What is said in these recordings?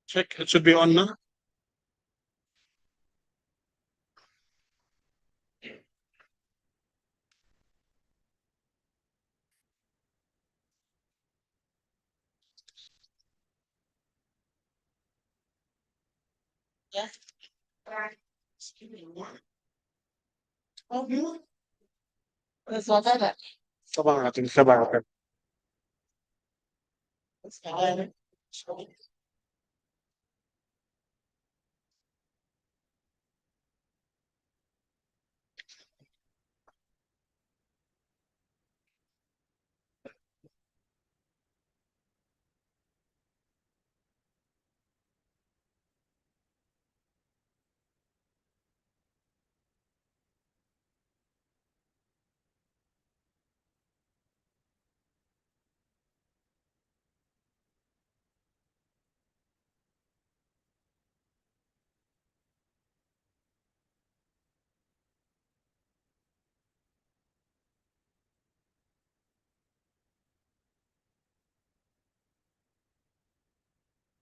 Check. It should be on now. طبعا هتنخدع.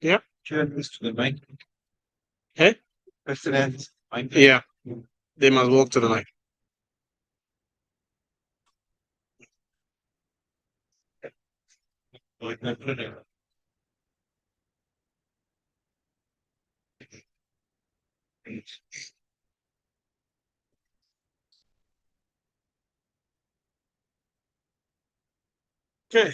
Yeah. Turn this to the mic. Hey? President. Yeah. They must walk to the mic. Okay.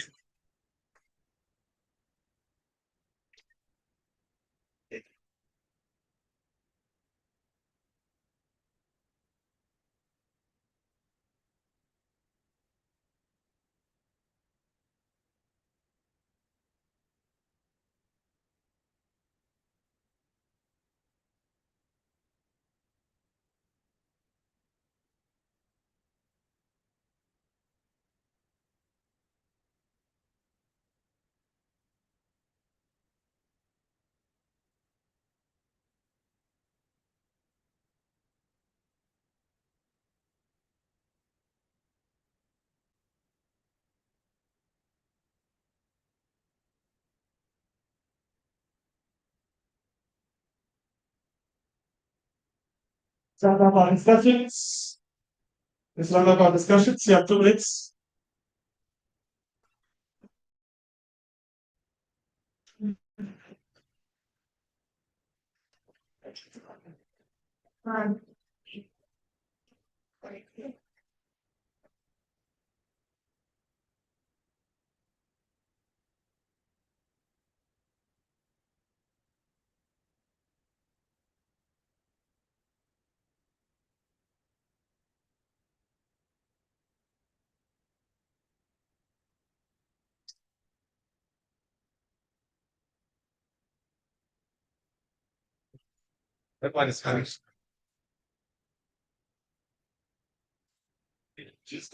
It's not about discussions. It's not about discussions. You have 2 minutes. That one is finished. Just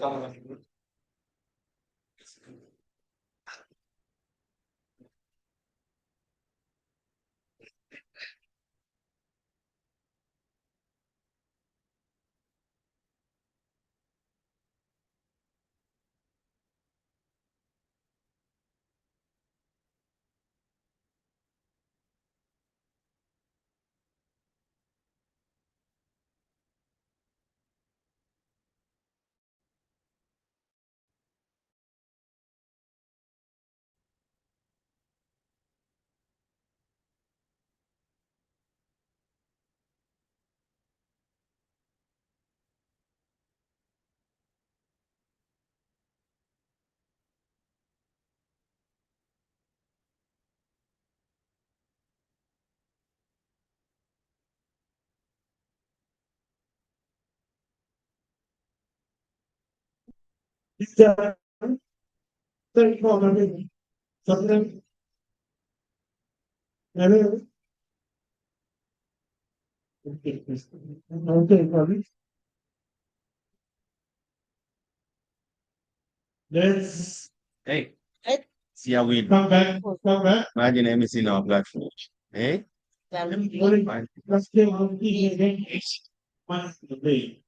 something. Okay, probably. Let's. Hey. See how we Come back. imagine MC in our platform. Eh? Let's do one again. One the day.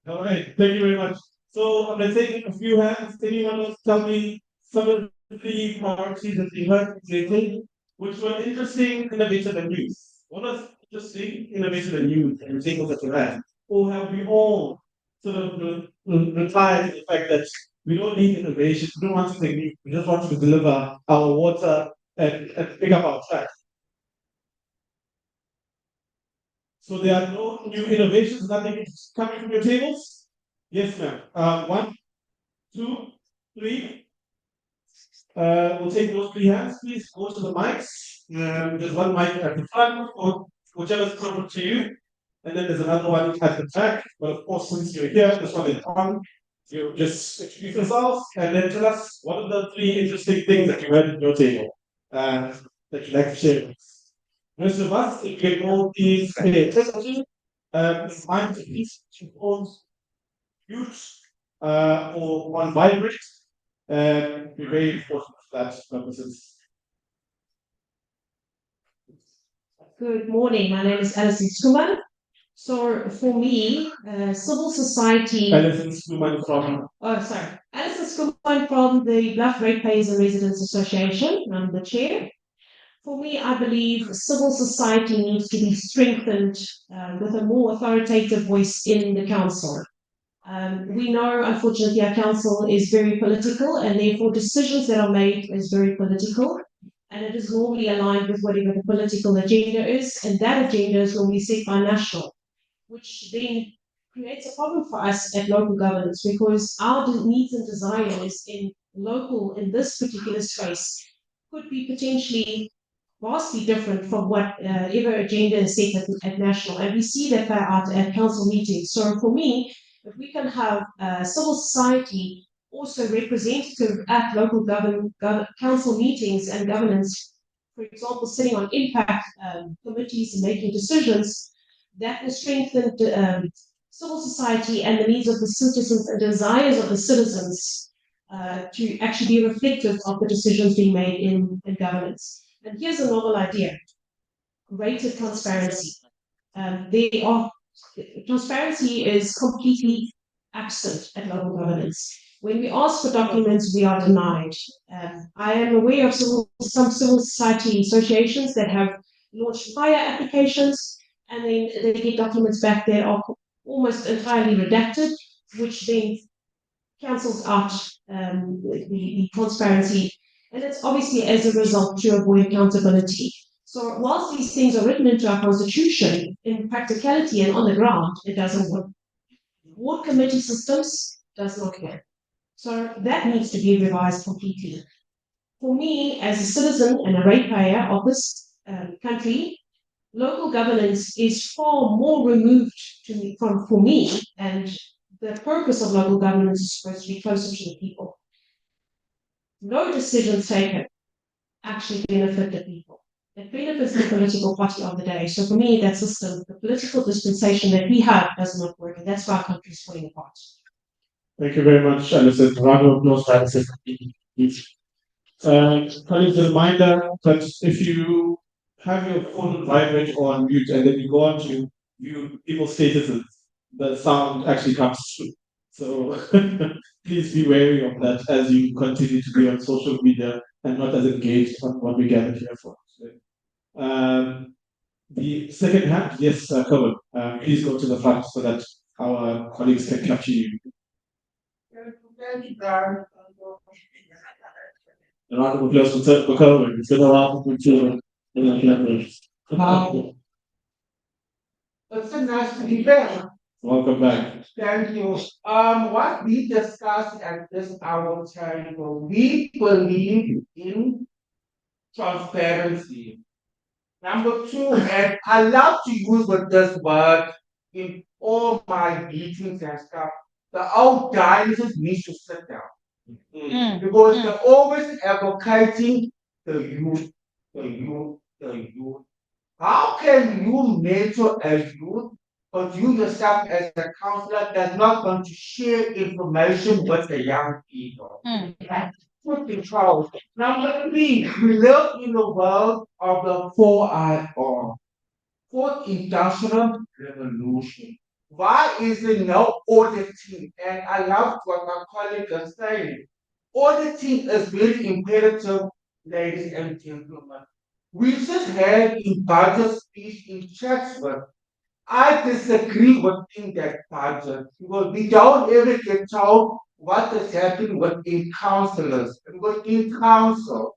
All right, thank you very much. So I'm gonna take a few hands. Anyone else tell me some of the three priorities that you heard lately, which were interesting, innovative, and new. What was interesting, innovative, and new examples that you had? Or have we all sort of replied to the fact that we don't need innovation, we don't want something new, we just want to deliver our water and pick up our trash. So there are no new innovations, nothing is coming from your tables? Yes, ma'am. One, two, three. We'll take those three hands. Please go to the mics. There's one mic at the front, or whichever is closer to you. And then there's another one at the back. But of course, since you're here, this one is on. You just introduce yourselves and then tell us what are the three interesting things that you heard at your table that you'd like to share with us. Most of us, if you know these electricity, mind to these owns huge or on vibrate, be very important for that purposes. Good morning. My name is Alison Skuman. So for me, civil society. Alison Skuman from. Alison Skuman from the Bluff Ratepayers and Residents Association. I'm the chair. For me, I believe civil society needs to be strengthened with a more authoritative voice in the council. We know, unfortunately, our council is very political, and therefore decisions that are made is very political, and it is normally aligned with whatever the political agenda is, and that agenda is normally set by national, which then creates a problem for us at local governance, because our needs and desires in this particular space could be potentially vastly different from whatever agenda is set at national, and we see that play out at council meetings. So for me, if we can have civil society also representative at local council meetings and governance, for example, sitting on impact committees and making decisions, that will strengthen civil society and the needs of the citizens and desires of the citizens to actually be reflective of the decisions being made in governance. And here's a novel idea: greater transparency. Transparency is completely absent at local governance. When we ask for documents, we are denied. I am aware of some civil society associations that have launched fire applications, and then they get documents back that are almost entirely redacted, which then cancels out the transparency. And it's obviously as a result to avoid accountability. So whilst these things are written into our constitution, in practicality and on the ground, it doesn't work. Ward committee systems does not work. So that needs to be revised completely. For me, as a citizen and a ratepayer of this country, local governance is far more removed for me, and the purpose of local governance is supposed to be closer to the people. No decisions taken actually benefit the people. It benefits the political party of the day. So for me, that system, the political dispensation that we have, does not work, and that's why our country is falling apart. Thank you very much, Alison. Round of applause for Alison. Colleagues, a reminder that if you have your phone vibrate or on mute and then you go on to view people's statuses, the sound actually comes through. So please be wary of that as you continue to be on social media and not as engaged on what we gathered here for. The second hand, yes, Cohen, please go to the front so that our colleagues can capture you. A round of applause for Cohen. It's been a while since we've It's a nice to be back. Welcome back. Thank you. What we discussed at this hour table, we believe in transparency. Number two, and I love to use with this word in all my meetings and stuff. The old dinosaurs need to sit down. Because they're always advocating the youth, the youth, the youth. How can you measure a youth but you yourself as a counselor does not want to share information with the young people. Put control. Number three, we live in the world of the 4IR, Fourth Industrial Revolution. Why is there no auditing? And I love what my colleague is saying. Auditing is very imperative, ladies and gentlemen. We just had in budget speech in Chatsworth. I disagree within that budget because we don't ever get told what is happening within councillors and within council.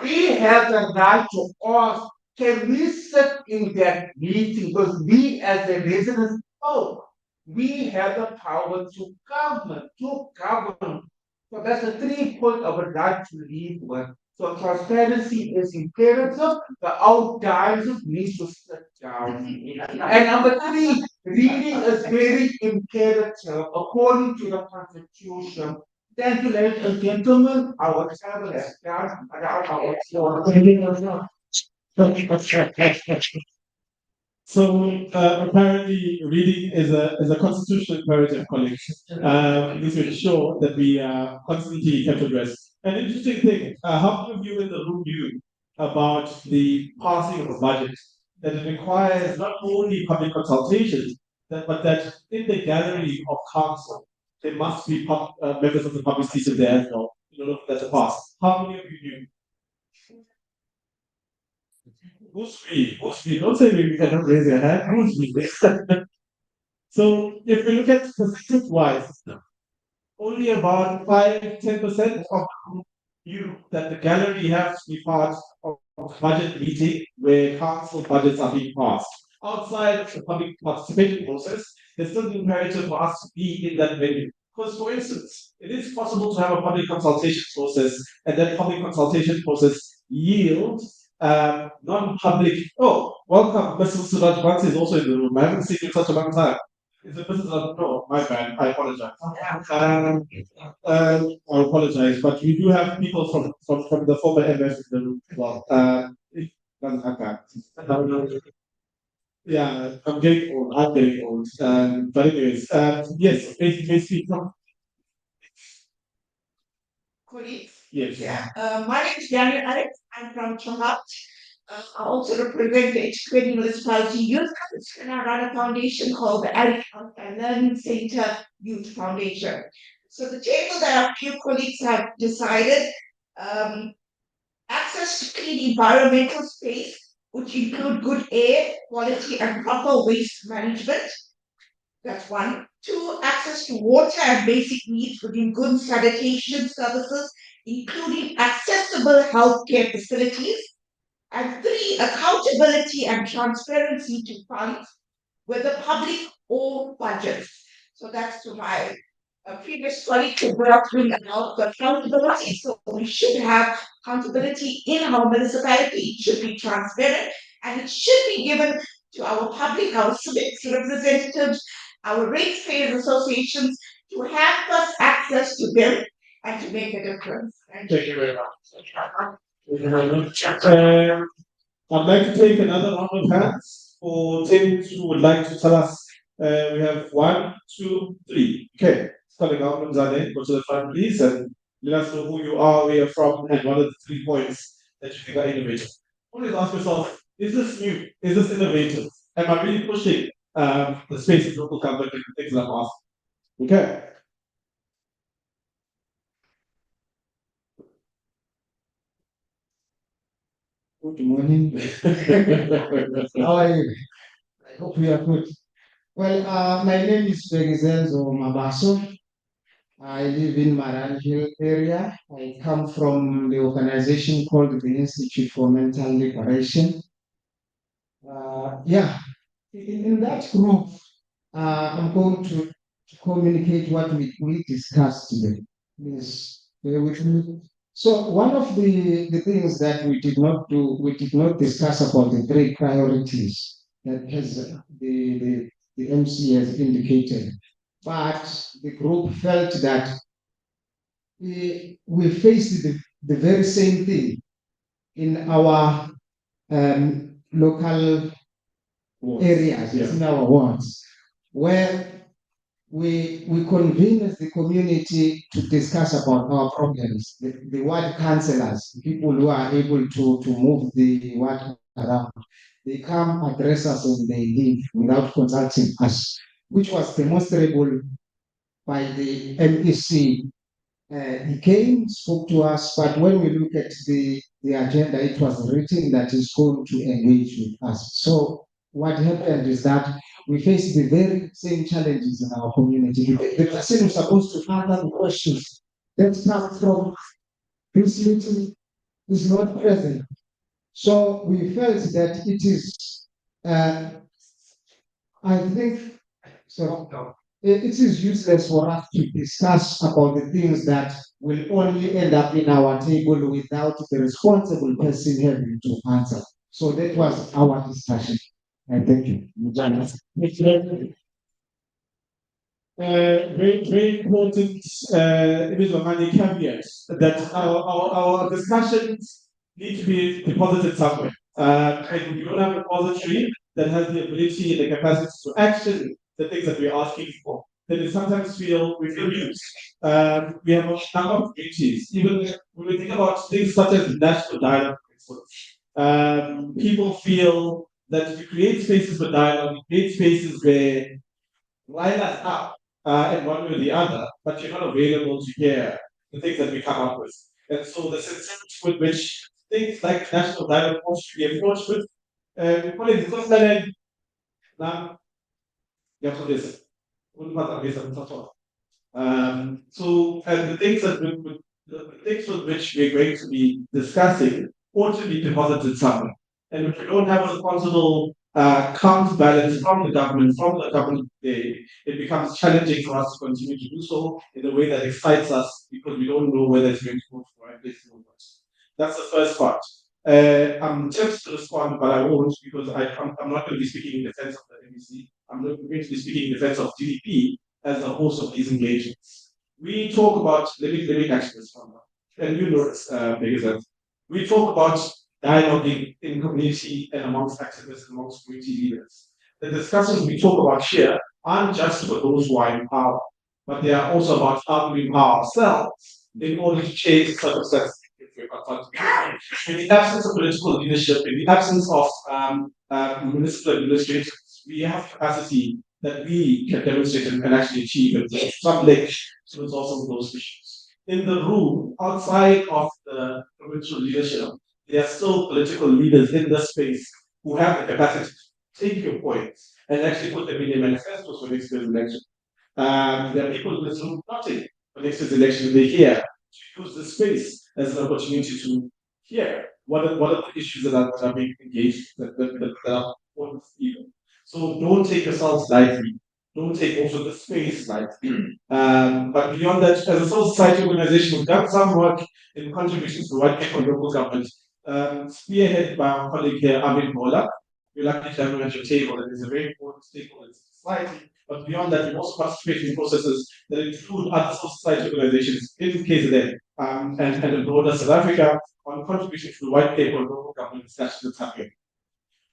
We have the right to ask, can we sit in that meeting? Because we as the residents, oh, we have the power to govern, to govern. So that's the 3 points I would like to leave with. So transparency is imperative. The outsiders needs to sit down. And number three, reading is very imperative according to the Constitution. Thank you, ladies and gentlemen. Our time is done. So apparently, reading is a constitutional imperative, colleagues. This will ensure that we are constantly kept abreast. An interesting thing: how many of you in the room knew about the passing of a budget? That it requires not only public consultation, but that in the gallery of council there must be members of the public seated there as well in order for that to pass. How many of you knew? Who's we? Who's we? Don't say we cannot raise your hand. Who's we? So if we look at percentage wise, only about 5-10% of you that the gallery has to be part of budget meeting where council budgets are being passed. Outside of the public participation process, there's still the imperative for us to be in that venue. Because, for instance, it is possible to have a public consultation process, and that public consultation process yields non-public. Oh, welcome, Mr. Suraj Bansi is also in the room. I haven't seen you in such a long time. Is it Mrs. No, my bad. I apologize. I apologize, but we do have people from the former MS in the room as well. It doesn't have that. Yeah, I'm getting old. I'm getting old. But anyways, yes, basically, Colleagues. yes. My name is Daniel Alex. I'm from Chahat. I also represent the Educating Municipality Youth and I run a foundation called the Alex Learning Center Youth Foundation. So the table that our few colleagues have decided, access to clean environmental space, which include good air quality and proper waste management. That's one. Two, access to water and basic needs within good sanitation services, including accessible healthcare facilities. And three, accountability and transparency to funds, whether public or budgets. So that's to my previous colleague to bring about the accountability. So we should have accountability in our municipality. It should be transparent and it should be given to our public, our civic representatives, our ratepayers associations to have us access to them and to make a difference. Thank you very much. Thank you very much. I'd like to take another round of hands for teams who would like to tell us. We have 1, 2, 3. Okay, starting out from Zane, go to the front, please, and let us know who you are, where you're from, and what are the 3 points that you think are innovative. Always ask yourself: is this new? Is this innovative? Am I really pushing the space of local government and things like that? Okay. Good morning. How are you? I hope you are good. Well, my name is Begizenzo Mabaso. I live in Maran Hill area. I come from the organization called the Institute for Mental Liberation. Yeah, in that group, I'm going to communicate what we discussed today. Please bear with me. So one of the things that we did not discuss about the 3 priorities that has the MC has indicated. But the group felt that we faced the very same thing in our local areas, in our wards. where we convene as the community to discuss about our problems. The ward councillors, people who are able to move the ward around, they come address us and they leave without consulting us, which was demonstrable by the MEC. He came, spoke to us, but when we look at the agenda, it was written that he's going to engage with us. So what happened is that we face the very same challenges in our community. The person who's supposed to answer the questions that come from this meeting is not present. So we felt that it is, I think, so it is useless for us to discuss about the things that will only end up in our table without the responsible person having to answer. So that was our discussion. And thank you. Very important Ibizwamani caveat that our discussions need to be deposited somewhere. And we don't have a repository that has the ability and the capacity to action the things that we're asking for. Then we sometimes feel we feel used. We have a number of duties. Even when we think about things such as national dialogue, for instance, people feel that we create spaces for dialogue, we create spaces where line us up in one way or the other, but you're not available to hear the things that we come up with. And so the sincerity with which things like national dialogue should be approached with, we call it the now, you have to listen. So, and the things that the things with which we're going to be discussing ought to be deposited somewhere. And if we don't have a responsible counterbalance from the government today, it becomes challenging for us to continue to do so in a way that excites us because we don't know whether it's going to go to the right place or not. That's the first part. I'm tempted to respond, but I won't because I'm not going to be speaking in defense of the NBC. I'm going to be speaking in defense of DDP as the host of these engagements. We talk about, let me catch this one, and you know this, because we talk about dialoguing in community and amongst activists and amongst community leaders. The discussions we talk about here aren't just for those who are in power, but they are also about how we empower ourselves in order to change circumstances. In the absence of political leadership, in the absence of municipal administrators, we have capacity that we can demonstrate and can actually achieve and some link to resolve some of those issues. In the room, outside of the provincial leadership, there are still political leaders in the space who have the capacity to take your points and actually put them in their manifestos for next year's election. There are people in this room plotting for next year's election. They're here to use the space as an opportunity to hear what are the issues that are being engaged that are important to people. So don't take yourselves lightly. Don't take also the space lightly. But beyond that, as a civil society organization, we've done some work in contributions to white people local government, spearheaded by our colleague here, Arvind Bola. We're lucky to have him at your table, and he's a very important stakeholder in society. But beyond that, we also participate in processes that include other civil society organizations in KZN and in broader South Africa on contribution to the white paper on local government discussions that's happening.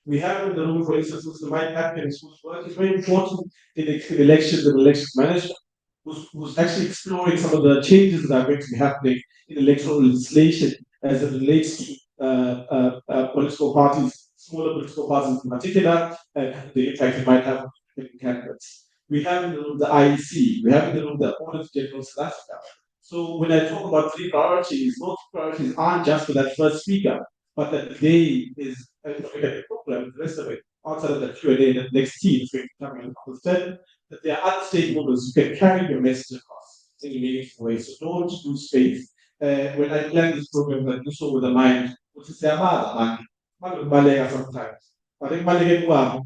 We have in the room, for instance, the Mike Atkins, whose work is very important in elections and elections management, who's actually exploring some of the changes that are going to be happening in electoral legislation as it relates to political parties, smaller political parties in particular, and the impact it might have on candidates. We have in the room the IEC, we have in the room the Auditor General of South Africa. So when I talk about three priorities, those priorities aren't just for that first speaker, but that the day is the program, the rest of it, outside of the Q&A, the next team is going to come in. Instead, that there are other stakeholders who can carry your message across in a meaningful way. So don't lose faith. When I plan this program, I do so with a mind, which is their mother, man, sometimes. I think man again, well,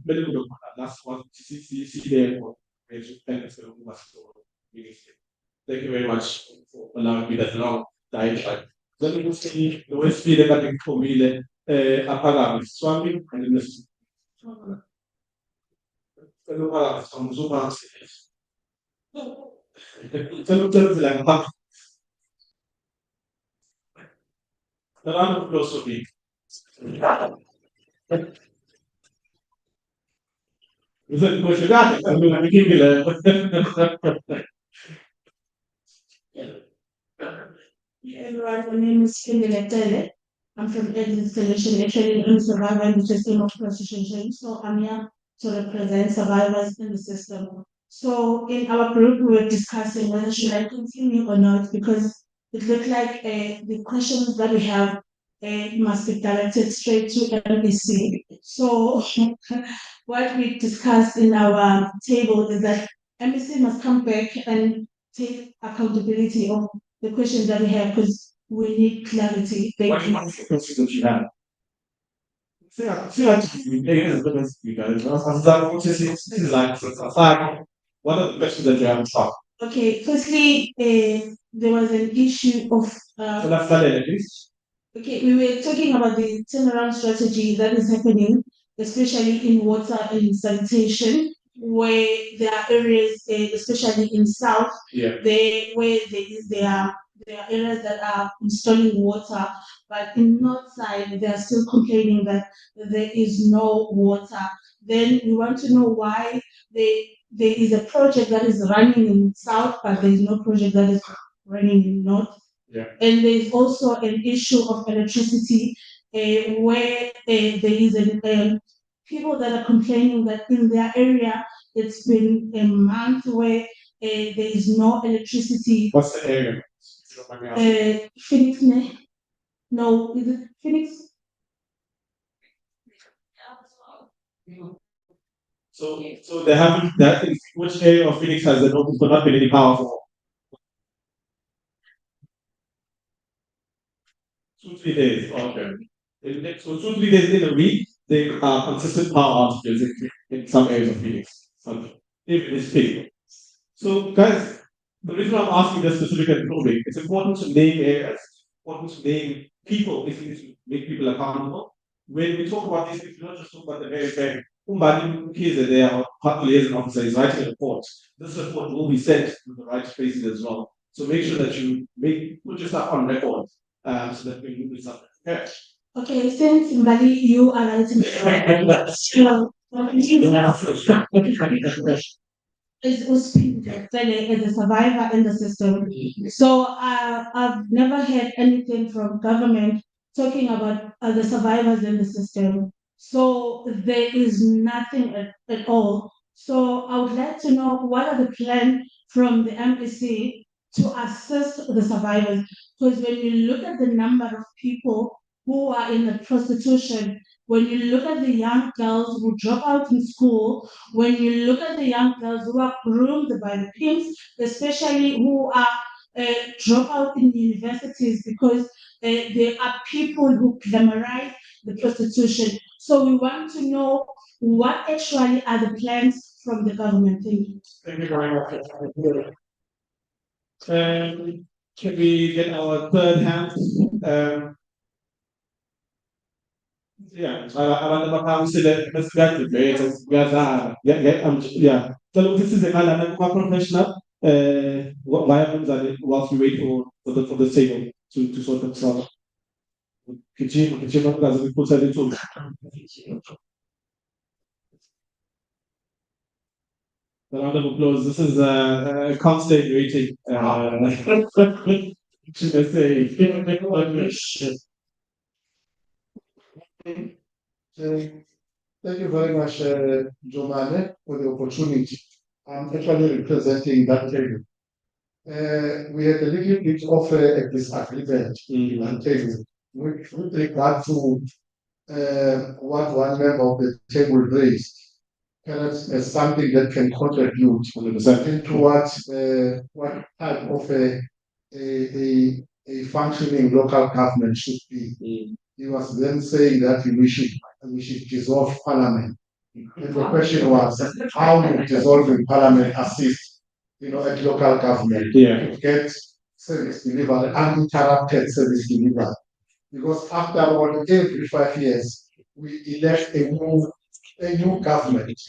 that's what see there for thank you very much for allowing me that long diatribe. Let me just see the West Field that for me, Apagami, Swami, and then this. The round of applause for me. Bisogna considerare, allora, chi mi le- Yeah, everyone, my name is Kimberly Letele. I'm from Ed Installation and Training in Survivor in the System of Prostitution. So I'm here to represent survivors in the system. So in our group, we were discussing whether should I continue or not because it looked like the questions that we have must be directed straight to MBC. So what we discussed in our table is that MBC must come back and take accountability of the questions that we have because we need clarity. Thank What you. questions that you have? See, because as that what is like, what are the questions that you have talked? Okay, firstly, there was an issue of So that's that at least. okay, we were talking about the turnaround strategy that is happening, especially in water and sanitation, where there are areas, especially in South, Yeah. where there are areas that are installing water, but in North side they are still complaining that there is no water. Then we want to know why there is a project that is running in South, but there is no project that is running in North. And there's also an issue of electricity where there is people that are complaining that in their area it's been a month where there is no electricity. What's the area? If you don't mind me asking. Phoenix, no, is it Phoenix? So they haven't, that is, which area of Phoenix has there not been any power for? 2, 3 days, okay. So 2, 3 days in a week, there are consistent power outages in some areas of Phoenix. Okay. If it is big. So guys, the reason I'm asking this specific topic, it's important to name areas, important to name people if you need to make people accountable. When we talk about these things, we not just talk about the very Umbani kids are there, or public liaison officer is writing a report. This report will be sent to the right places as well. So make sure that you put yourself on record, so that we do something. Okay. Okay, since Mbali, you are writing. Is as a survivor in the system. So I've never heard anything from government talking about the survivors in the system. So there is nothing at all. So I would like to know what are the plans from the MPC to assist the survivors. Because when you look at the number of people who are in the prostitution, when you look at the young girls who drop out in school, when you look at the young girls who are groomed by the pimps, especially who are drop out in universities because there are people who glamorize the prostitution. So we want to know what actually are the plans from the government. Thank you. Thank you very much. Can we get our third hand? Yeah, abantu abaphakamsile besigade kuyazala. Yeah. So this is a man professional. Why whilst we wait for the table to sort themselves. Kijima kazi kukusa letu. A round of applause. This is a constant rating. Should I say? Thank you very much, Jomane, for the opportunity. I'm actually representing that table. We had a little bit of a disagreement in that table with regard to what one member of the table raised. Perhaps as something that can contribute into what type of a functioning local government should be. He was then saying that we should dissolve parliament. And the question was, how would dissolving parliament assist, at local government to get service delivered, uninterrupted service delivered? Because after all, every 5 years, we elect a new government.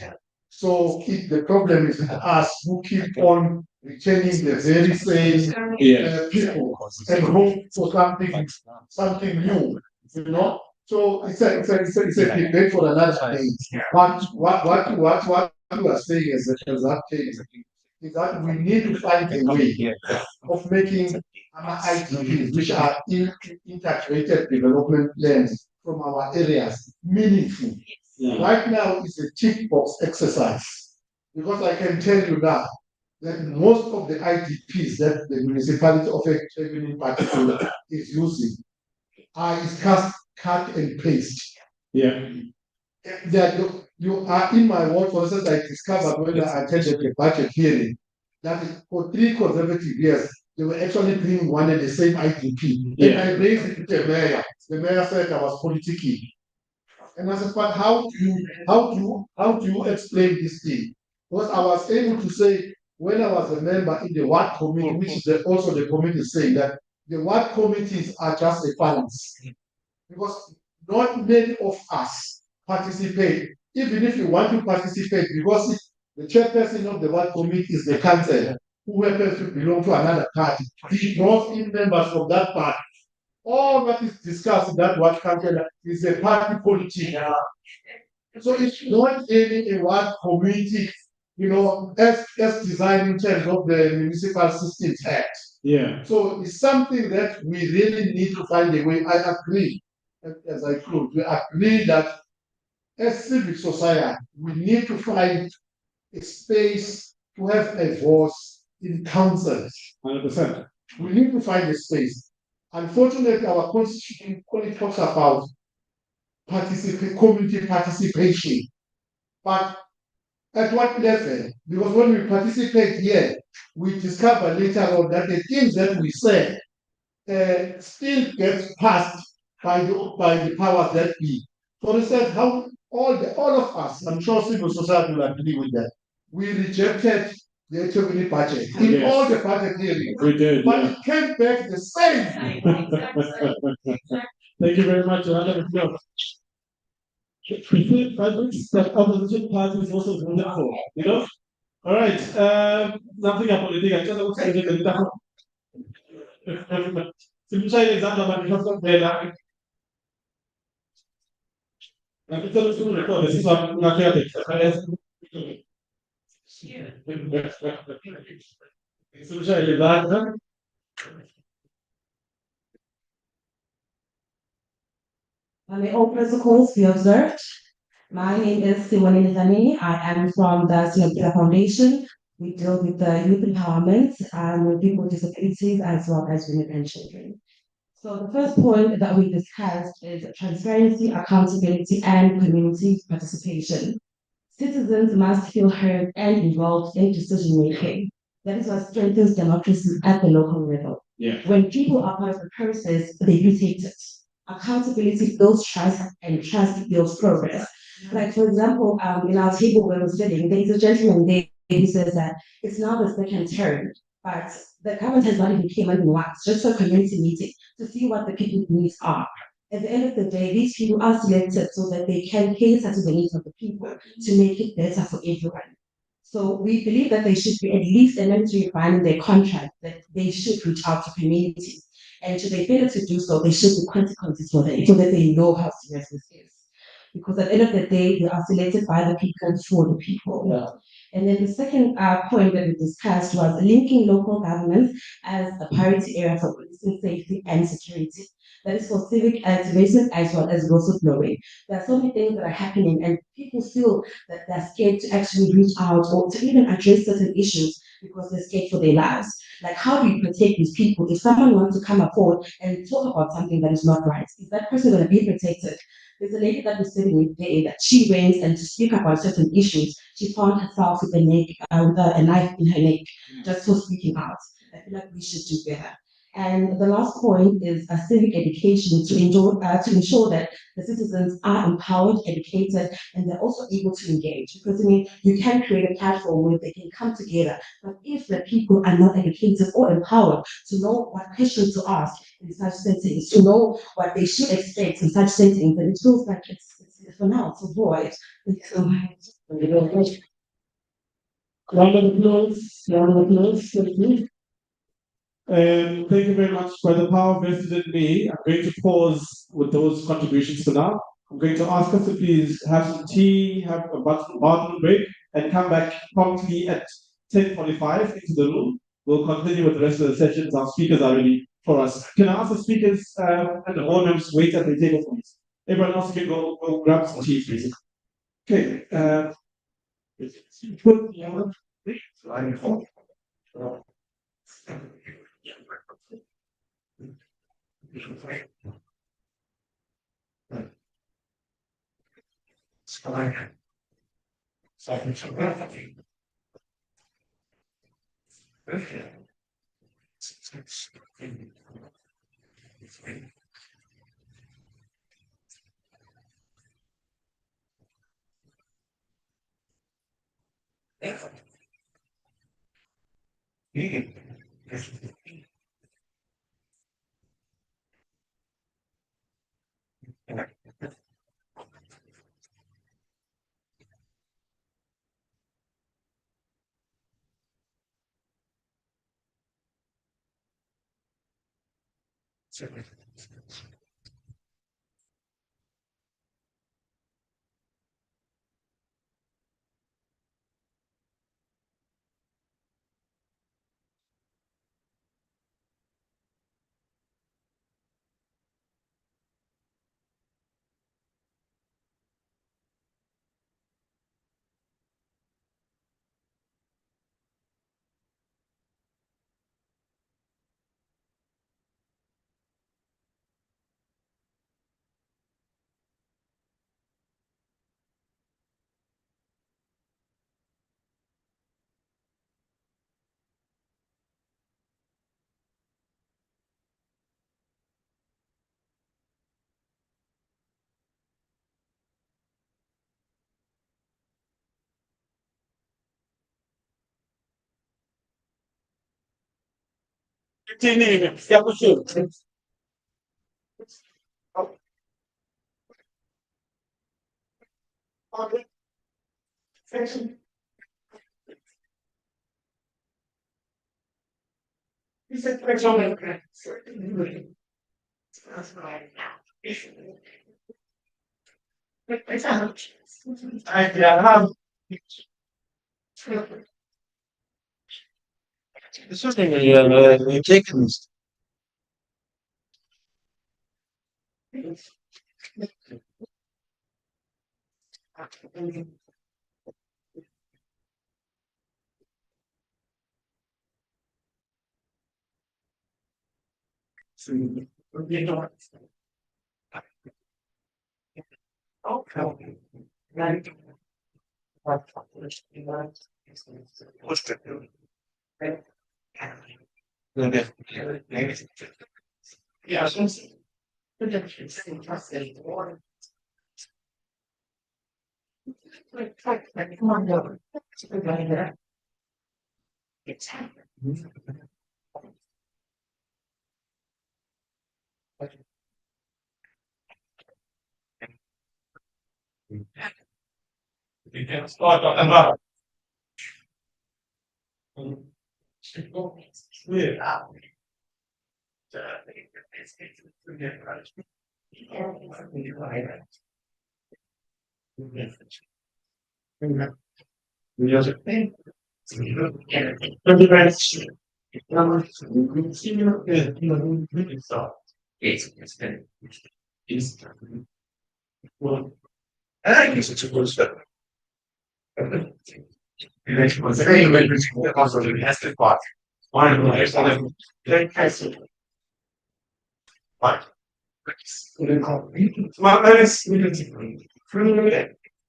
So if the problem is us who keep on retaining the very same people and hope for something new, So it's a debate for another day. What you are saying as that case is that we need to find a way of making our IDPs, which are integrated development plans from our areas, meaningful. Yeah. Right now, it's a tick box exercise because I can tell you now that most of the IDPs that the municipality of Ekurhuleni in particular is using is cut and paste. Yeah. That you are in my work, for instance, I discovered when I attended the budget hearing that for 3 consecutive years they were actually bringing one and the same IDP. Yeah. And I raised it to the mayor. The mayor said I was politicking. And I said, but how do you explain this thing? Because I was able to say when I was a member in the ward committee, which is also the committee saying that the ward committees are just a balance. Because not many of us participate, even if you want to participate, because the chairperson of the ward committee is the council who happens to belong to another party. He draws in members from that party. All that is discussed in that ward council is a party politics. So it's not really a ward committee, as designed in terms of the Municipal Systems Act. Yeah. So it's something that we really need to find a way. I agree, as I close, we agree that as civic society, we need to find a space to have a voice in councils. 100%. We need to find a space. Unfortunately, our constitution only talks about community participation. But at what level? Because when we participate here, we discover later on that the things that we say still gets passed by the powers that be. For instance, how all of us, I'm sure civil society will agree with that. We rejected the Ekurhuleni budget in Yes. all the budget hearings, We did. but Yeah. it came back the same. Thank you very much. Round of applause. That opposition parties also voted for, All right. Nothing political. I just want to say that. Simshayile izandla manje kuphela. Ngicela ukuthi urekhode sizakuyade. Simshayile izandla. May all protocols be observed. My name is Siwane Nizami. I am from the Singapore Foundation. We deal with the youth empowerment with people with disabilities as well as women and children. So the first point that we discussed is transparency, accountability, and community participation. Citizens must feel heard and involved in decision making. That is what strengthens democracy at the local level. Yeah. When people are part of the process, they mutate it. Accountability builds trust, and trust builds progress. Like, for example, in our table where we're sitting, there is a gentleman there who says that it's now the second term, but the government has not even came in once, just for a community meeting to see what the people's needs are. At the end of the day, these people are selected so that they can cater to the needs of the people to make it better for everyone. So we believe that there should be at least a mandatory requirement in their contract that they should reach out to communities. And should they fail to do so, there should be consequences for them so that they know how serious this is. Because at the end of the day, they are selected by the people for the people. Yeah. And then the second point that we discussed was linking local governments as a priority area for policing safety and security. That is for civic activism as well as whistleblowing. There are so many things that are happening, and people feel that they're scared to actually reach out or to even address certain issues because they're scared for their lives. Like, how do you protect these people? If someone wants to come forward and talk about something that is not right, is that person going to be protected? There's a lady that was sitting with there that she went and to speak about certain issues, she found herself with a knife in her neck just for speaking out. I feel like we should do better. And the last point is a civic education to ensure that the citizens are empowered, educated, and they're also able to engage. Because you can create a platform where they can come together, but if the people are not educated or empowered to know what questions to ask in such settings, to know what they should expect in such settings, then it feels like it's for now, it's a void. Round of applause. Thank you. Thank you very much. By the power vested in me, I'm going to pause with those contributions for now. I'm going to ask us to please have some tea, have a bathroom break, and come back promptly at 10:45 into the room. We'll continue with the rest of the sessions. Our speakers are ready for us. Can I ask the speakers and the board members to wait at the table, please? Everyone else can go grab some tea, please. Okay.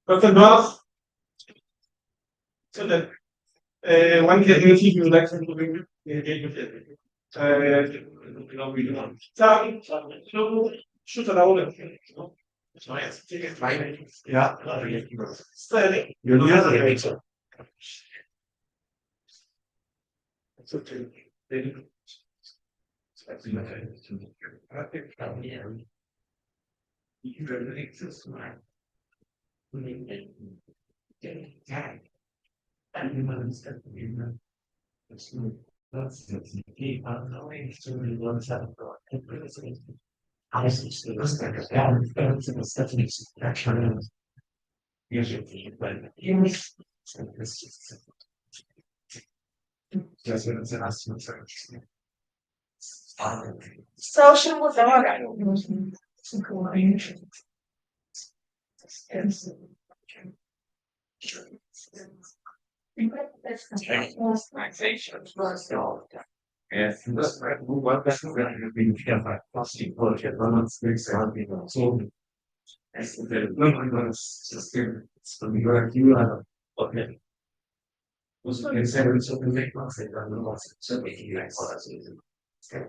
Dr. Noel, so that one can really you like to engage with it. Shoot around it. Yeah. Steady. You're the other way. It's okay. Social order. Yes. What that's going be plastic project, so as the number system, so we were you are okay. Also, in seven so we make one thing on the loss, so making like what I said.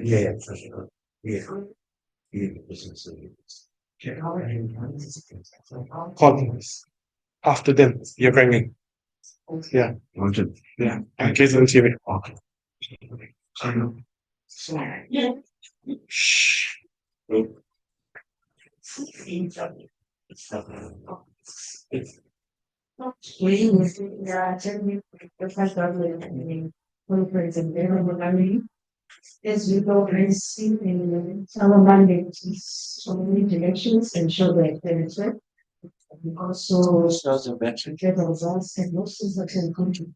Yeah, for sure. Yeah. Colleagues. After them, you're bringing. Yeah, yeah. And kids on TV. Shh. As we progress in our mandate is only directions and show the benefit. We also get the results and most of the country.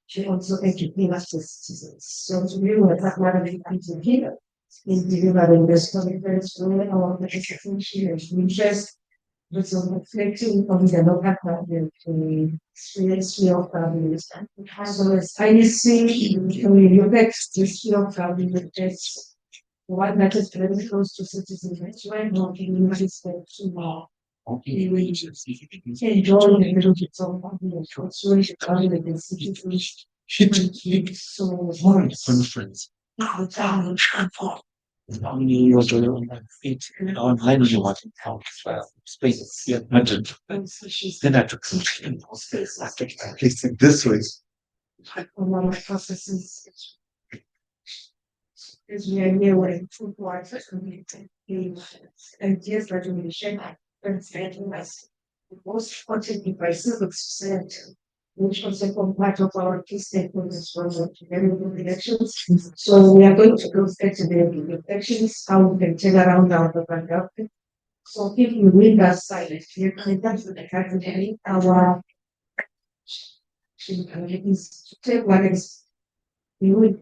She also educate us as citizens. So to be with that one of the things here in delivering this conference, we our participation and interest with some reflecting on the local government experience we of government. So as I see, we look at this of government as one that is very close to citizens, that's why not in respect to law. We will enjoy the benefits of government, also the government institutions. So the town Online you want to help as well. Space, yeah, mentioned. Then I took some space after placing this way. a lot of processes. As we are here with food water community, ideas that we share, and making us most important devices of society, which also form part of our key stakeholders from the development elections. So we are going to look at the elections, how we can turn around our local government. So if you read that side, you can that's the category, our is to take what is we would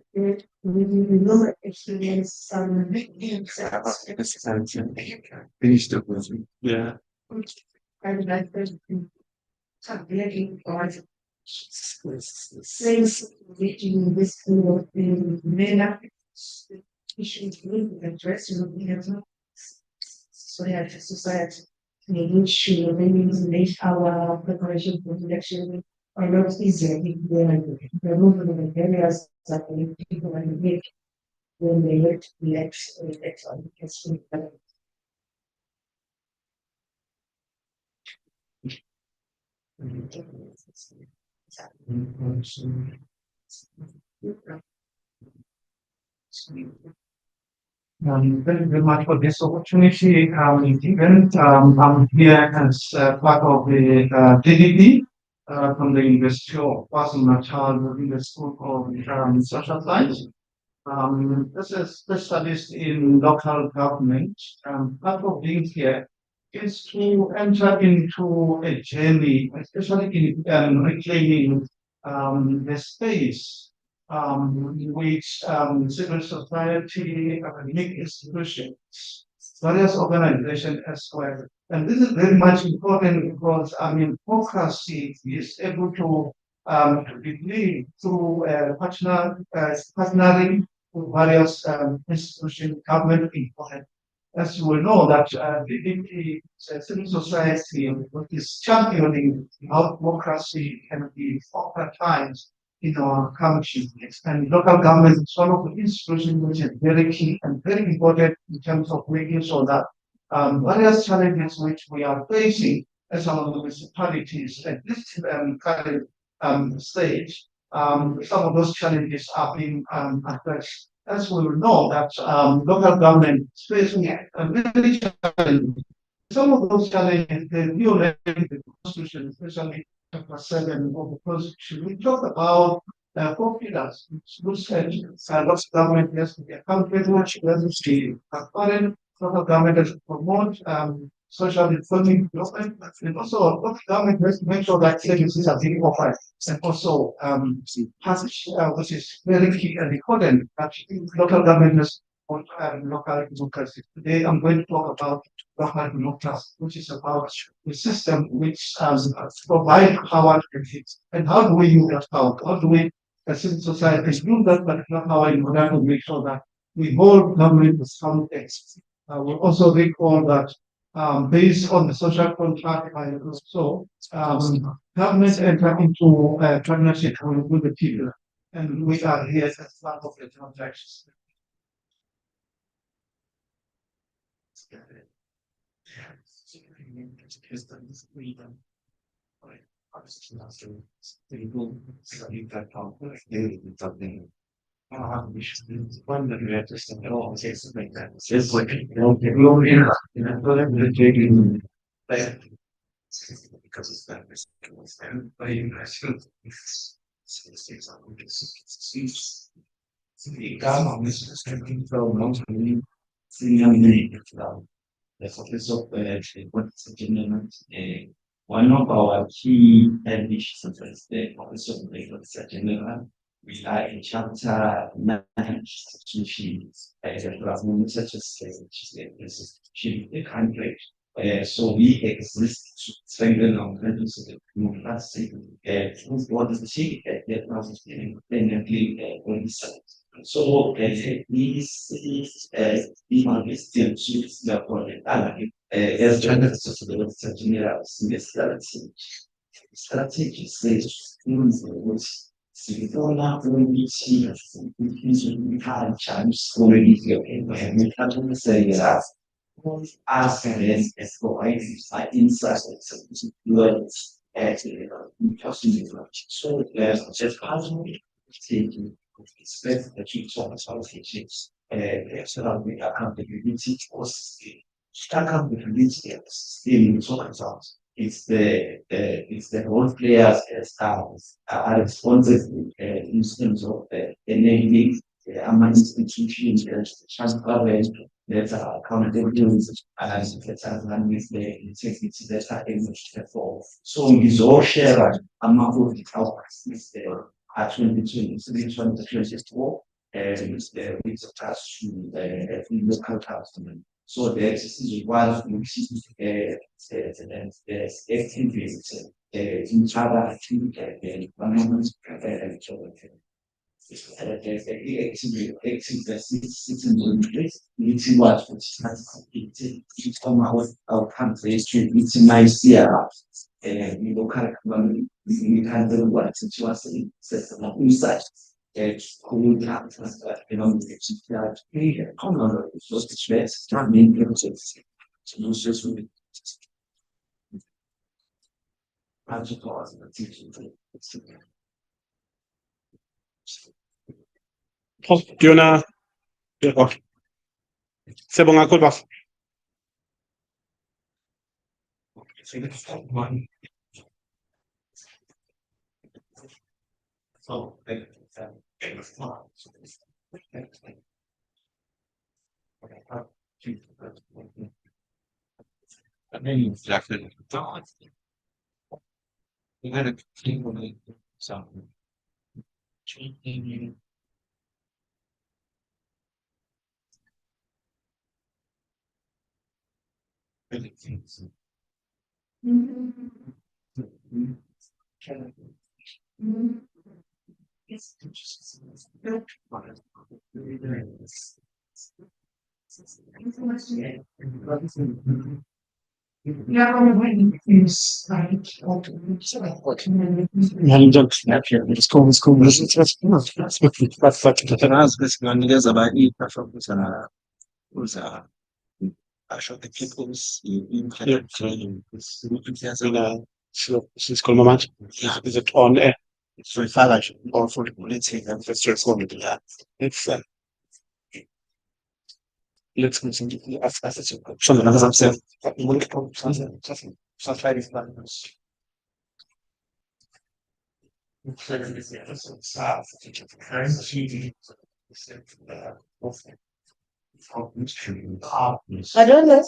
we know experience some Finish the movie. Yeah. and like there's really or things reaching this kind of the main issues we address in society. Making sure we make our preparation for election are not easier if the movement of areas that people are make when they elect on the Thank you very much for this opportunity. Event. I'm here as part of the DDP from the University of KwaZulu-Natal in the School of Social Science. This is a specialist in local government. Part of being here is to enter into a journey, especially in reclaiming the space which civil society, academic institutions, various organizations as well. And this is very much important because democracy is able to be led through partnering with various institutions, government important. As you will know, that the civil society is championing how democracy can be democratized in our country. And local government is one of the institutions which is very key and very important in terms of making sure that various challenges which we are facing as our municipalities at this current stage, some of those challenges are being addressed. As we will know that local government is facing a very challenge. Some of those challenges, the violating the constitution, especially Chapter 7 of the Constitution. We talk about four pillars, which local government has to be accountable, has to be transparent, local government has to promote social economic development, and also local government has to make sure that services are being offered, and also passage, which is very key and important, that local government has on local democracy. Today I'm going to talk about local democracy, which is about the system which provide power to the kids. And how do we use that power? How do we, as civil society, use that particular power in order to make sure that we hold government to some text? We also recall that based on the social contract, government enter into a partnership with the people, and we are here as part of the transactions. One of our key ambitions is the Office of Legal General. We are in chapter 9 institutions as a government such as the country. So we exist to strengthen our country's democracy. What is the shape that was independently on the side. So these institutions as general strategy says we don't have to see we had a chance already here and we had to say that as providers are inside words so just possibly taking expect the key topics of teachings so that we accountability for accountability in so results. It's the role players as are responsible in terms of enabling among institutions transparent that are accountable and that are run with the integrity that are able to perform. So we all share among the outcomes is the action between 2024 and with attached to the local customer. So this is one activities in other activity environment our countries to utilize their local economy. We can do what situation system of insight. Community economic common resources stress, main purposes, solutions with principles and teaching. Diona, ok. C'est bon, à quoi le passe? So, I mean, exactly. We had a continually something. Changing. Really things. Since col moment, is it on air? It's for financial or for the policy and for straightforward. It's let's continue as it's something as I'm saying. Something I don't know.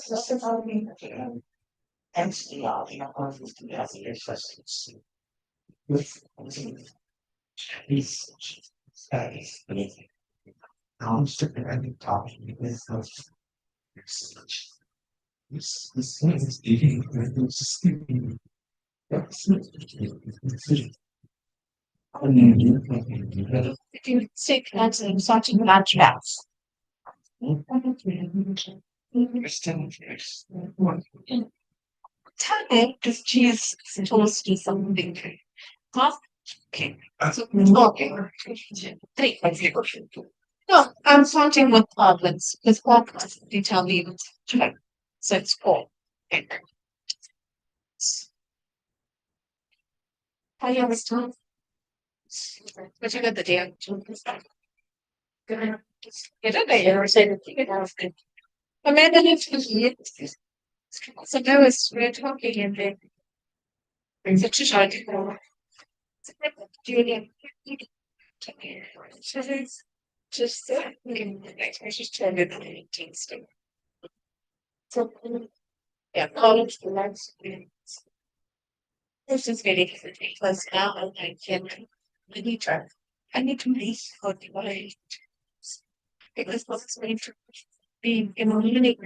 You can stick that in such a large house. Tell me, just choose toast to something. Huh? Okay. So, okay. Three. No, I'm starting with omelets because omelets they tell me it's check. So it's four. Okay. How you understand? But you got the day. Good. You don't know you ever say that you could have good. Amanda lives with you. So now we're talking and then brings it to short. Julian. Just I just turned it on 18 state. So yeah, college the next this is very different because now I can I need to make what I because what's going to be in a unique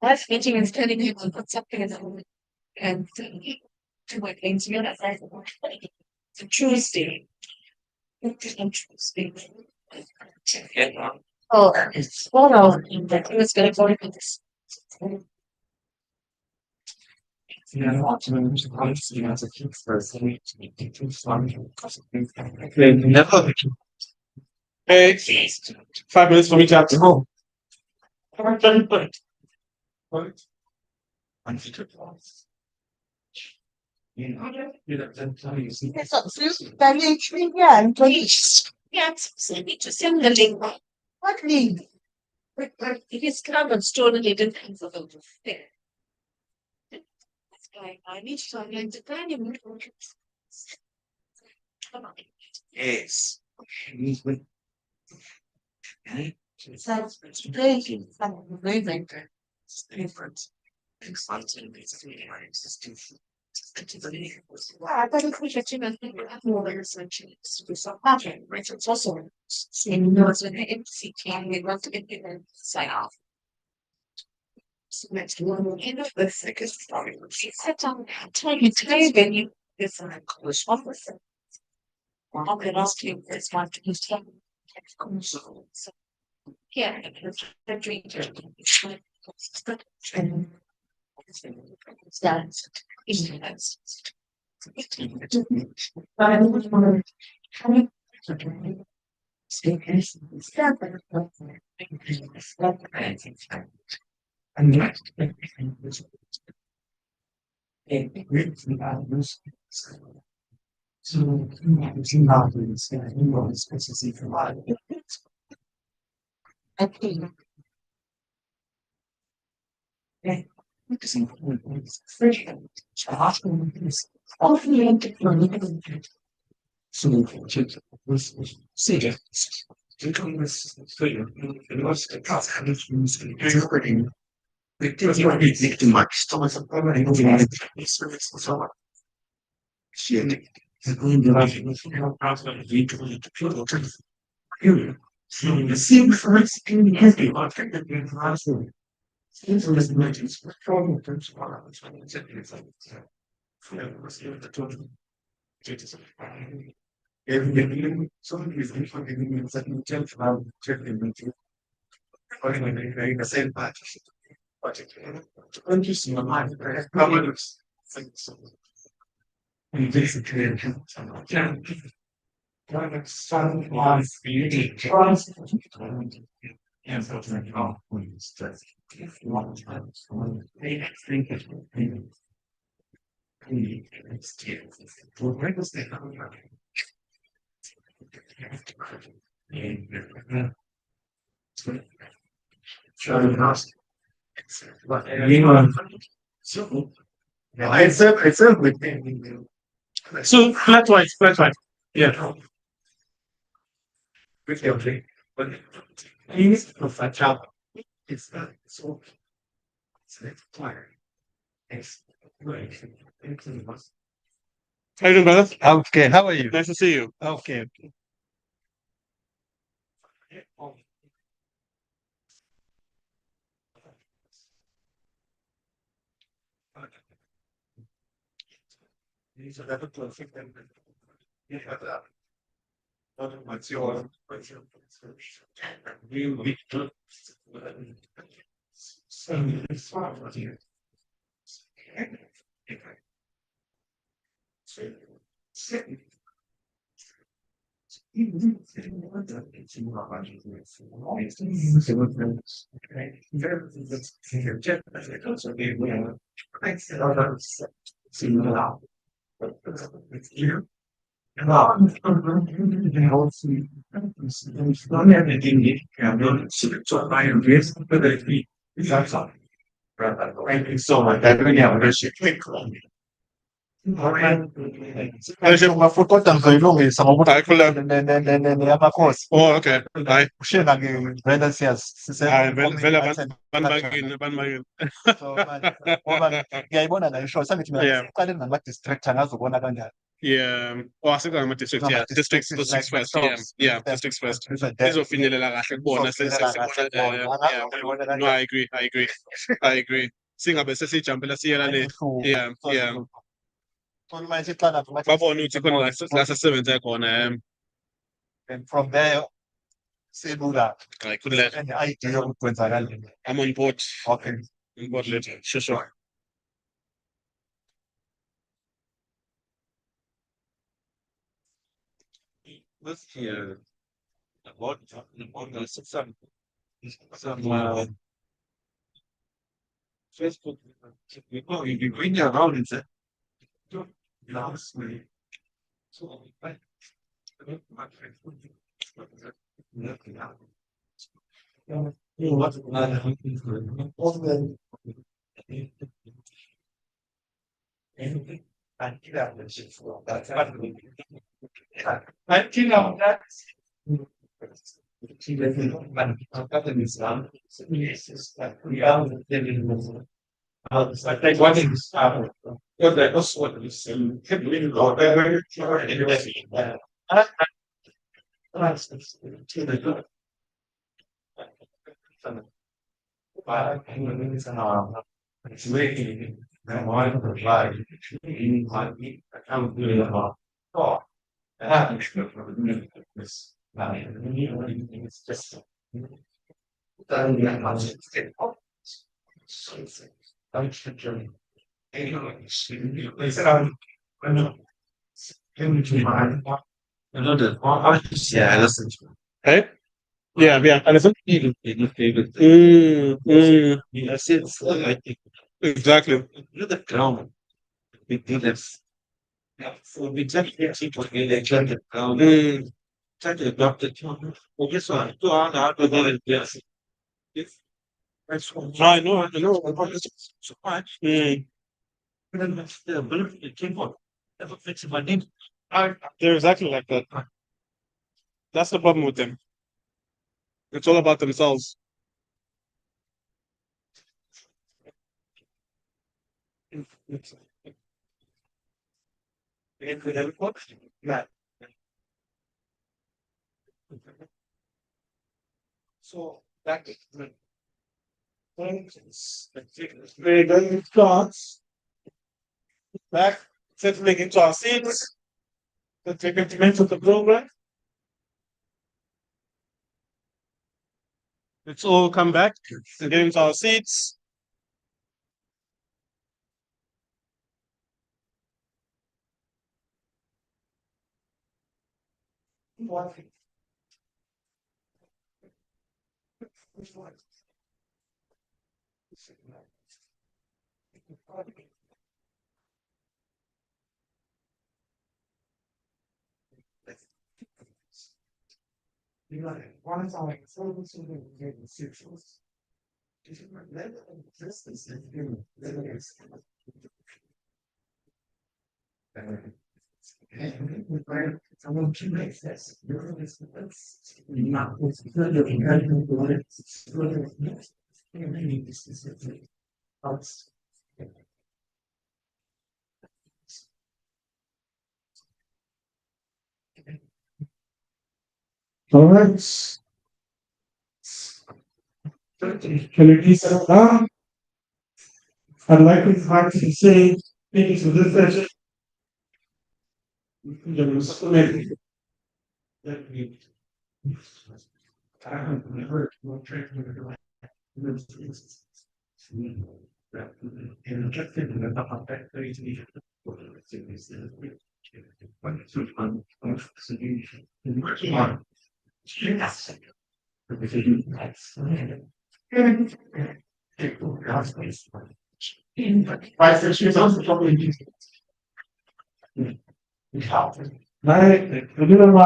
last meeting is telling him to put something in the home and to my things you know that's it's a Tuesday. It's on Tuesday. Oh, it's it was gonna go with this. Never. Hey, 5 minutes for me to have to go. Yes, just send the link. What link? It is come and stored and hidden things of the thing. That's why I need to learn to plan your mood. Come on. Yes. Sounds very very Different. Exciting. I thought if we should do nothing, we have more research to do some pattern. Research also in notes when the MC can we want to get given sign off. So next one end of the second story. She sat down tell when you this English officer. How could ask you this one to use so yeah, the dream that's So flat white. Yeah. Okay. But he's a child. It's not so. It's fire. It's right. How you doing, brother? Okay, how are you? Nice to see you. Okay. These are never perfect. You have that. What's your really good? So it's far from here. Thank you so much. I really appreciate it. Kodwa ngizoyilungisa ngokuthi Hayi khula. yamakhosi Oh, okay. Hayi. ushiya vele Hayi vele abantu bakini. ngoba ngiyayibona la isho sangithi mina Yeah. siqale ngama-district angazubona kanjani. Yeah. Oh, asikanga ama-district, yeah. Districts first. Yeah. Yeah, districts first. Izofinyelela kahle kubona. No, I agree. Singabe sesijampela siyela le. Yeah. Manje iqala Babone ukuthi khona la sesebenze khona. and from there selula Hayi khulileke. ne-idea yokuthi kwenzakaleni. I'm on board. Okay. On board later. Sure. This here, about some Facebook. You bring it around and say, last week. So, it's making I want to provide any money accountability about thought. This it's just yeah, listen. Hey? Yeah. Alison? Yes, it's like Exactly. you're the ground. We do this. So we just get people in the ground. Try to adopt it. Well, guess what? 2 hours out of it, yes. That's what I know. so much. Then that's the ability to keep on. Never fixing my name. They're exactly like that. That's the problem with them. It's all about themselves. Yeah. So that is the We're going to start back, settling into our seats. Let's take a minute of the program. Let's all come back and get into our seats. Someone to make this. All right. Can you please settle down? I'd like to invite you to say thank you to this session. The supplement that we I haven't heard more trade with the and just thinking about that very easy. Right, a little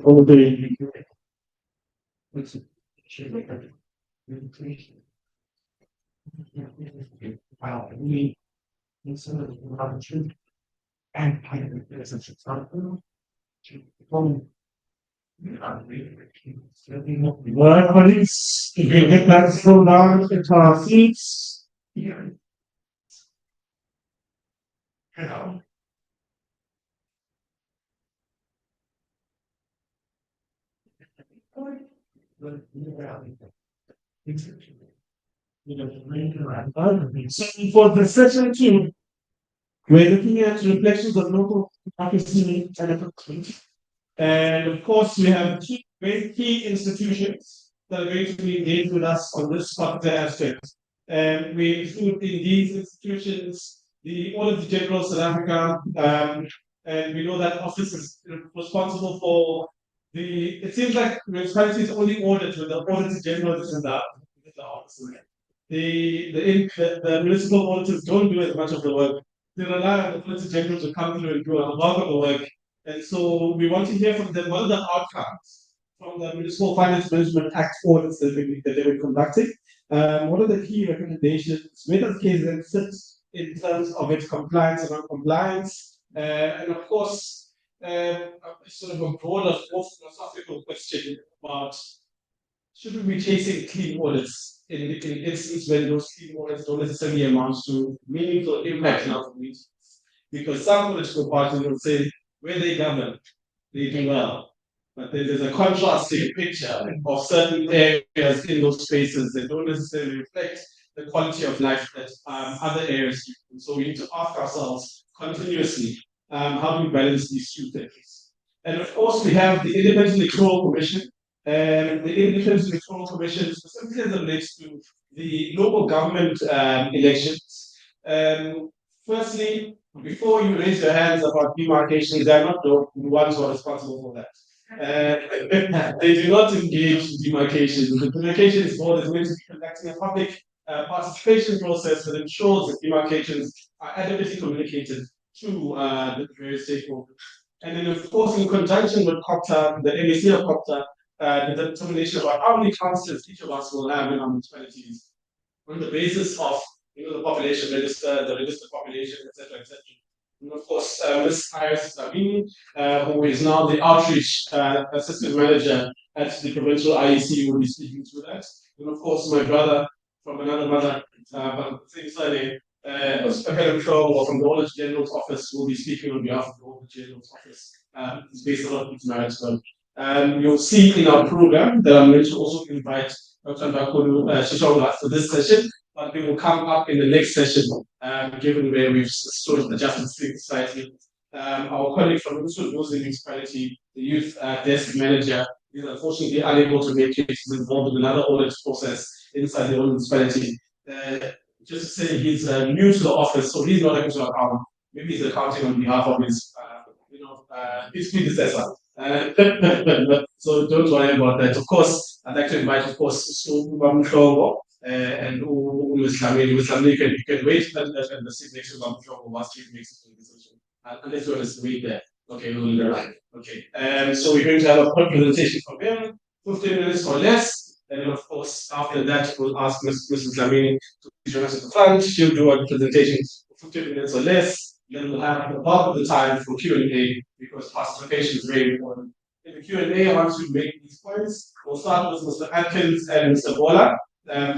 all day. Wow, we instead of opportunity and kind of business example to well, buddies, you can get that slow down into our seats. You know. So for the session two, we're looking at reflections of local democracy and economy. And of course, we have two very key institutions that are going to be engaged with us on this particular aspect. And we include in these institutions the Auditor General of South Africa, and we know that office is responsible for it seems like municipality is only audit when the Auditor General is in the office. The municipal auditors don't do as much of the work. They rely on the Auditor General to come through and do a bulk of the work. And so we want to hear from them what are the outcomes from the Municipal Finance Management Act audits that they were conducting. What are the key recommendations? Where does KZN sit in terms of its compliance and non-compliance? And of course, sort of a broader, more philosophical question about should we be chasing clean audits in instances when those clean audits don't necessarily amount to meaningful impact in our communities? Because some political parties will say where they govern, they do well. But then there's a contrasting picture of certain areas in those spaces that don't necessarily reflect the quality of life that other areas do. And so we need to ask ourselves continuously, how do we balance these two things? And of course, we have the Independent Electoral Commission. And the Independent Electoral Commission, specifically as it relates to the local government elections. Firstly, before you raise your hands about demarcations, they are not the ones who are responsible for that. They do not engage in demarcation. The demarcation board is going to be conducting a public participation process that ensures that demarcations are adequately communicated to the various stakeholders. And then, of course, in conjunction with COPTA, the MEC of COPTA, the determination about how many councillors each of us will have in our municipalities on the basis of the population register, the registered population, etc., etc. And of course, Ms. Iris Sabini, who is now the outreach assistant manager at the provincial IEC, will be speaking to that. And of course, my brother from another mother, but the same surname, Helen Crow from the Auditor General's office will be speaking on behalf of the Auditor General's office. It's based on its Maritzburg. You'll see in our program that I'm going to also invite Dr. Bakulu Shishonga for this session, but we will come up in the next session, given where we've sort of adjusted things slightly. Our colleague from the Municipality, the youth desk manager, is unfortunately unable to make it. He's involved in another audit process inside the municipality. Just to say, he's new to the office, so he's not able to account. Maybe he's accounting on behalf of his predecessor. So don't worry about that. Of course, I'd like to invite, of course, Mshongo and Umislami. You can wait and sit next to Mshongo whilst he makes his presentation. Unless you want to wait there. Okay, we'll okay. So we're going to have a quick presentation from him, 15 minutes or less. And then, of course, after that, we'll ask Mrs. Lamini to join us at the front. She'll do a presentation for 15 minutes or less. Then we'll have the bulk of the time for Q&A because participation is very important. In the Q&A, I want to make these points. We'll start with Mr. Atkins and Mr. Bola.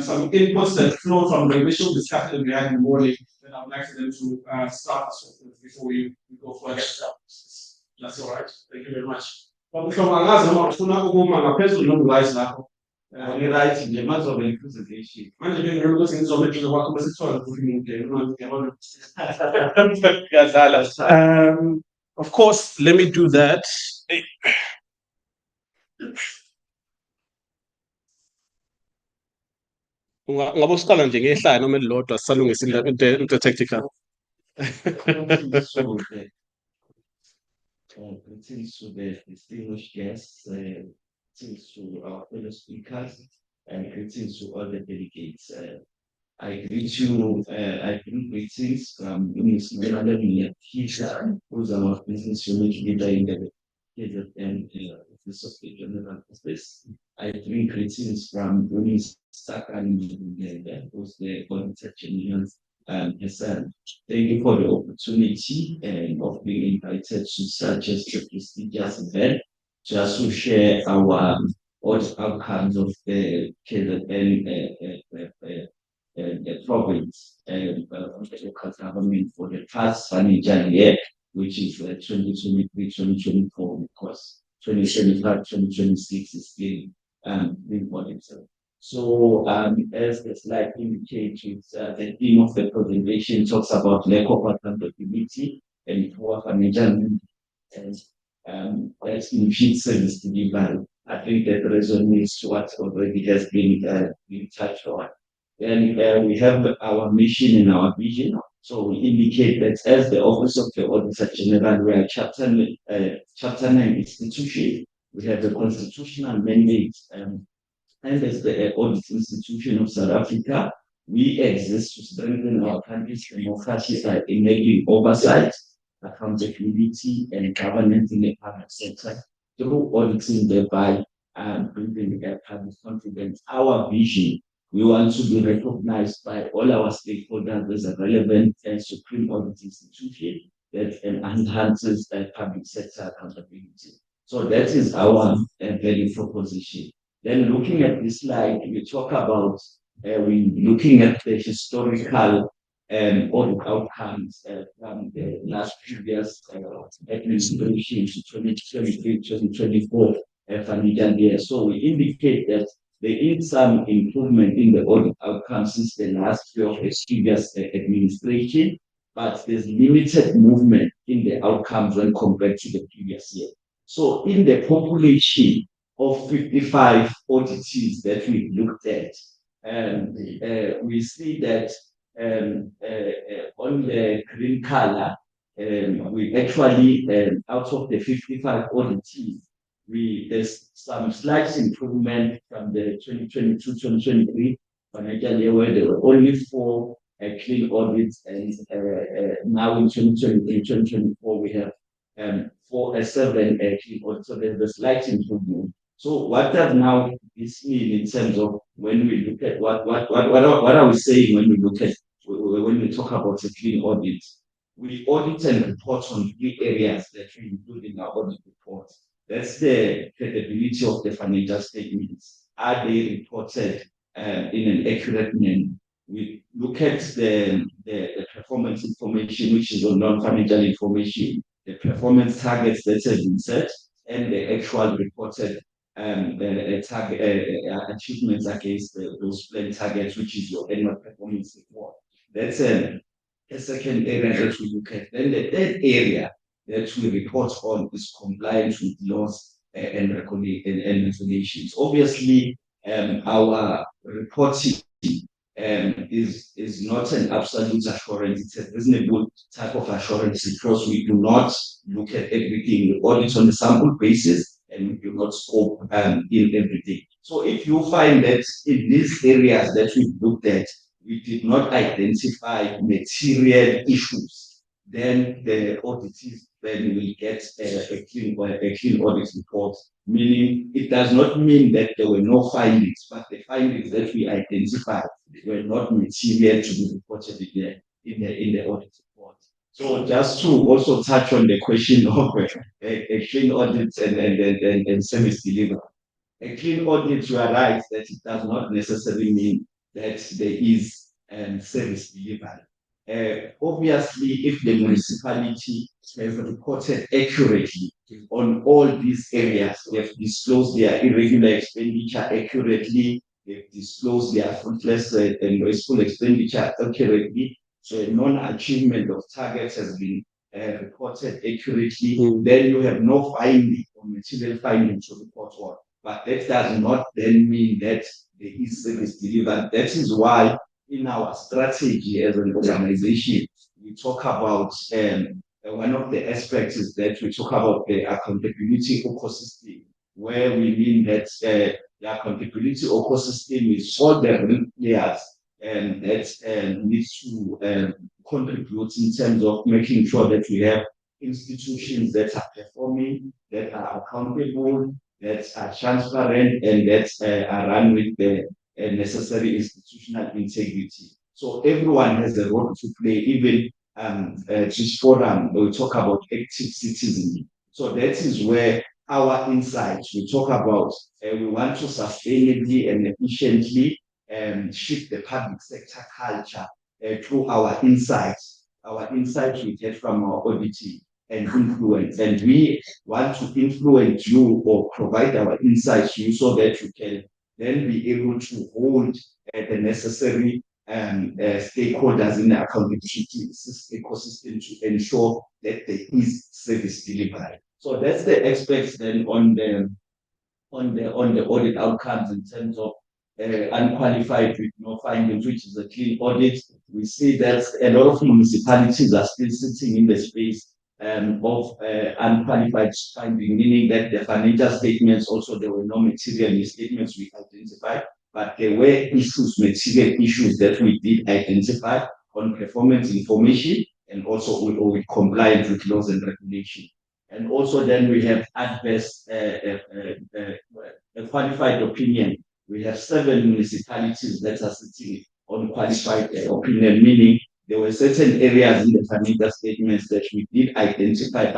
Some inputs that flow from the initial discussion we had in the morning that I would like them to start us with before we go further. That's all right. Thank you very much. From angazi noma ufuna ukuma ngaphezulu noma ungayisi lapho. Right, nje mazobe i-presentation. Manje ngiyabona ukuthi ngizomeqile kwakho bese kuthiwa ngivule ngiyabona. Of course, let me do that. Ngabe usiqala nje ngehlaya noma elilodwa sisalungisa into tactical. Greetings to the distinguished guests, greetings to our fellow speakers, and greetings to all the delegates. I greet you, I bring greetings from Ms. Melanie Tisha, who's our business unit leader in the KZN Office of the General Office. I bring greetings from Ms. Sakani, who's the Auditor General. Hassan, thank you for the opportunity of being invited to such a prestigious event just to share our outcomes of the KZN province of the local government for the past financial year, which is 2023-2024, because 2025-2026 is still being audited. So, as the slide indicates, the theme of the presentation talks about lack of accountability and poor financial and that's in service delivery. I think that resonates to what already has been touched on. And we have our mission and our vision. So we indicate that as the Office of the Auditor General, we are chapter 9 institution. We have the constitutional mandate. And as the audit institution of South Africa, we exist to strengthen our country's democracy by enabling oversight, accountability, and governance in the public sector through auditing, thereby building public confidence. Our vision, we want to be recognized by all our stakeholders as a relevant and supreme audit institution that enhances public sector accountability. So that is our value proposition. Then looking at this slide, we talk about looking at the historical audit outcomes from the last previous administration to 2023-2024 financial year. So we indicate that there is some improvement in the audit outcomes since the last year of the previous administration, but there's limited movement in the outcomes when compared to the previous year. So in the population of 55 auditees that we looked at, we see that on the green color, we actually, out of the 55 auditees, there's some slight improvement from the 2022-2023 financial year where there were only 4 clean audits, and now in 2023-2024 we have 7 clean audits. So there's a slight improvement. So what does now this mean in terms of when we look at what are we saying when we talk about a clean audit? We audit and report on 3 areas that we include in our audit report. That's the credibility of the financial statements. Are they reported in an accurate manner? We look at the performance information, which is on non-financial information, the performance targets that have been set, and the actual reported achievements against those planned targets, which is your annual performance report. That's a second area that we look at. Then the third area that we report on is compliance with laws and regulations. Obviously, our reporting is not an absolute assurance. It's a reasonable type of assurance because we do not look at everything. We audit on a sample basis and we do not scope in everything. So if you find that in these areas that we looked at, we did not identify material issues, then the auditors then will get a clean audit report. Meaning, it does not mean that there were no findings, but the findings that we identified were not material to be reported in the audit report. So just to also touch on the question of a clean audit and service delivery. A clean audit, you are right that it does not necessarily mean that there is service delivery. Obviously, if the municipality has reported accurately on all these areas, they have disclosed their irregular expenditure accurately, they've disclosed their fruitless and wasteful expenditure accurately, so a non-achievement of targets has been reported accurately, then you have no finding or material finding to report on. But that does not then mean that there is service delivered. That is why in our strategy as an organization, we talk about one of the aspects is that we talk about the accountability ecosystem, where we mean that the accountability ecosystem is all the players that needs to contribute in terms of making sure that we have institutions that are performing, that are accountable, that are transparent, and that are run with the necessary institutional integrity. So everyone has a role to play, even this forum, we talk about active citizenry. So that is where our insights, we talk about, we want to sustainably and efficiently shift the public sector culture through our insights. Our insights we get from our auditing and influence. And we want to influence you or provide our insights to you so that you can then be able to hold the necessary stakeholders in the accountability ecosystem to ensure that there is service delivery. So that's the aspects then on the audit outcomes in terms of unqualified with no findings, which is a clean audit. We see that a lot of municipalities are still sitting in the space of unqualified finding, meaning that the financial statements also there were no material statements we identified, but there were issues, material issues that we did identify on performance information and also with compliance with laws and regulations. And also then we have adverse qualified opinion. We have 7 municipalities that are sitting on qualified opinion, meaning there were certain areas in the financial statements that we did identify,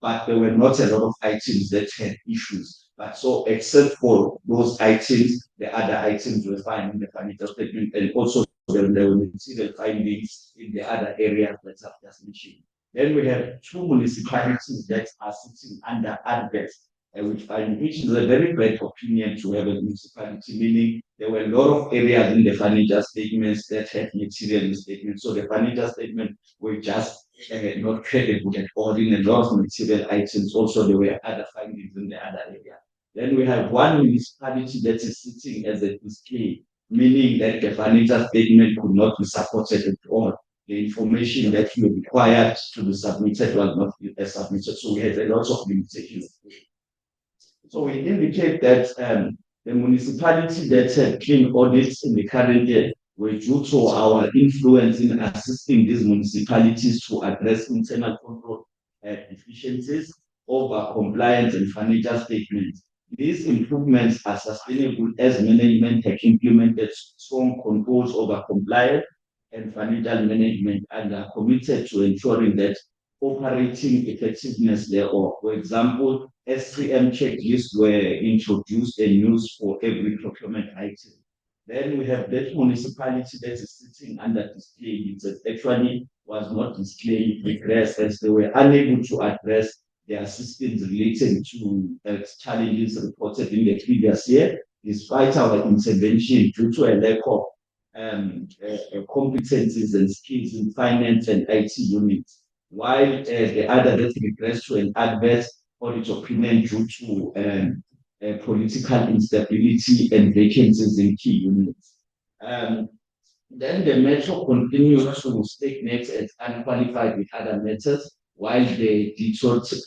but there were not a lot of items that had issues. But so, except for those items, the other items were fine in the financial statement, and also there were material findings in the other areas that I've just mentioned. Then we have 2 municipalities that are sitting under adverse, which is a very bad opinion to have a municipality, meaning there were a lot of areas in the financial statements that had material statements. So the financial statement were just not credible at all in a lot of material items. Also, there were other findings in the other area. Then we have 1 municipality that is sitting as a display, meaning that the financial statement could not be supported at all. The information that we required to be submitted was not submitted. So we had a lot of limitations. So we indicate that the municipality that had clean audits in the current year were due to our influence in assisting these municipalities to address internal control deficiencies over compliance and financial statements. These improvements are sustainable as management has implemented strong controls over compliance and financial management and are committed to ensuring that operating effectiveness thereof. For example, S3M checklists were introduced and used for every procurement item. Then we have that municipality that is sitting under display. It actually was not displaying regress as they were unable to address their systems related to challenges reported in the previous year, despite our intervention due to a lack of competencies and skills in finance and IT units, while the other that regressed to an adverse audit opinion due to political instability and vacancies in key units. Then the metro continues to stagnate as unqualified with other matters, while the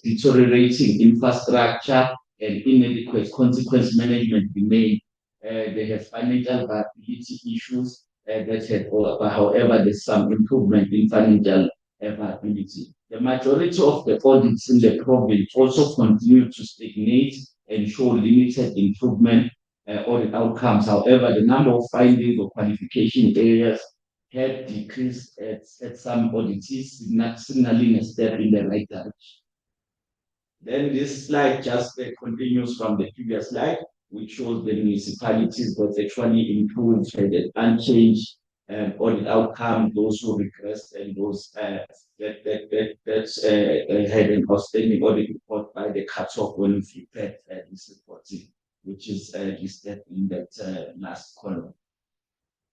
deteriorating infrastructure and inadequate consequence management remain. They have financial viability issues that had, however, there's some improvement in financial viability. The majority of the audits in the province also continue to stagnate and show limited improvement audit outcomes. However, the number of findings or qualification areas had decreased at some auditees, signaling a step in the right direction. Then this slide just continues from the previous slide, which shows the municipalities was actually improved and unchanged audit outcome, those who regressed and those that had an outstanding audit report by the cutoff when we prepared this reporting, which is listed in that last column.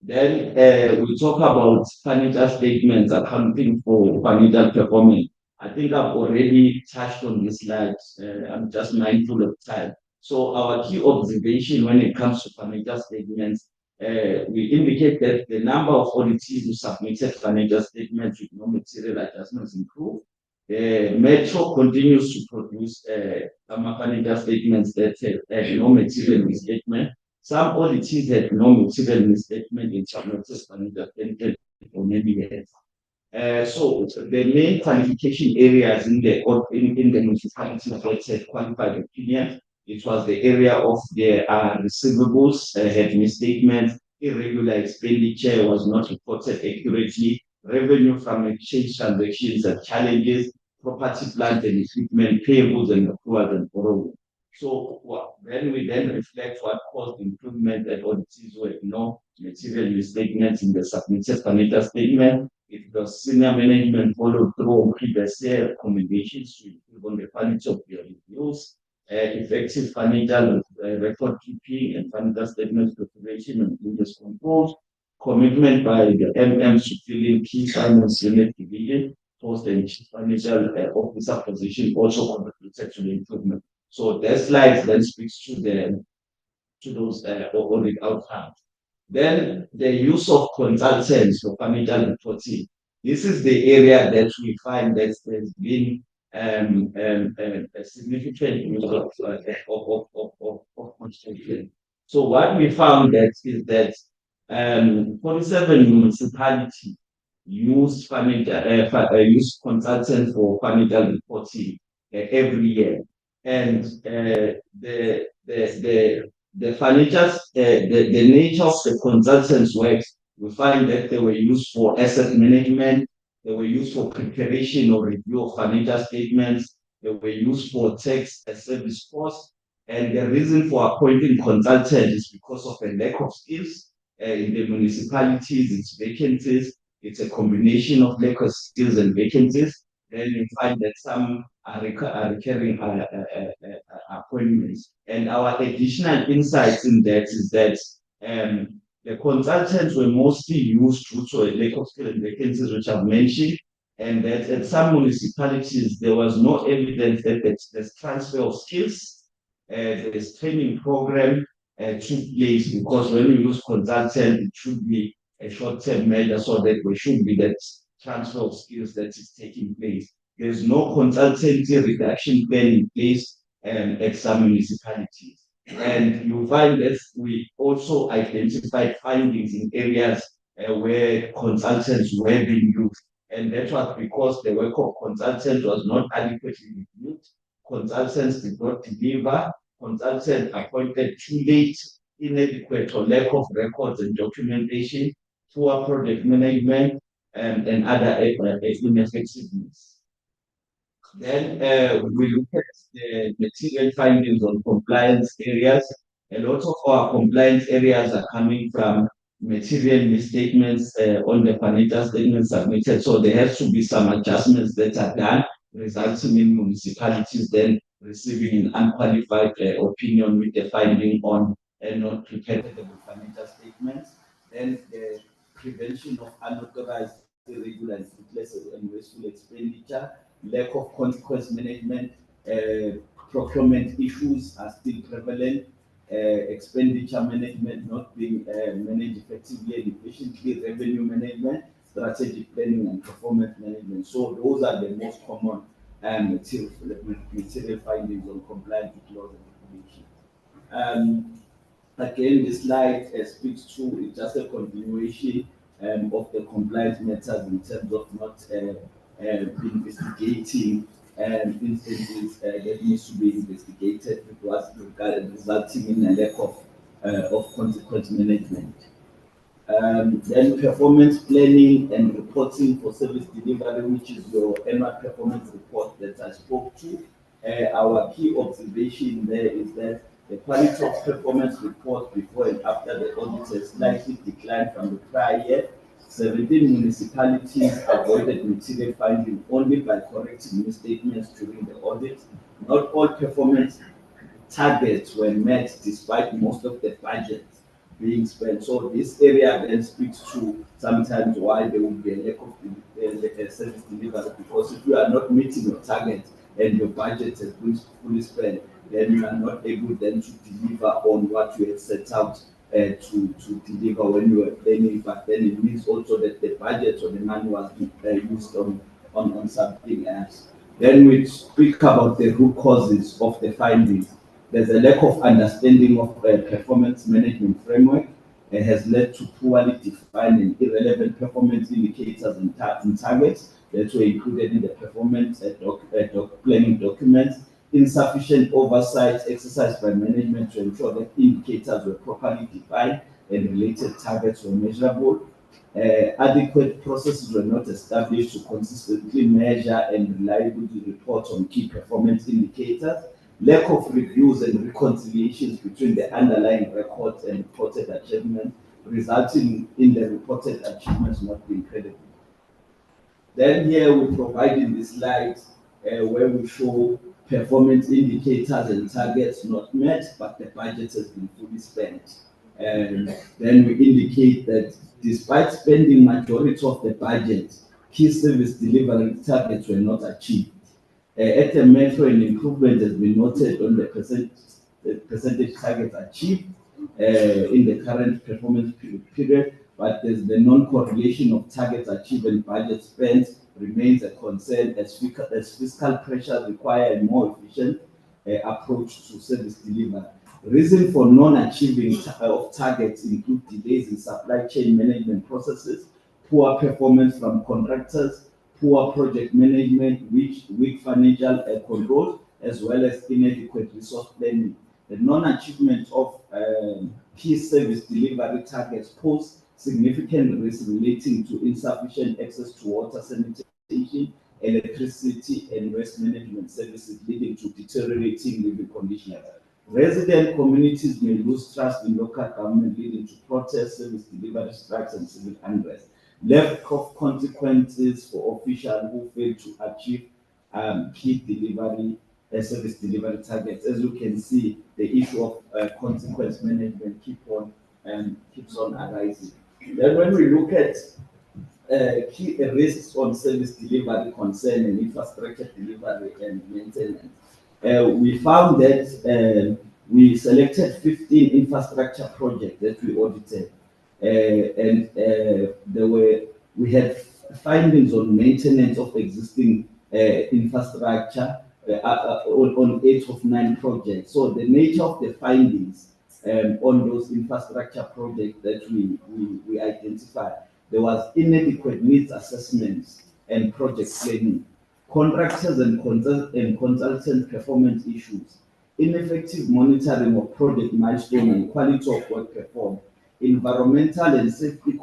Then we talk about financial statements accounting for financial performance. I think I've already touched on this slide. I'm just mindful of time. So our key observation when it comes to financial statements, we indicate that the number of auditees who submitted financial statements with no material adjustments improved. Metro continues to produce some financial statements that have no material misstatement. Some auditees had no material misstatement in submitted financial statements for many years. So the main qualification areas in the municipality that had qualified opinion, it was the area of the receivables had misstatements, irregular expenditure was not reported accurately, revenue from exchange transactions had challenges, property, plant and equipment, payables and accruals and borrowing. So when we then reflect what caused improvement at auditees were no material misstatements in the submitted financial statement, if the senior management followed through on previous year recommendations to improve on the quality of their reviews, effective financial record keeping and financial statement preparation and business controls, commitment by the MMs to fill in key finance unit division, post and chief financial officer position also contributed to the improvement. So that slide then speaks to those audit outcomes. Then the use of consultants for financial reporting. This is the area that we find that there's been a significant use of consultants. So what we found is that 47 municipalities use consultants for financial reporting every year, and the financials, the nature of the consultants' work, we find that they were used for asset management, they were used for preparation or review of financial statements, they were used for tax and service costs. And the reason for appointing consultants is because of a lack of skills in the municipalities, it's vacancies, it's a combination of lack of skills and vacancies. Then you find that some are recurring appointments. And our additional insights in that is that the consultants were mostly used due to a lack of skill and vacancies, which I've mentioned, and that at some municipalities there was no evidence that there's transfer of skills, there's training program took place, because when we use consultants, it should be a short-term measure so that there should be that transfer of skills that is taking place. There's no consultancy reduction plan in place at some municipalities. And you find that we also identified findings in areas where consultants were being used. And that was because the work of consultants was not adequately reviewed. Consultants did not deliver. Consultants appointed too late, inadequate or lack of records and documentation, poor project management, and other ineffectiveness. Then we look at the material findings on compliance areas. A lot of our compliance areas are coming from material misstatements on the financial statements submitted. So there has to be some adjustments that are done, resulting in municipalities then receiving an unqualified opinion with the finding on not prepared financial statements. Then the prevention of unauthorized, irregular, and wasteful expenditure, lack of consequence management, procurement issues are still prevalent, expenditure management not being managed effectively and efficiently, revenue management, strategic planning, and performance management. So those are the most common material findings on compliance with laws and regulations. Again, this slide speaks to it's just a continuation of the compliance matters in terms of not investigating instances that needs to be investigated. It was resulting in a lack of consequence management. Then performance planning and reporting for service delivery, which is your annual performance report that I spoke to. Our key observation there is that the quality of performance report before and after the audit has slightly declined from the prior year. 17 municipalities avoided material finding only by correcting misstatements during the audit. Not all performance targets were met despite most of the budget being spent. So this area then speaks to sometimes why there will be a lack of service delivery, because if you are not meeting your target and your budget has been fully spent, then you are not able then to deliver on what you had set out to deliver when you were planning. But then it means also that the budget or the money was used on something else. Then we speak about the root causes of the findings. There's a lack of understanding of performance management framework. It has led to poorly defined and irrelevant performance indicators and targets that were included in the performance planning documents. Insufficient oversight exercised by management to ensure that indicators were properly defined and related targets were measurable. Adequate processes were not established to consistently measure and reliably report on key performance indicators. Lack of reviews and reconciliations between the underlying records and reported achievements, resulting in the reported achievements not being credited. Then here we provide in this slide where we show performance indicators and targets not met, but the budget has been fully spent. And then we indicate that despite spending majority of the budget, key service delivery targets were not achieved. At the metro, an improvement has been noted on the percentage targets achieved in the current performance period, but there's the non-correlation of targets achieved and budget spent remains a concern as fiscal pressures require a more efficient approach to service delivery. Reason for non-achieving of targets include delays in supply chain management processes, poor performance from contractors, poor project management, weak financial control, as well as inadequate resource planning. The non-achievement of key service delivery targets pose significant risks relating to insufficient access to water, sanitation, electricity, and waste management services, leading to deteriorating living conditions. Resident communities may lose trust in local government, leading to protests, service delivery strikes, and civil unrest. Lack of consequences for officials who fail to achieve key delivery service delivery targets. As you can see, the issue of consequence management keeps on arising. Then when we look at key risks on service delivery concerning infrastructure delivery and maintenance, we found that we selected 15 infrastructure projects that we audited, and we had findings on maintenance of existing infrastructure on 8 of 9 projects. So the nature of the findings on those infrastructure projects that we identified, there was inadequate needs assessments and project planning, contractors and consultant performance issues, ineffective monitoring of project milestone and quality of work performed, environmental and safety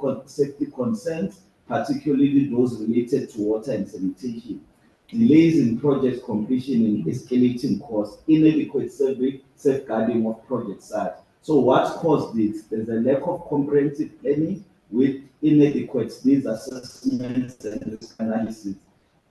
concerns, particularly those related to water and sanitation, delays in project completion and escalating costs, inadequate safeguarding of project sites. So what caused this? There's a lack of comprehensive planning with inadequate needs assessments and risk analysis,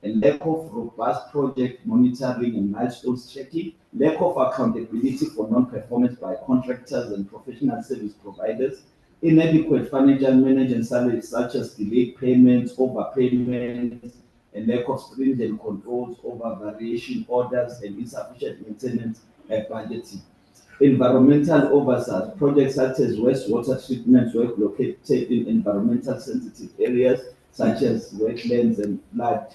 a lack of robust project monitoring and milestones checking, lack of accountability for non-performance by contractors and professional service providers, inadequate financial management salaries such as delayed payments, overpayments, and lack of stringent controls over variation orders and insufficient maintenance budgeting. Environmental oversight, projects such as wastewater treatment work located in environmental sensitive areas such as wetlands and flood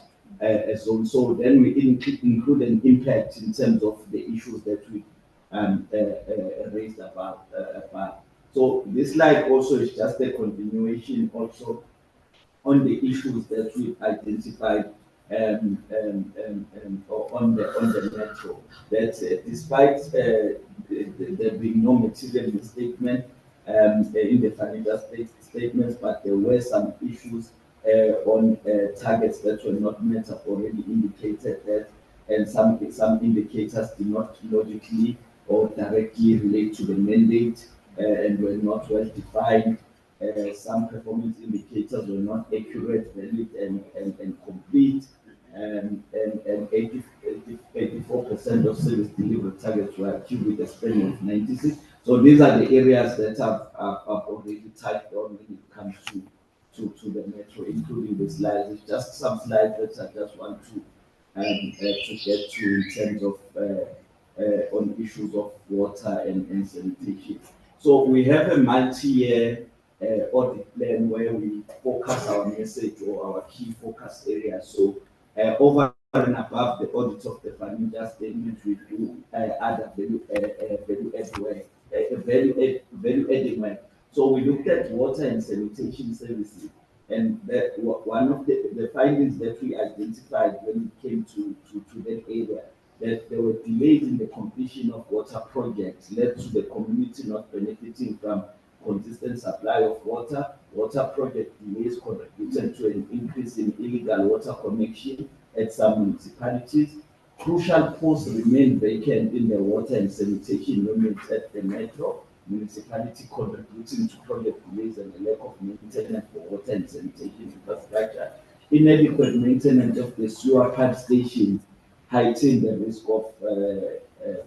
zones. So then we include an impact in terms of the issues that we raised about. So this slide also is just a continuation also on the issues that we identified on the metro. That despite there being no material misstatement in the financial statements, but there were some issues on targets that were not met. I've already indicated that, and some indicators did not logically or directly relate to the mandate and were not well defined. Some performance indicators were not accurate, valid, and complete. And 84% of service delivery targets were achieved with a span of 96. So these are the areas that I've already touched on when it comes to the metro, including the slides. It's just some slides that I just want to get to in terms of on issues of water and sanitation. So we have a multi-year audit plan where we focus our message or our key focus areas. So over and above the audit of the financial statement, we do other value adding work. So we looked at water and sanitation services, and that one of the findings that we identified when it came to that area, that there were delays in the completion of water projects led to the community not benefiting from consistent supply of water. Water project delays contributed to an increase in illegal water connection at some municipalities. Crucial posts remain vacant in the water and sanitation units at the metro municipality, contributing to project delays and a lack of maintenance for water and sanitation infrastructure. Inadequate maintenance of the sewer pump stations heighten the risk of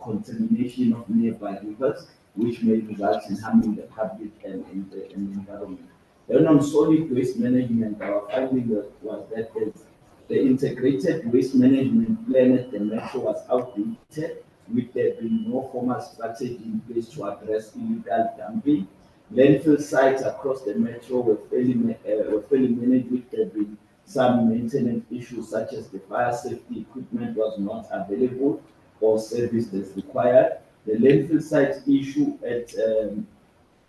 contamination of nearby rivers, which may result in harming the public and the environment. Then on solid waste management, our finding was that the integrated waste management plan at the metro was outdated, with there being no formal strategy in place to address illegal dumping. Landfill sites across the metro were fairly managed, with there being some maintenance issues such as the fire safety equipment was not available or serviced as required. The landfill site issue at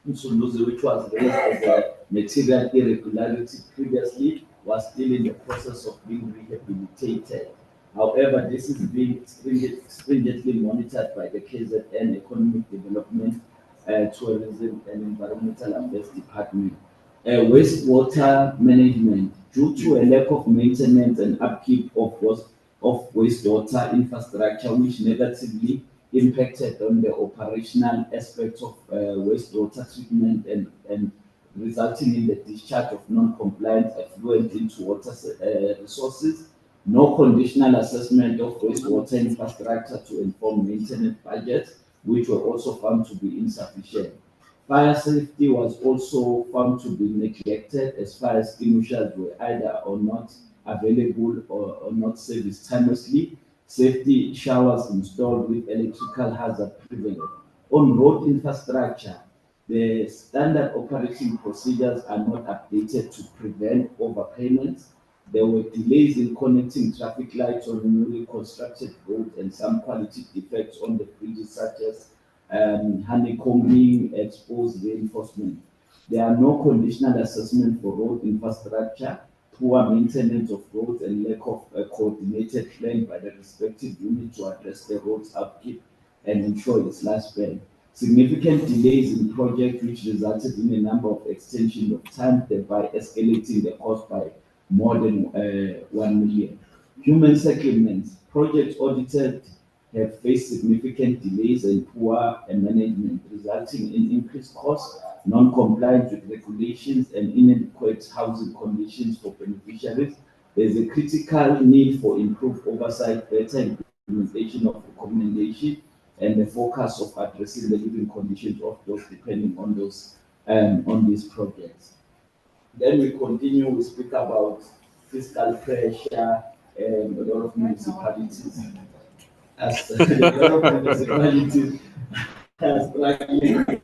Msunduzi, which was raised as a material irregularity previously, was still in the process of being rehabilitated. However, this is being stringently monitored by the KZN Economic Development, Tourism and Environmental Affairs Department. Wastewater management, due to a lack of maintenance and upkeep of wastewater infrastructure, which negatively impacted on the operational aspects of wastewater treatment and resulting in the discharge of non-compliant effluent into water resources. No conditional assessment of wastewater infrastructure to inform maintenance budgets, which were also found to be insufficient. Fire safety was also found to be neglected, as fire extinguishers were either or not available or not serviced timelessly. Safety showers installed with electrical hazard prevalent. On road infrastructure, the standard operating procedures are not updated to prevent overpayments. There were delays in connecting traffic lights on newly constructed roads and some quality defects on the bridges, such as honeycombing, exposed reinforcement. There are no conditional assessment for road infrastructure, poor maintenance of roads, and lack of a coordinated plan by the respective unit to address the road's upkeep and ensure its lifespan. Significant delays in project, which resulted in a number of extensions of time, thereby escalating the cost by more than 1 million. Human settlements, projects audited have faced significant delays and poor management, resulting in increased costs, non-compliance with regulations, and inadequate housing conditions for beneficiaries. There's a critical need for improved oversight, better implementation of recommendation, and the focus of addressing the living conditions of those depending on those on these projects. Then we continue, we speak about fiscal pressure and a lot of municipalities. As a lot of municipalities are struggling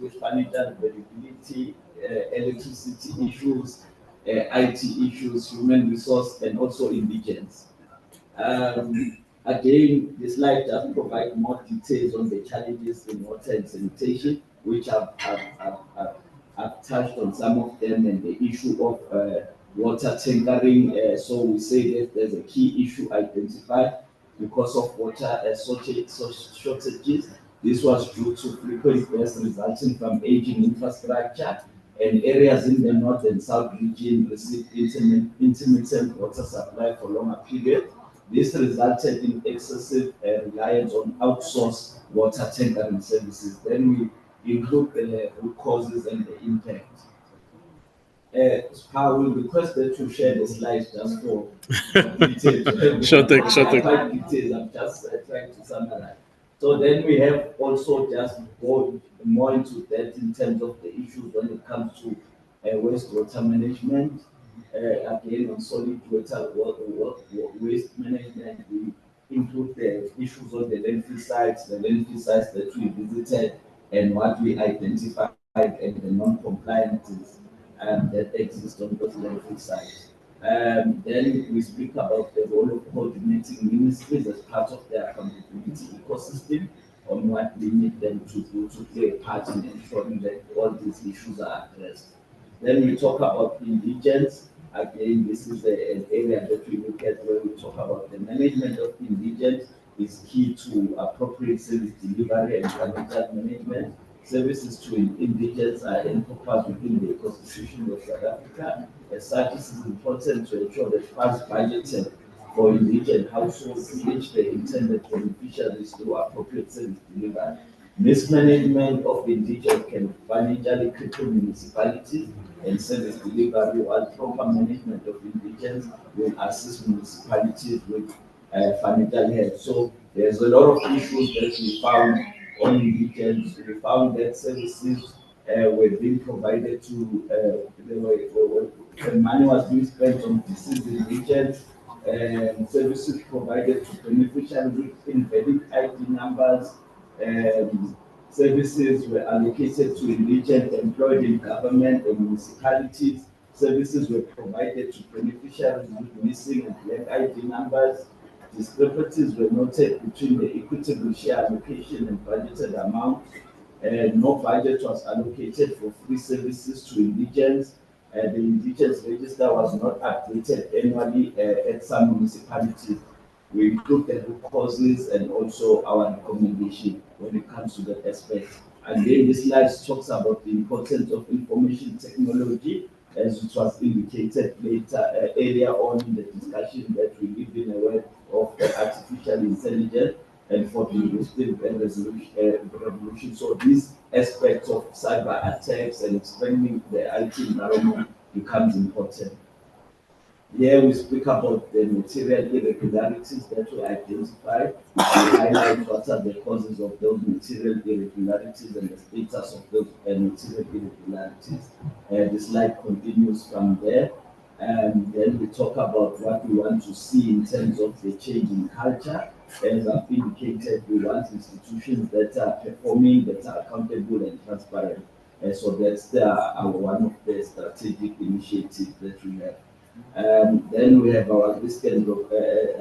with financial availability, electricity issues, IT issues, human resource, and also indigence. Again, the slide does provide more details on the challenges in water and sanitation, which I've touched on some of them, and the issue of water tankering. So we say that there's a key issue identified because of water shortages. This was due to frequent bursts resulting from aging infrastructure, and areas in the north and south region received intermittent water supply for longer periods. This resulted in excessive reliance on outsourced water tankering services. Then we include the root causes and the impact. I will request that you share the slides just for details. Sure thing, sure thing. Quite details. I'm just trying to summarize. So then we have also just go more into that in terms of the issues when it comes to wastewater management. Again, on solid waste management, we include the issues on the landfill sites that we visited, and what we identified and the non-compliances that exist on those landfill sites. Then we speak about the role of coordinating ministries as part of their accountability ecosystem on what we need them to do to play a part in ensuring that all these issues are addressed. Then we talk about indigence. Again, this is an area that we look at where we talk about the management of indigence is key to appropriate service delivery and financial management. Services to indigents are encompassed within the Constitution of South Africa. As such, it is important to ensure that funds budgeted for indigent households reach the intended beneficiaries through appropriate service delivery. Mismanagement of indigents can financially cripple municipalities and service delivery, while proper management of indigents will assist municipalities with financial help. So there's a lot of issues that we found on indigents. We found that services were being provided to, the money was being spent on deceased indigents, and services provided to beneficiaries with invalid ID numbers. Services were allocated to indigents employed in government and municipalities. Services were provided to beneficiaries with missing and blank ID numbers. Discrepancies were noted between the equitable share allocation and budgeted amount. No budget was allocated for free services to indigents. The indigents register was not updated annually at some municipalities. We include the root causes and also our recommendation when it comes to that aspect. And then this slide talks about the importance of information technology, as it was indicated later earlier on in the discussion, that we live in a world of artificial intelligence and for the industrial revolution. So these aspects of cyber attacks and expanding the IT environment becomes important. Here we speak about the material irregularities that we identified. We highlight what are the causes of those material irregularities and the status of those material irregularities. The slide continues from there. And then we talk about what we want to see in terms of the change in culture. As I've indicated, we want institutions that are performing, that are accountable and transparent. So that's one of the strategic initiatives that we have. Then we have our risk and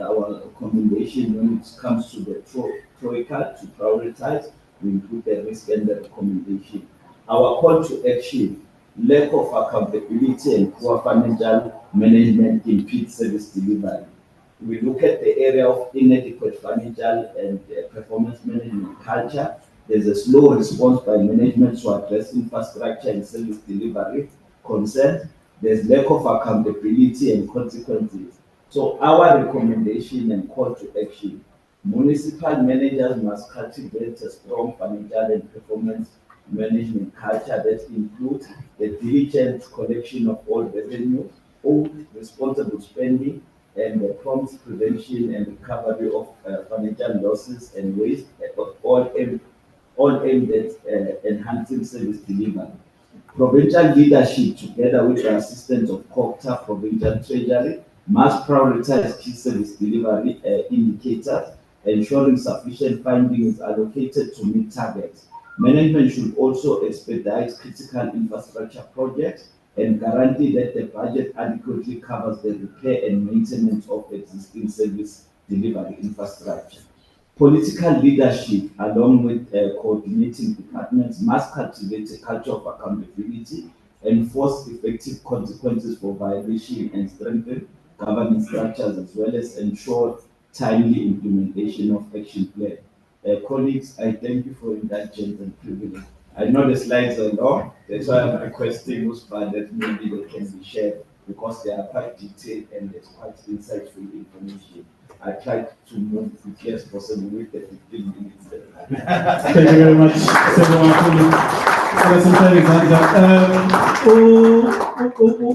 our recommendation when it comes to the troika to prioritize. We include the risk and the recommendation. Our call to action: lack of accountability and poor financial management impedes service delivery. We look at the area of inadequate financial and performance management culture. There's a slow response by management to address infrastructure and service delivery concerns. There's lack of accountability and consequences. So our recommendation and call to action: municipal managers must cultivate a strong financial and performance management culture that includes the diligent collection of all revenue, all responsible spending, and the prompt prevention and recovery of financial losses and waste, all aimed at enhancing service delivery. Provincial leadership, together with the assistance of COGTA Provincial Treasury, must prioritize key service delivery indicators, ensuring sufficient funding is allocated to meet targets. Management should also expedite critical infrastructure projects and guarantee that the budget adequately covers the repair and maintenance of existing service delivery infrastructure. Political leadership, along with coordinating departments, must cultivate a culture of accountability enforce effective consequences for violation and strengthen governance structures as well as ensure timely implementation of action plan. Colleagues, I thank you for indulgence and privilege. I know the slides are long, that's why I'm requesting those that maybe they can be shared because they are quite detailed and there's quite insightful information. I tried to move as quickly as possible with the 15 minutes. Thank you very much,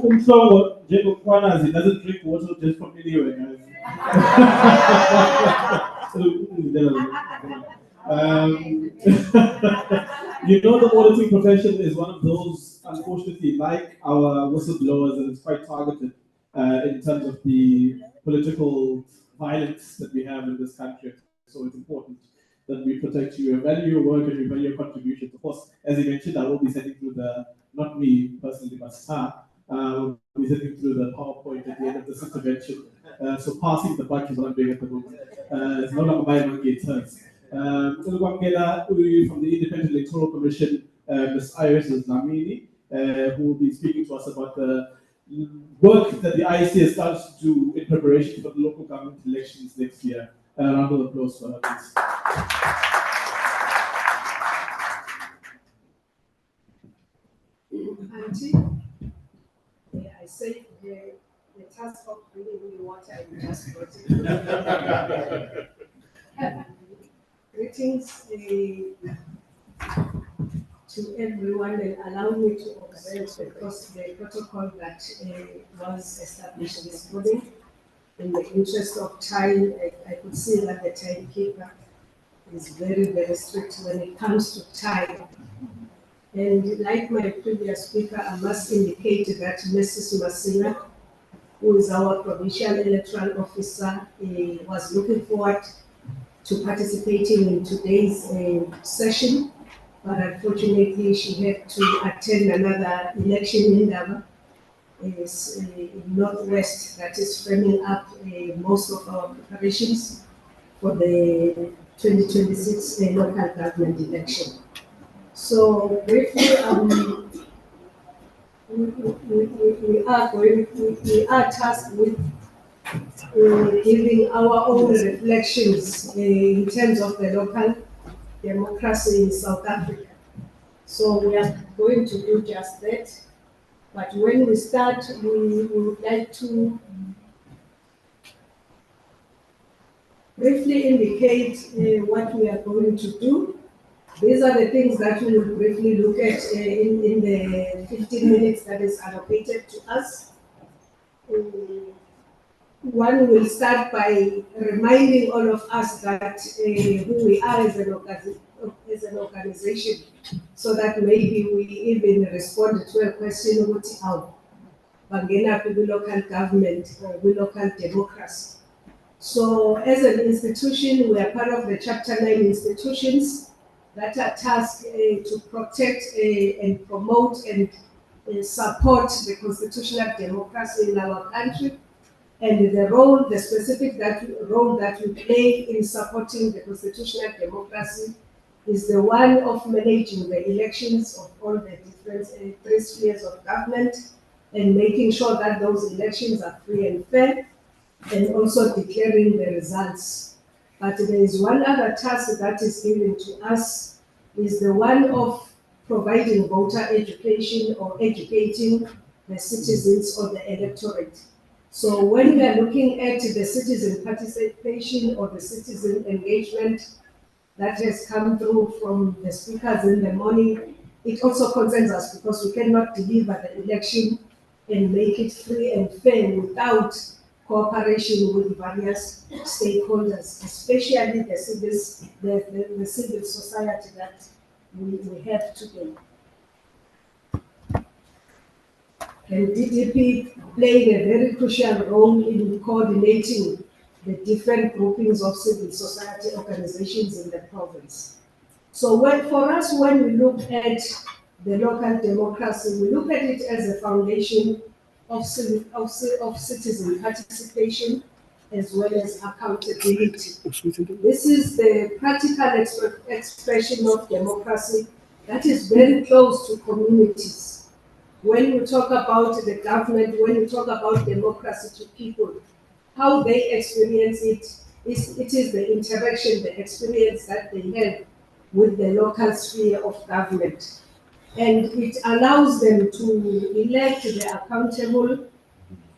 Umhlobo njengokwanazi doesn't drink water just from anywhere, guys. You know, the auditing profession is one of those, unfortunately, like our whistleblowers, and it's quite targeted in terms of the political violence that we have in this country. So it's important that we protect you, we value your work, and we value your contributions. Of course, as you mentioned, I will be sending through not me personally, but Star, will be sending through the PowerPoint at the end of this intervention. So passing the buck is what I'm doing at the moment. It's no longer my monkey, it's hers. Kwamkela from the Independent Electoral Commission, Ms. Iris Dlamini, who will be speaking to us about the work that the IEC has started to do in preparation for the local government elections next year. A round of applause for her, please. Auntie, I say the task of bringing me water and just got it. Greetings to everyone, and allow me to observe the protocol that was established this morning. In the interest of time, I could see that the timekeeper is very, very strict when it comes to time. And like my previous speaker, I must indicate that Mrs. Masina, who is our provincial electoral officer, was looking forward to participating in today's session, but unfortunately she had to attend another election in Daba, in Northwest, that is framing up most of our preparations for the 2026 local government election. So briefly, we are tasked with giving our own reflections in terms of the local democracy in South Africa. So we are going to do just that. But when we start, we would like to briefly indicate what we are going to do. These are the things that we will briefly look at in the 15 minutes that is allocated to us. One will start by reminding all of us that who we are as an organization, so that maybe we even respond to a question about how bangena to the local government or the local democracy. So as an institution, we are part of the Chapter 9 institutions that are tasked to protect and promote and support the constitutional democracy in our country. And the specific role that we play in supporting the constitutional democracy is the one of managing the elections of all the different three spheres of government and making sure that those elections are free and fair, and also declaring the results. But there is one other task that is given to us, is the one of providing voter education or educating the citizens or the electorate. So when we are looking at the citizen participation or the citizen engagement that has come through from the speakers in the morning, it also concerns us because we cannot deliver the election and make it free and fair without cooperation with various stakeholders, especially the civil society that we have today. And DDP played a very crucial role in coordinating the different groupings of civil society organizations in the province. So for us, when we look at the local democracy, we look at it as a foundation of citizen participation as well as accountability. This is the practical expression of democracy that is very close to communities. when we talk about the government, when we talk about democracy to people, how they experience it is the interaction, the experience that they have with the local sphere of government. And it allows them to elect the accountable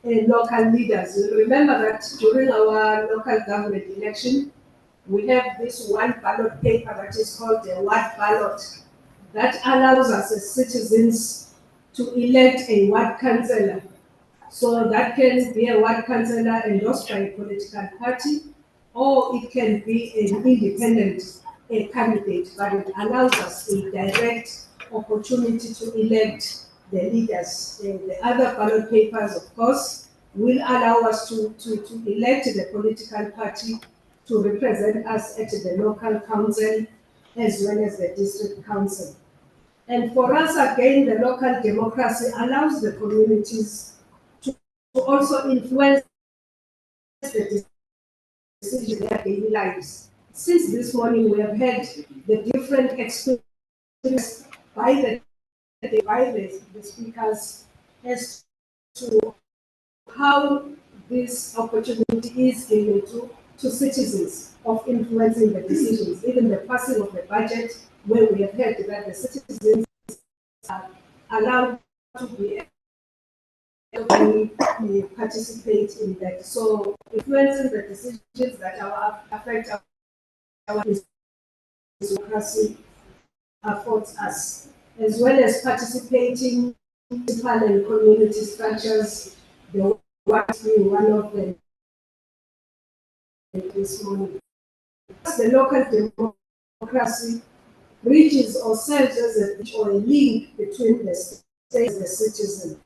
local leaders. You remember that during our local government election, we have this one ballot paper that is called the ward ballot that allows us as citizens to elect a ward councillor. So that can be a ward councillor endorsed by a political party, or it can be an independent candidate, but it allows us a direct opportunity to elect the leaders. The other ballot papers, of course, will allow us to elect the political party to represent us at the local council as well as the district council. And for us, again, the local democracy allows the communities to also influence the decisions in their daily lives. Since this morning, we have had the different experiences by the speakers as to how this opportunity is given to citizens of influencing the decisions, even the passing of the budget, where we have heard that the citizens are allowed to be participate in that. So influencing the decisions that affect our democracy affords us, as well as participating in municipal and community structures, the white being one of them this morning. The local democracy bridges or serves as a bridge or a link between the state and the citizen.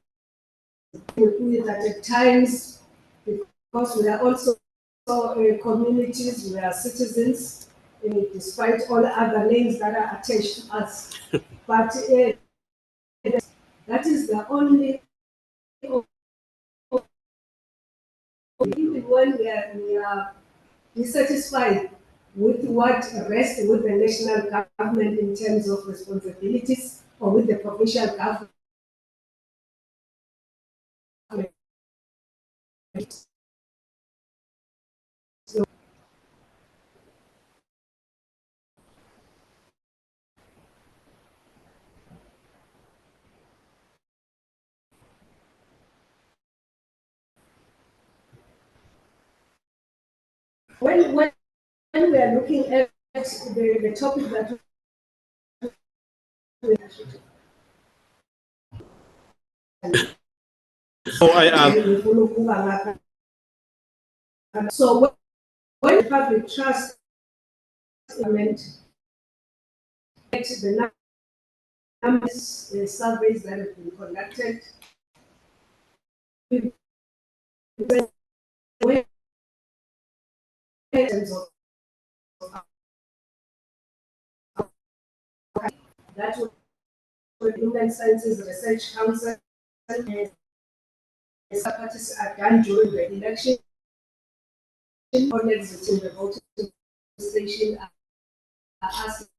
We do it at times because we are also communities, we are citizens, despite all other names that are attached to us. But that is the only, even when we are dissatisfied with what rests with the national government in terms of responsibilities or with the provincial government. When we are looking at the topic that So I so when public trust element, the numbers, the surveys that have been conducted, that would Human Sciences Research Council and parties are done during the election. Audits in the voting station are asked.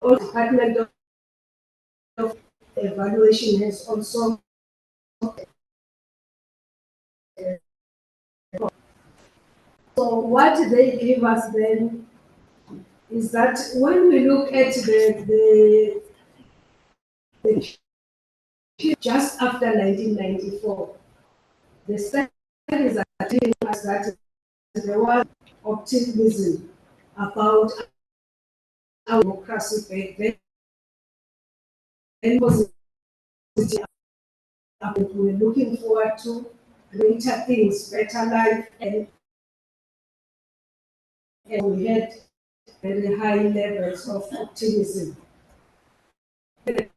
All Department of Evaluation has also so what they give us then is that when we look at the just after 1994, the studies are telling us that there was optimism about our democracy back then. And positive. We're looking forward to greater things, better life, and we had very high levels of optimism. The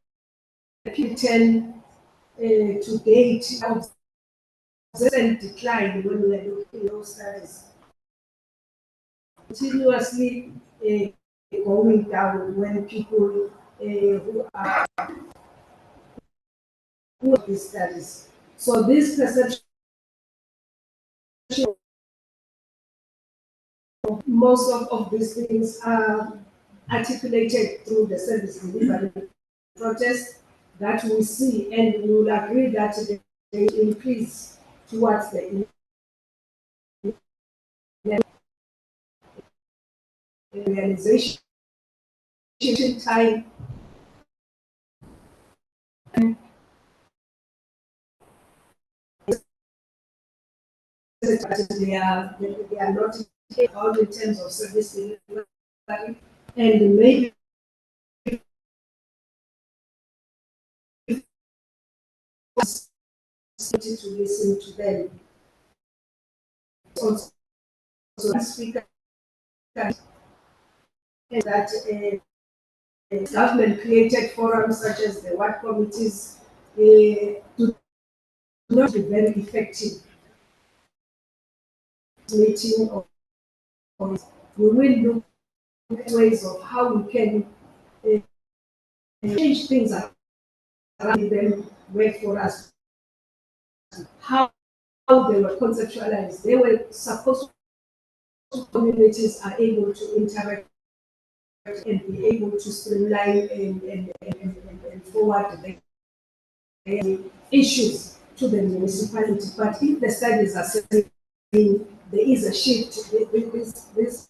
P10 to date and decline when we are looking at those studies. Continuously going down when people who are these studies. So this perception, most of these things are articulated through the service delivery protest that we see, and we will agree that they increase towards the realization time. They are not out in terms of service delivery, and maybe to listen to them. Also, speaker and that government created forums such as the WAD committees to not be very effective meeting of we will look at ways of how we can change things around them, work for us. How they were conceptualized. They were supposed to communities are able to interact and be able to streamline and forward the issues to the municipality. But if the studies are saying there is a shift, this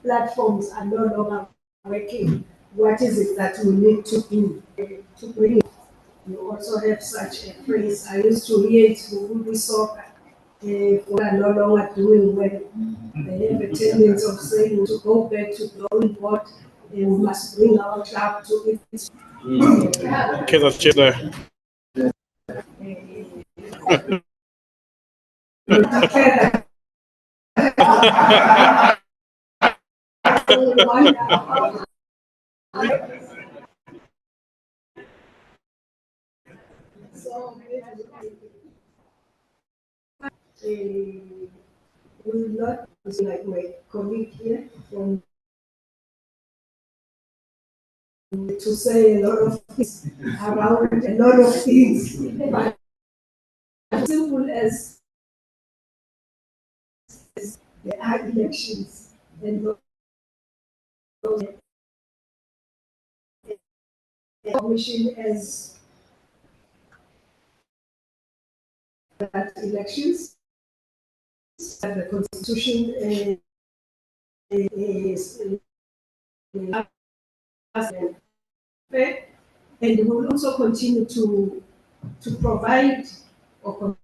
platforms are no longer working, what is it that we need to do to bring it? You also have such a phrase. I used to hear it when we soccer. For are no longer doing well. They have a tendency of saying to go back to the drawing board and we must bring our club to it. So, will not like my colleague here from to say a lot of things around a lot of things, but as simple as there are elections and the commission as that elections and the constitution is and we will also continue to provide or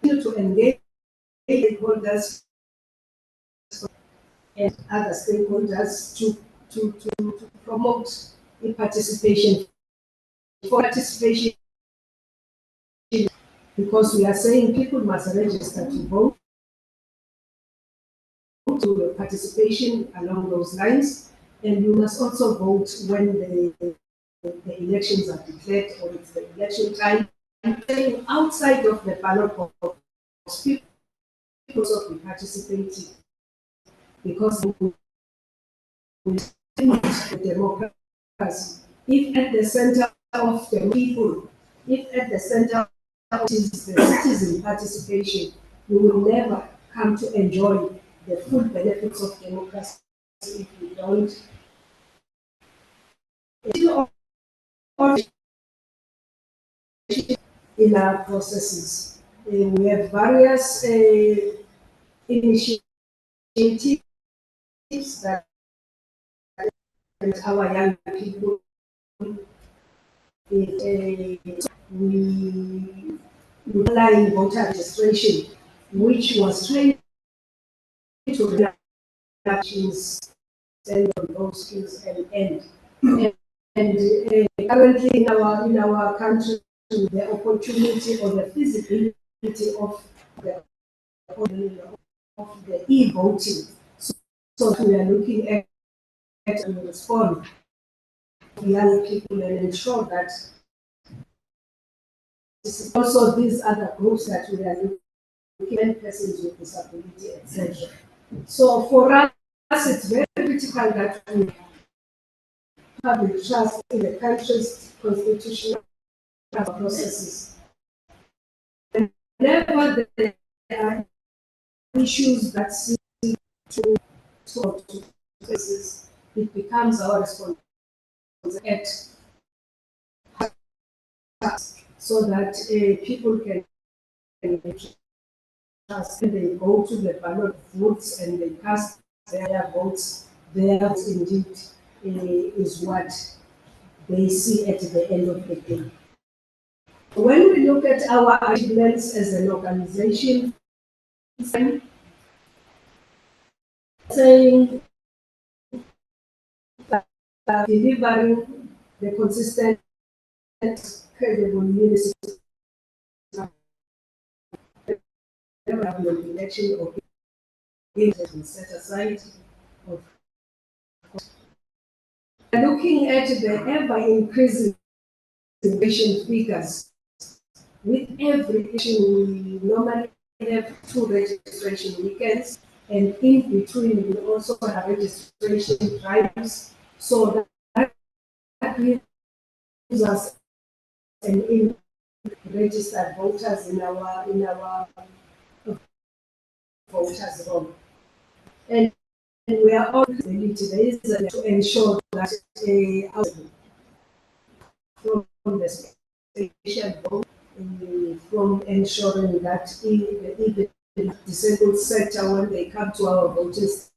to engage stakeholders and other stakeholders to promote the participation. For participation, because we are saying people must register to vote, to participation along those lines, and you must also vote when the elections are declared or it's the election time. And saying outside of the ballot box, people also be participating because the democracy. If at the center of the people, if at the center of the citizen participation, we will never come to enjoy the full benefits of democracy if we don't. In our processes, we have various initiatives that our young people we apply voter registration, which was trying to stand on those skills and end. And currently in our country, the opportunity or the feasibility of the e-voting. So we are looking at to respond to young people and ensure that also these other groups that we are looking at, persons with disability, etc. So for us, it's very critical that we have a trust in the country's constitutional processes. Whenever there are issues that seem to solve cases, it becomes our responsibility so that people can trust and they go to the ballot votes and they cast their votes. Their indeed is what they see at the end of the day. When we look at our achievements as an organization, saying that delivering the consistent, credible municipal government election or has been set aside. Looking at the ever increasing registration figures, with every election we normally have 2 registration weekends, and in between we also have registration drives, so that gives us an in registered voters in our voters roll. And we are always responsibility to ensure that from the station vote, from ensuring that the disabled sector, when they come to our voters,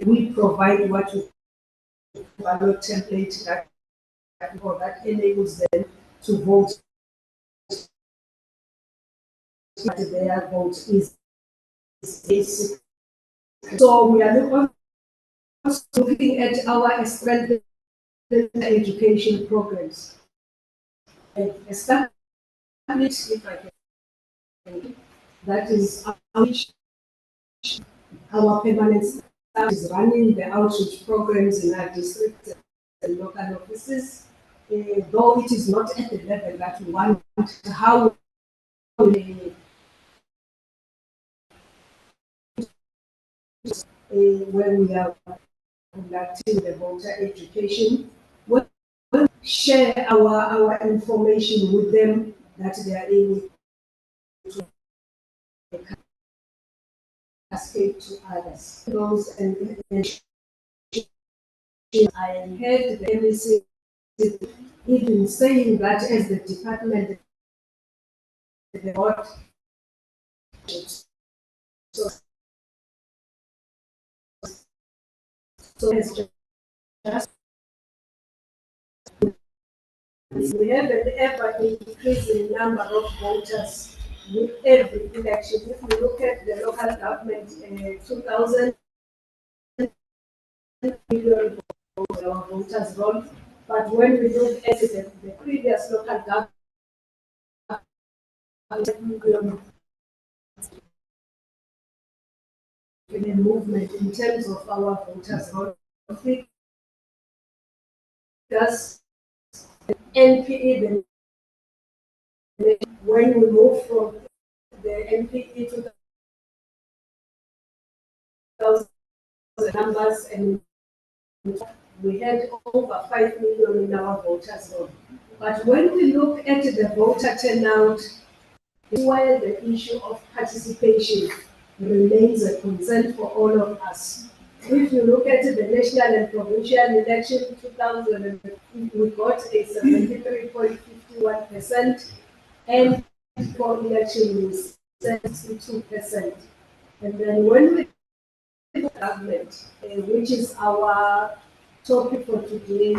we provide what we ballot template that enables them to vote. But their vote is basic. So we are looking at our strength education programs. And establish, if I can, that is our permanent staff is running the outreach programs in our districts and local offices, though it is not at the level that we want. How when we are conducting the voter education, we share our information with them that they are able to cascade to others. Those and I heard the MEC even saying that as the department, the board, so it's just we have an ever increasing number of voters with every election. If we look at the local government, 2,000 million voters roll, but when we look at the previous local government, in a movement in terms of our voters roll, does NPE when we move from the NPE to the numbers, and we had over 5 million in our voters roll. But when we look at the voter turnout, while the issue of participation remains a concern for all of us. If you look at the national and provincial election 2000, we got a 73.51%, and for election was 62%. And then when we government, which is our topic for today,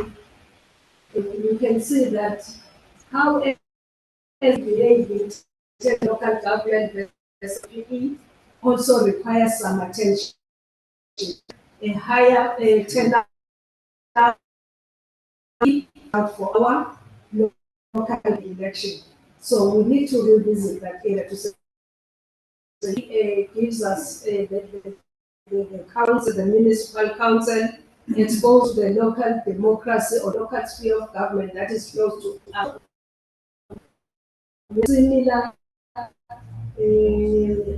you can see that how behaving local government SPE also requires some attention. A higher turnout for our local election. So we need to revisit that area to see. It gives us the council, the municipal council, exposed to the local democracy or local sphere of government that is close to us. Similar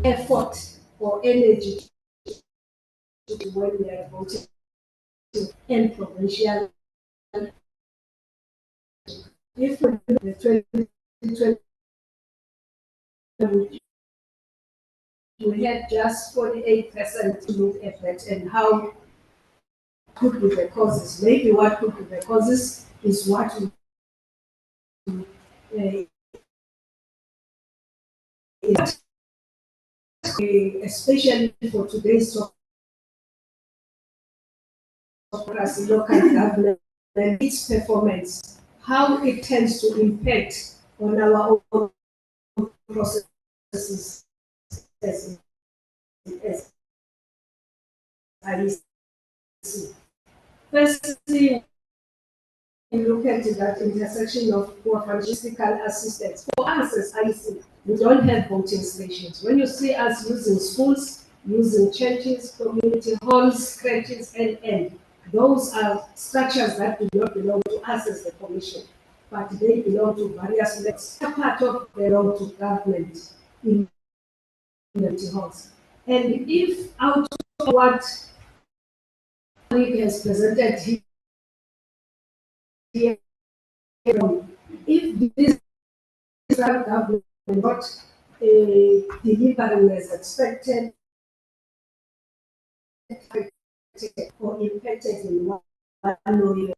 effort or energy when we are voting and provincial if the 2020 we had just 48% to look at that and how could be the causes. Maybe what could be the causes is what we especially for today's democracy, local government, and its performance, how it tends to impact on our own processes as I see. Firstly, we look at that intersection of poor logistical assistance. For us as IC, we don't have voting stations. When you see us using schools, using churches, community halls, crèches, and those are structures that do not belong to us as the commission, but they belong to various levels. A part of belong to government in community halls. And if out of what has presented here, if this government not delivering as expected or impacted in one way,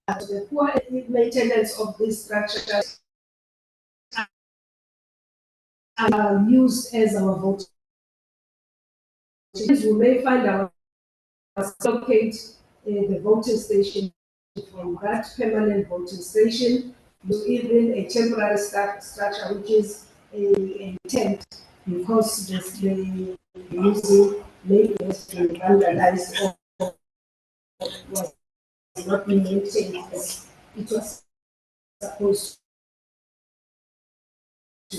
the poor maintenance of these structures are used as our vote. We may find our locate the voting station from that permanent voting station to even a temporary structure, which is a tent, because the using maybe has been vandalized or was not being maintained as it was supposed to.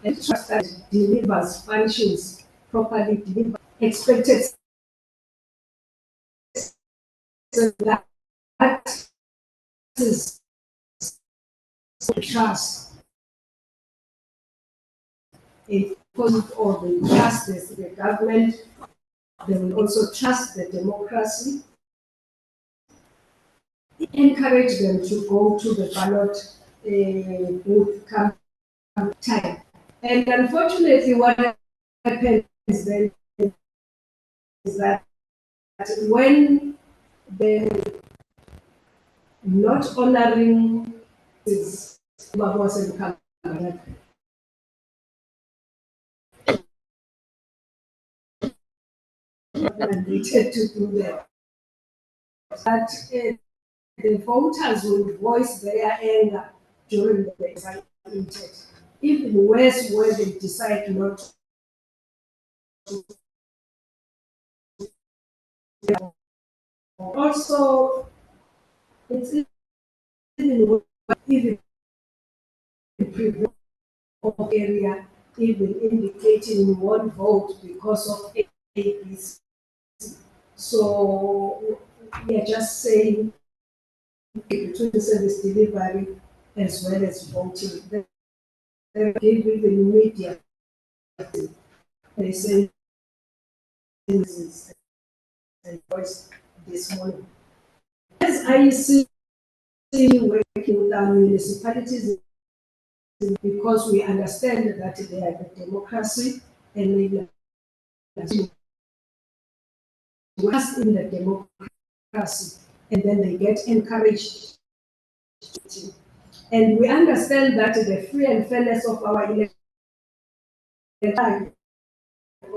And trust that delivers functions properly, deliver expected that is trust. If or they trust the government, they will also trust the democracy. Encourage them to go to the ballot booth come time. And unfortunately, what happens then is that when the not honoring is wasn't coming, mandated to do that. But the voters will voice their anger during the excited. Even worse, where they decide not to. Also, it's even area, even indicating one vote because of APC. So we are just saying between service delivery as well as voting. They give even media. They say this is voice this morning. As I see working with our municipalities, because we understand that they are the democracy and we trust in the democracy, and then they get encouraged. And we understand that the free and fairness of our election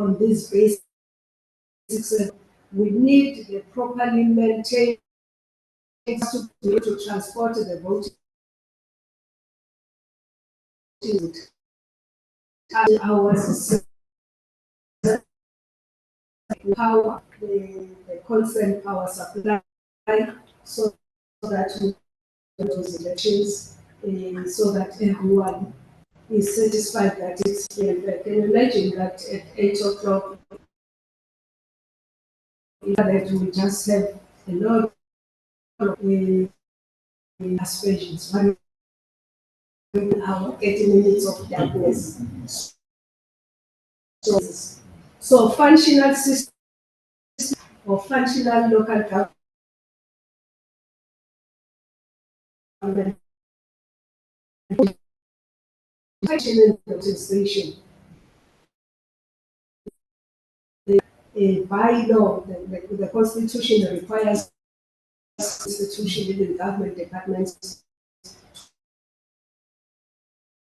on this basis, we need the properly maintained to transport the voting hours power, the constant power supply, so that we those elections, so that everyone is satisfied that it's fair. Can you imagine that at 8 o'clock, that we just have a lot of aspirations, 1 hour, 80 minutes of darkness. So functional system or functional local government Station. By law, the Constitution requires institution, even government departments,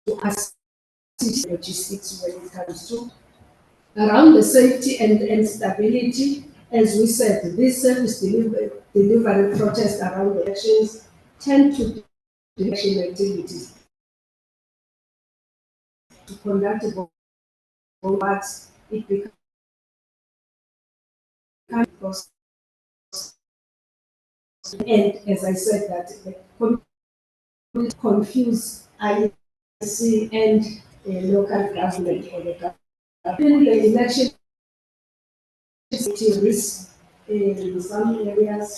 to assist logistics when it comes to around the safety and stability. As we said, these service delivery protests around the elections tend to be election activities to conduct votes. It becomes and as I said that confuse IEC and local government or the government. In the election risk in some areas,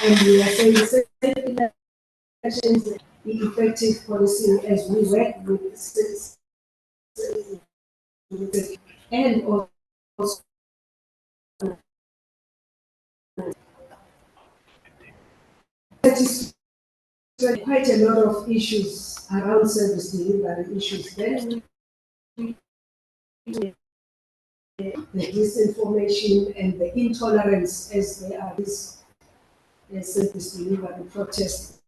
and we are saying safe elections, the effective policy as we work with states and also quite a lot of issues around service delivery issues. Then the disinformation and the intolerance as they are this service delivery protest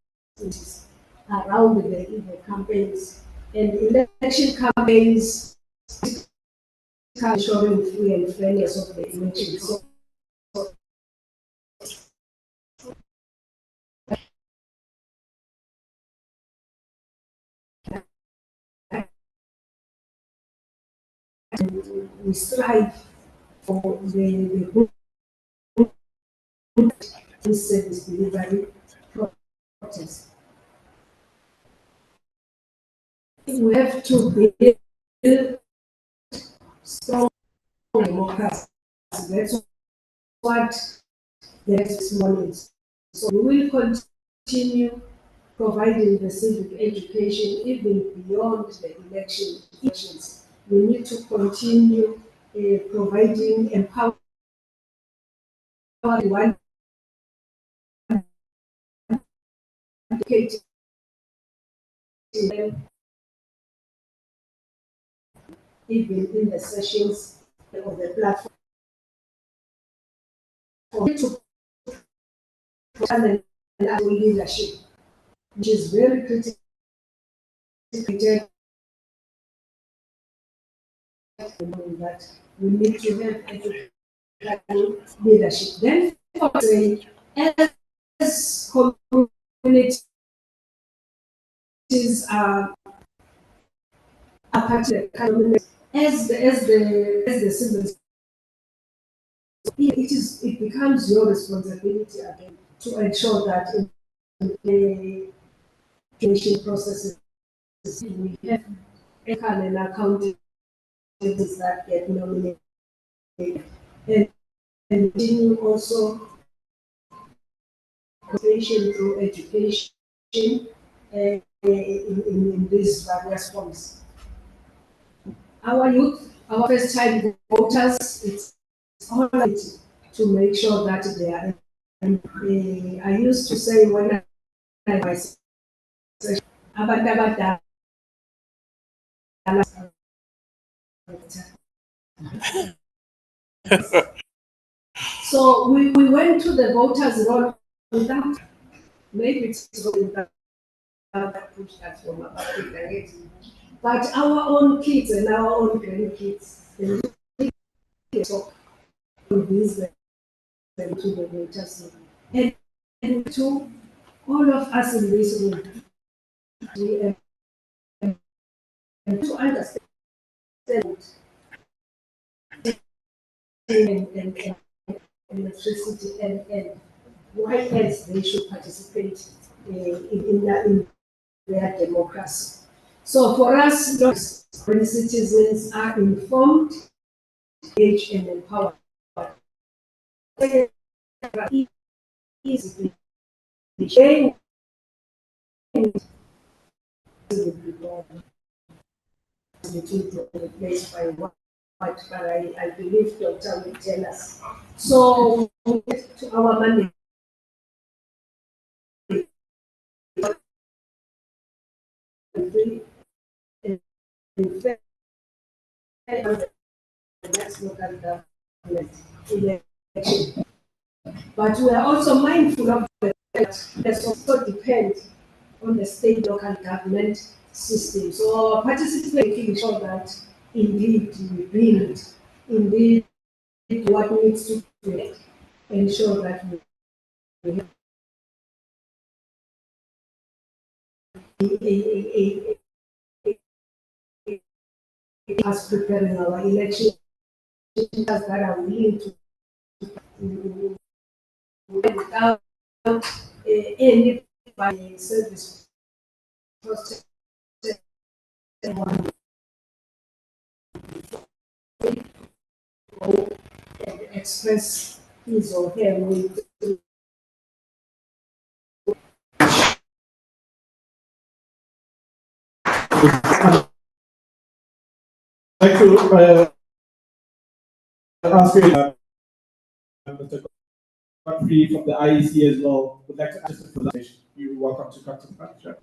around the campaigns and election campaigns ensuring free and fairness of the election. So, we strive for the service delivery process. We have to build strong democracy. That's what the next one is. So we will continue providing the civic education even beyond the elections. We need to continue providing empowering one educating even in the sessions of the platform to challenge our leadership, which is very critical that we need to have leadership. Then, as communities are a part of the economy, as the citizens, it becomes your responsibility again to ensure that in the education processes we have an accounting that get nominated and continue also cooperation through education in these various forms. Our youth, our first time voters, it's all to make sure that they are. I used to say when I was so we went to the voters roll without, maybe it's without push that from about it. But our own kids and our own grandkids, they talk to these them to the voters. And to all of us in this room, we and to understand and electricity and why else they should participate in their democracy. So for us, when citizens are informed, engaged, and empowered, easily they replaced by what, but I believe Dr. will tell us. So to our mandate. free and fair next local government election. But we are also mindful of the fact that also depends on the state local government system. So our participating sure that indeed we build indeed what needs to be ensure that we have us preparing our election that are willing to without any service process and express his or her will. I'd like to ask you, Mr. Godfrey from the IEC as well, would like to ask the presentation. You're welcome to come to the front. Sure.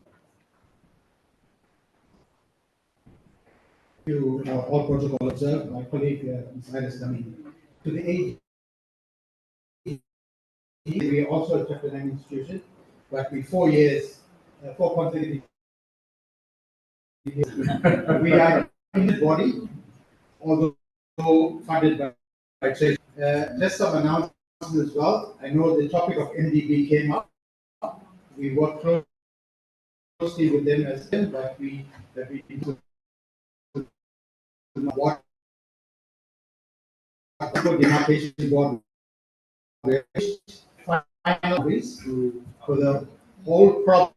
To all protocol observed, my colleague Ms. Iris coming to the age. We are also a chapter 9 institution, but with 4 years, 4 consecutive years, we are in the body, although funded by trade. Just some announcements as well. I know the topic of NDB came up. We work closely with them as well, but we what demarcation board final is for the whole problem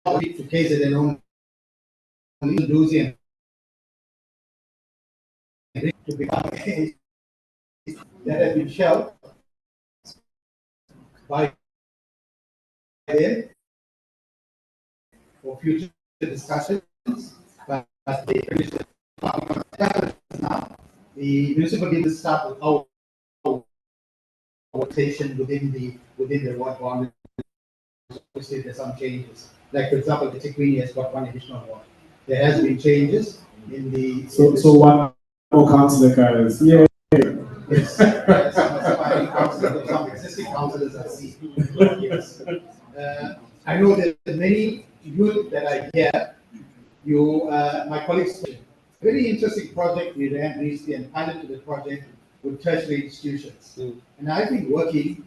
to case it and only losing to become that has been shelved by them for future discussions, but they finished now. The municipal did start with our rotation within the ward boundary. Obviously, there's some changes. Like for example, the Tikwini has got one additional ward. There has been changes in the so one more councillor guys. Yeah. Yes, some existing councillors I see. Yes. I know that many youth that are here, my colleagues, very interesting project we ran recently and piloted the project with tertiary institutions. And I've been working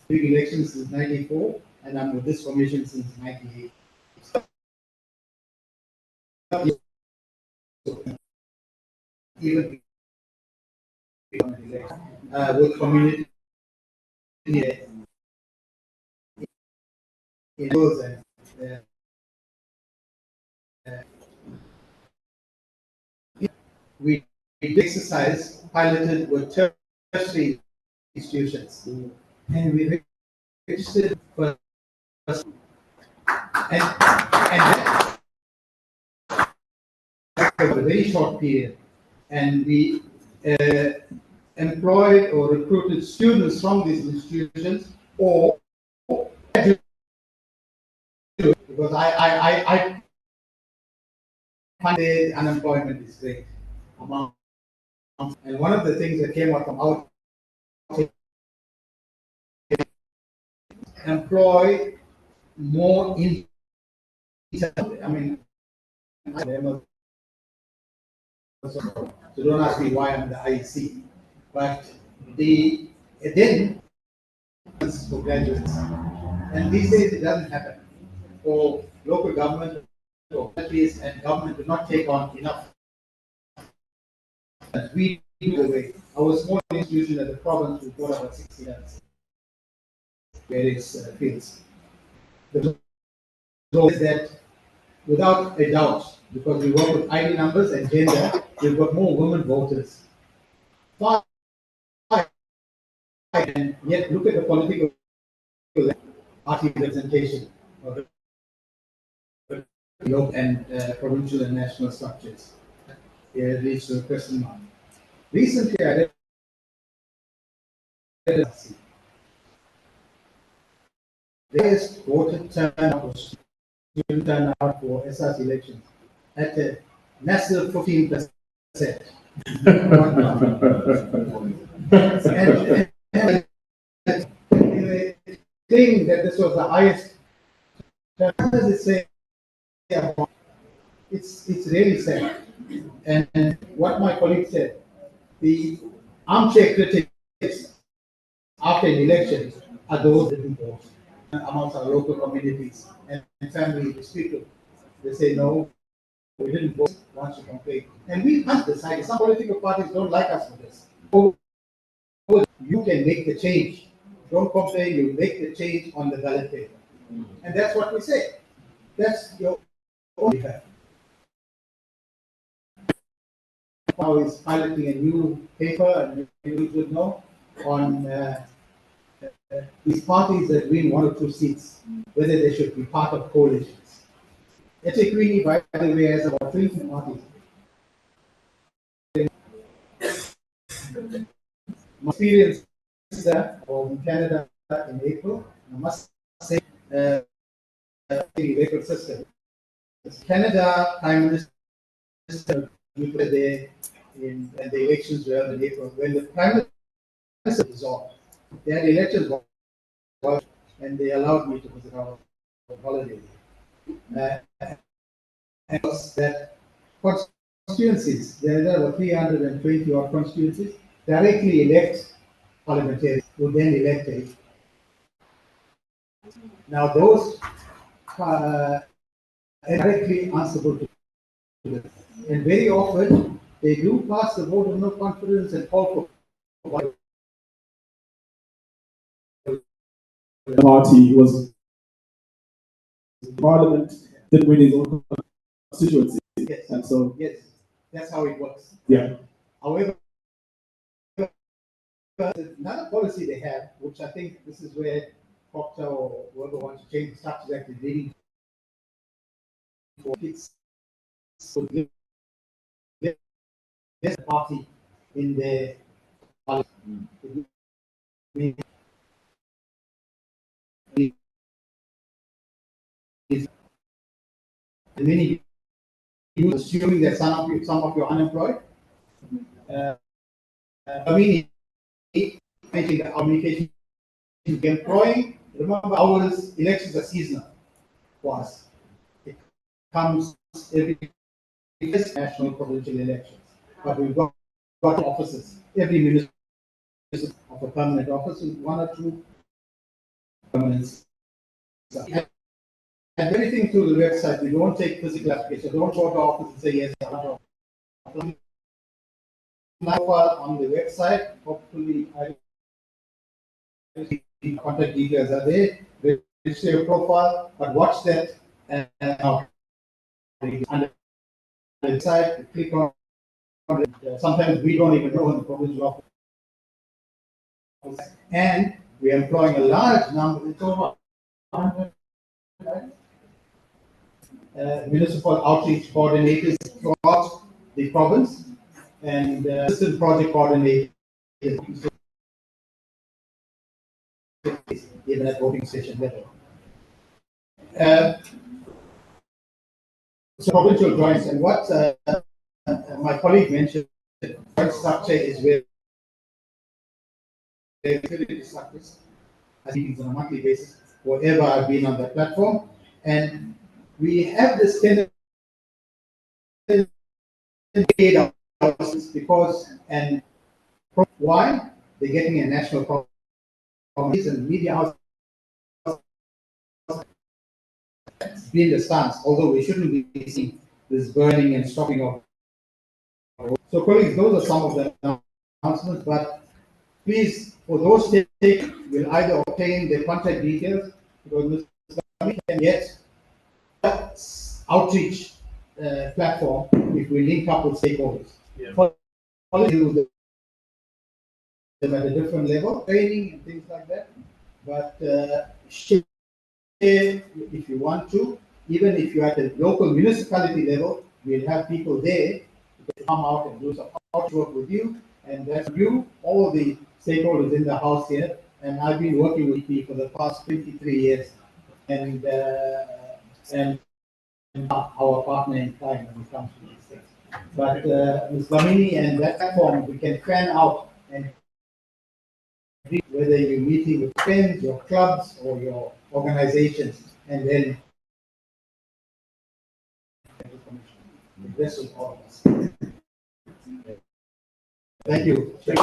doing elections since '94, and I'm with this commission since '98. Even with community we exercise piloted with tertiary institutions, and we registered for and that's a very short period, and we employed or recruited students from these institutions, or because I find the unemployment is great among, and one of the things that came out from our employ more in. I mean, so don't ask me why I'm the IEC, but then for graduates, and these days it doesn't happen. For local government or countries and government do not take on enough. We do the way. Our small institution at the province, we've got about 60 years. Various fields. The result is that, without a doubt, because we work with ID numbers and gender, we've got more women voters. And yet, look at the political party representation of local and provincial and national structures. It leads to a question mark. Recently, I read the highest voter turnout was student turnout for SRC elections at a massive 15%. and they claim that this was the highest. How does it say? It's really sad. And what my colleague said, the armchair critics after an election are those that vote amongst our local communities and family people. They say no, we didn't vote once you complain. And we must decide. Some political parties don't like us for this. You can make the change. Don't complain, you make the change on the ballot paper. And that's what we say. That's your only fact. Now is piloting a new paper, and you would know, on these parties that win 1 or 2 seats, whether they should be part of coalitions. eThekwini, by the way, has about 20 parties. My experience in Canada in April, I must say, the electoral system. Canada Prime Minister there and the elections were held in April. When the Prime Minister dissolved, they had elections and they allowed me to visit our holiday. And that constituencies, there were 320 odd constituencies, directly elect parliamentarians who then elected. Now those are directly answerable to them. And very often they do pass the vote of no confidence and call for the party was Parliament didn't win his own constituency. Yes. And so yes, that's how it works. Yeah. However, another policy they have, which I think this is where Proctor or whoever wants to change the Structures Act is leading for its this party in the parliament. Many you assuming that some of you are unemployed. I mean, making the communication employing. Remember, our elections are seasonal for us. It comes every national provincial elections, but we've got offices. Every minister of a permanent office with 1 or 2 permanents. And everything through the website. We don't take physical application. Don't go to office and say yes. Profile on the website. Hopefully, the contact details are there. Register your profile, but watch that and on the website. Click on it. Sometimes we don't even know in the provincial office. And we are employing a large number. It's over 100. Municipal outreach coordinators throughout the province and assistant project coordinators even at voting station level. So provincial joints and what my colleague mentioned, joint structure is where structures meetings on a monthly basis, whatever I've been on that platform, and we have this tendency because and why they're getting a national problem and media house being the stance, although we shouldn't be seeing this burning and stopping of. So colleagues, those are some of the announcements, but please, for those take, will either obtain the contact details because we can get outreach platform if we link up with stakeholders. Yeah. Follow them at a different level, training and things like that. But share if you want to, even if you're at the local municipality level, we'll have people there to come out and do some work with you. And that's you, all the stakeholders in the house here. And I've been working with you for the past 23 years. And and our partner in crime when it comes to these things. But Ms. Lamini and that platform, we can plan out and whether you're meeting with friends, your clubs, or your organizations, and then this with all of us. Thank you. Okay,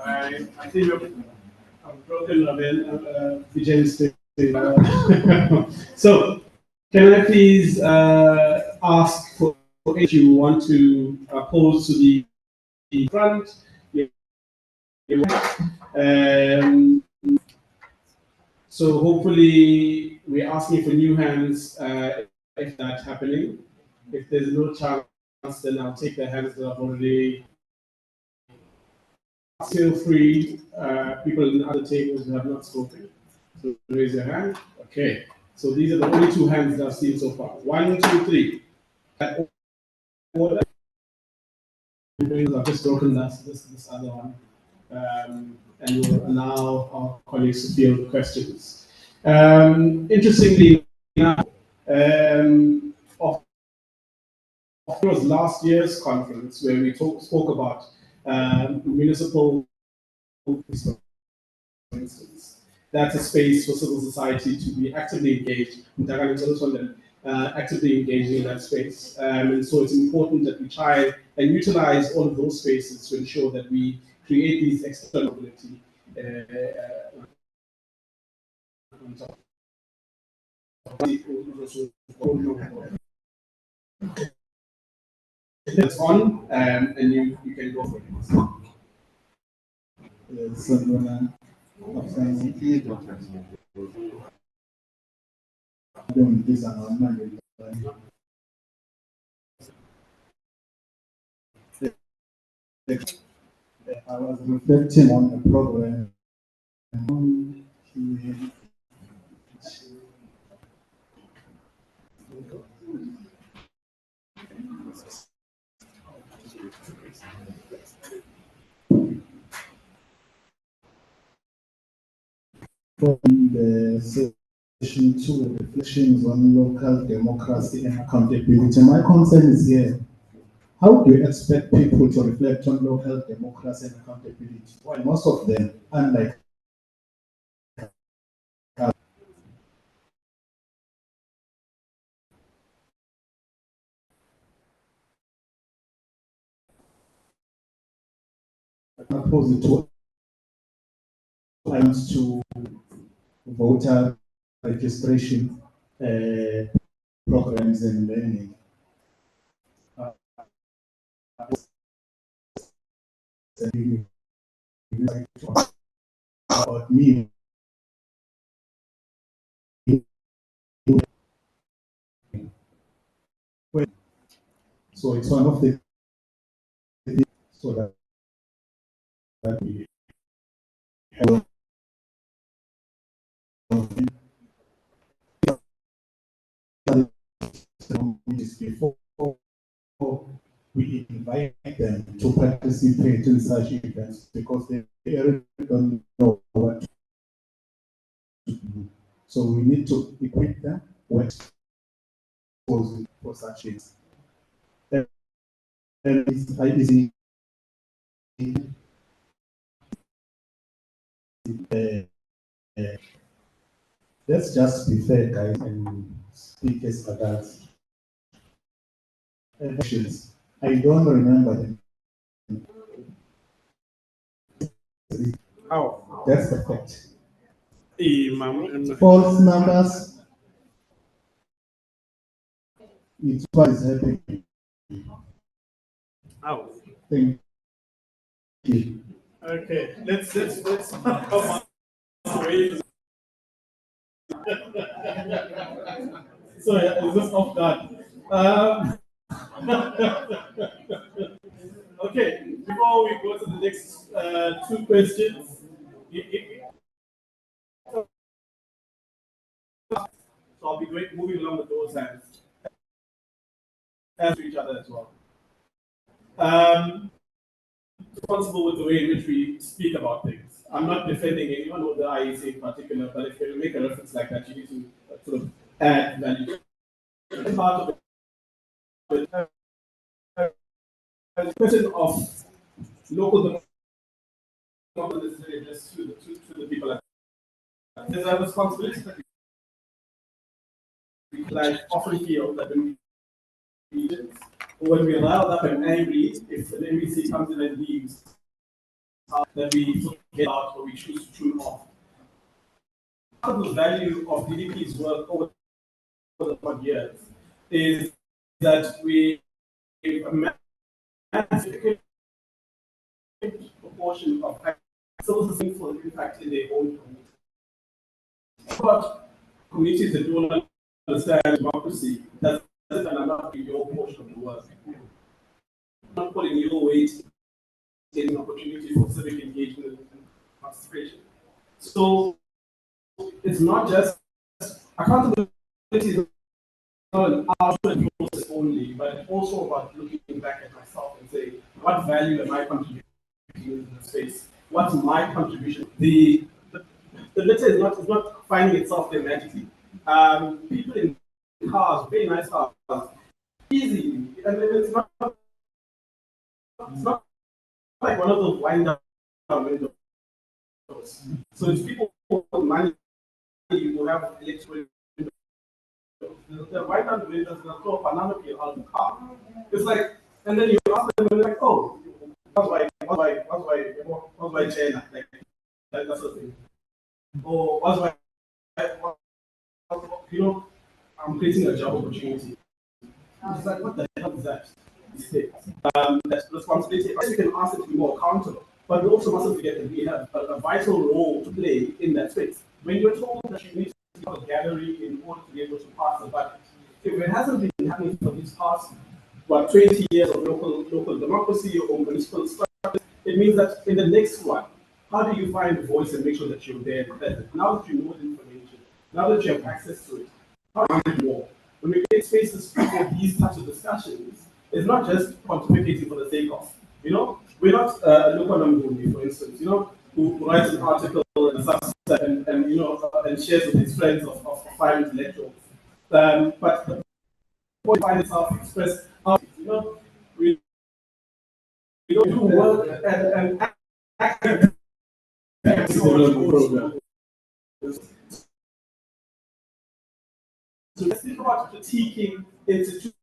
I think I've broken Vijay's so, can I please ask for if you want to pose to the front? So hopefully we're asking for new hands if that's happening. If there's no chance, then I'll take the hands that have already. Feel free, people in other tables who have not spoken, so raise your hand. Okay, so these are the only two hands that I've seen so far. 1, 2, 3. I've just broken this other one. And we'll allow our colleagues to field questions. Interestingly enough, it was last year's conference where we spoke about municipal, for instance. That's a space for civil society to be actively engaged, actively engaging in that space. And so it's important that we try and utilize all of those spaces to ensure that we create these external mobility it's on, and you can go for it. I was reflecting on the program. From the session 2, reflections on local democracy and accountability. My concern is here. How do you expect people to reflect on local democracy and accountability? Well, most of them, unlike opposed to plans to voter registration programs and learning. About me. So it's one of the so that we have before we invite them to participate in such events because they really don't know what to do. So we need to equip them with for such things. And it's easy. Let's just be fair, guys, and speak as adults. I don't remember them. Oh, that's the fact. False False numbers. It's what is happening. Oh. Thank you. Okay, let's come on. Sorry, is this off guard? Okay, before we go to the next two questions, so I'll be moving along with those hands. As to each other as well. Responsible with the way in which we speak about things. I'm not defending anyone or the IEC in particular, but if you make a reference like that, you need to sort of add value. Part of the question of local not necessarily addressed to the people. There's a responsibility that we like often feel that when we're riled up and angry, if an NBC comes in and leaves, that we get out or we choose to tune off. Part of the value of DDP's work over the years is that we a significant proportion of civil society for impact in their own community. But communities that don't understand democracy, that's not be your portion of the work. Not putting your weight in an opportunity for civic engagement and participation. So it's not just accountability is not an outward process only, but it's also about looking back at myself and saying, what value am I contributing in the space? What's my contribution? The litter is not finding itself there magically. People in cars, very nice cars, easy, and it's not like one of those wind down windows. So it's people with money who have electric windows. The wind down windows will throw a banana peel out of the car. It's like, and then you ask them, and they're like, oh, what's why China? Like, that's the thing. Or what's why, you know, I'm creating a job opportunity. It's like, what the hell is that? That's responsibility. You can ask it to be more accountable, but we also mustn't forget that we have a vital role to play in that space. When you're told that you need to have a gallery in order to be able to pass the budget, if it hasn't been happening for these past 20 years of local democracy or municipal structure, it means that in the next one, how do you find a voice and make sure that you're there present? Now that you know the information, now that you have access to it, how do you do more? When we create spaces for these types of discussions, it's not just pontificating for the sake of, you know, we're not Luca Nambuni, for instance, you know, who writes an article and you know, and shares with his friends of 5 intellectuals. But the point find itself expressed out, you know, we don't do work and active program. So let's think about critiquing institutions.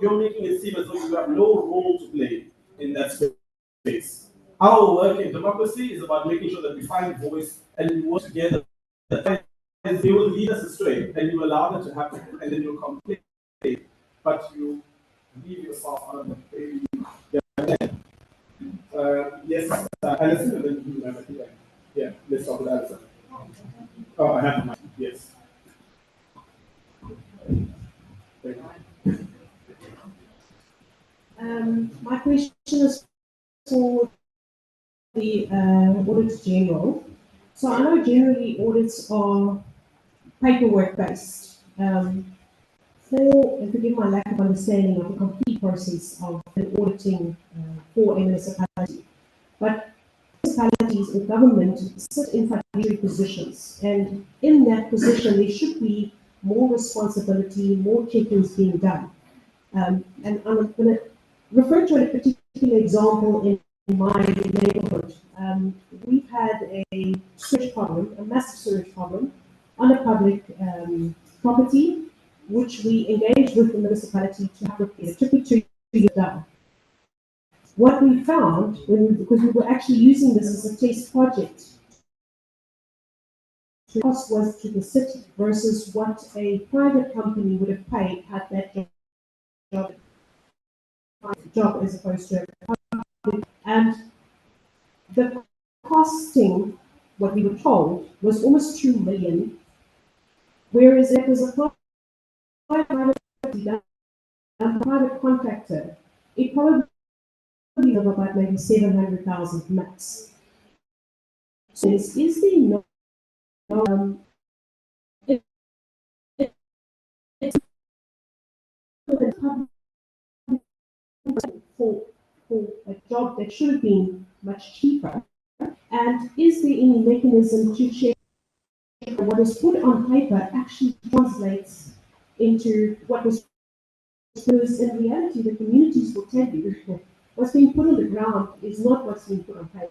You're making it seem as though you have no role to play in that space. Our work in democracy is about making sure that we find voice and we work together. And they will lead us astray, and you allow them to happen, and then you complain, but you leave yourself out of the baby. Yes, Alison, and then you have a yeah, let's talk with Alison. Oh, I have my yes. My question is for the Audit General. So I know generally audits are paperwork based. And forgive my lack of understanding of the complete process of an auditing for a municipality, but municipalities or government sit in fiduciary positions, and in that position there should be more responsibility, more checkings being done. And I'm going to refer to a particular example in my neighborhood. We've had a sewage problem, a massive sewage problem on a public property, which we engaged with the municipality to have repaired. It took me 2 years done. What we found, because we were actually using this as a test project, the cost was to the city versus what a private company would have paid had that job as opposed to a public. And the costing, what we were told, was almost 2 million, whereas it was a private contractor, it probably of about maybe 700,000 max. So is there no job that should have been much cheaper? And is there any mechanism to check what is put on paper actually translates into what was? Because in reality, the communities will tell you what's being put on the ground is not what's being put on paper.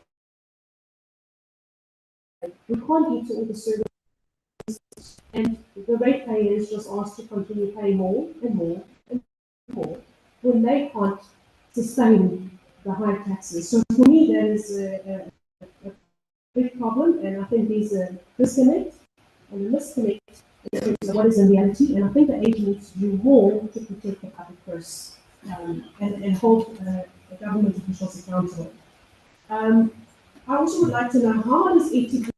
We can't get to all the services, and the ratepayers just asked to continue paying more and more and more when they can't sustain the high taxes. So for me, that is a big problem, and I think there's a disconnect and a misconnect in terms of what is in reality, and I think the AG needs to do more to protect the public purse and hold the government officials accountable. I also would like to know how does AT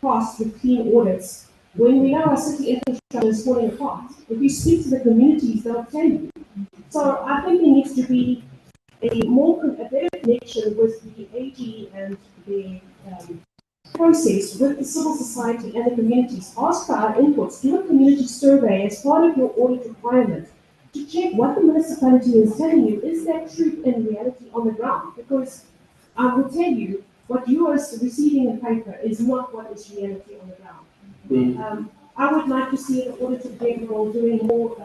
pass with clean audits when we know our city infrastructure is falling apart? If you speak to the communities, they'll tell you. So I think there needs to be a better connection with the AG and the process with the civil society and the communities. Ask for our inputs. Do a community survey as part of your audit requirement to check what the municipality is telling you. Is that truth in reality on the ground? Because I will tell you, what you are receiving in paper is not what is reality on the ground. I would like to see the Auditor General doing more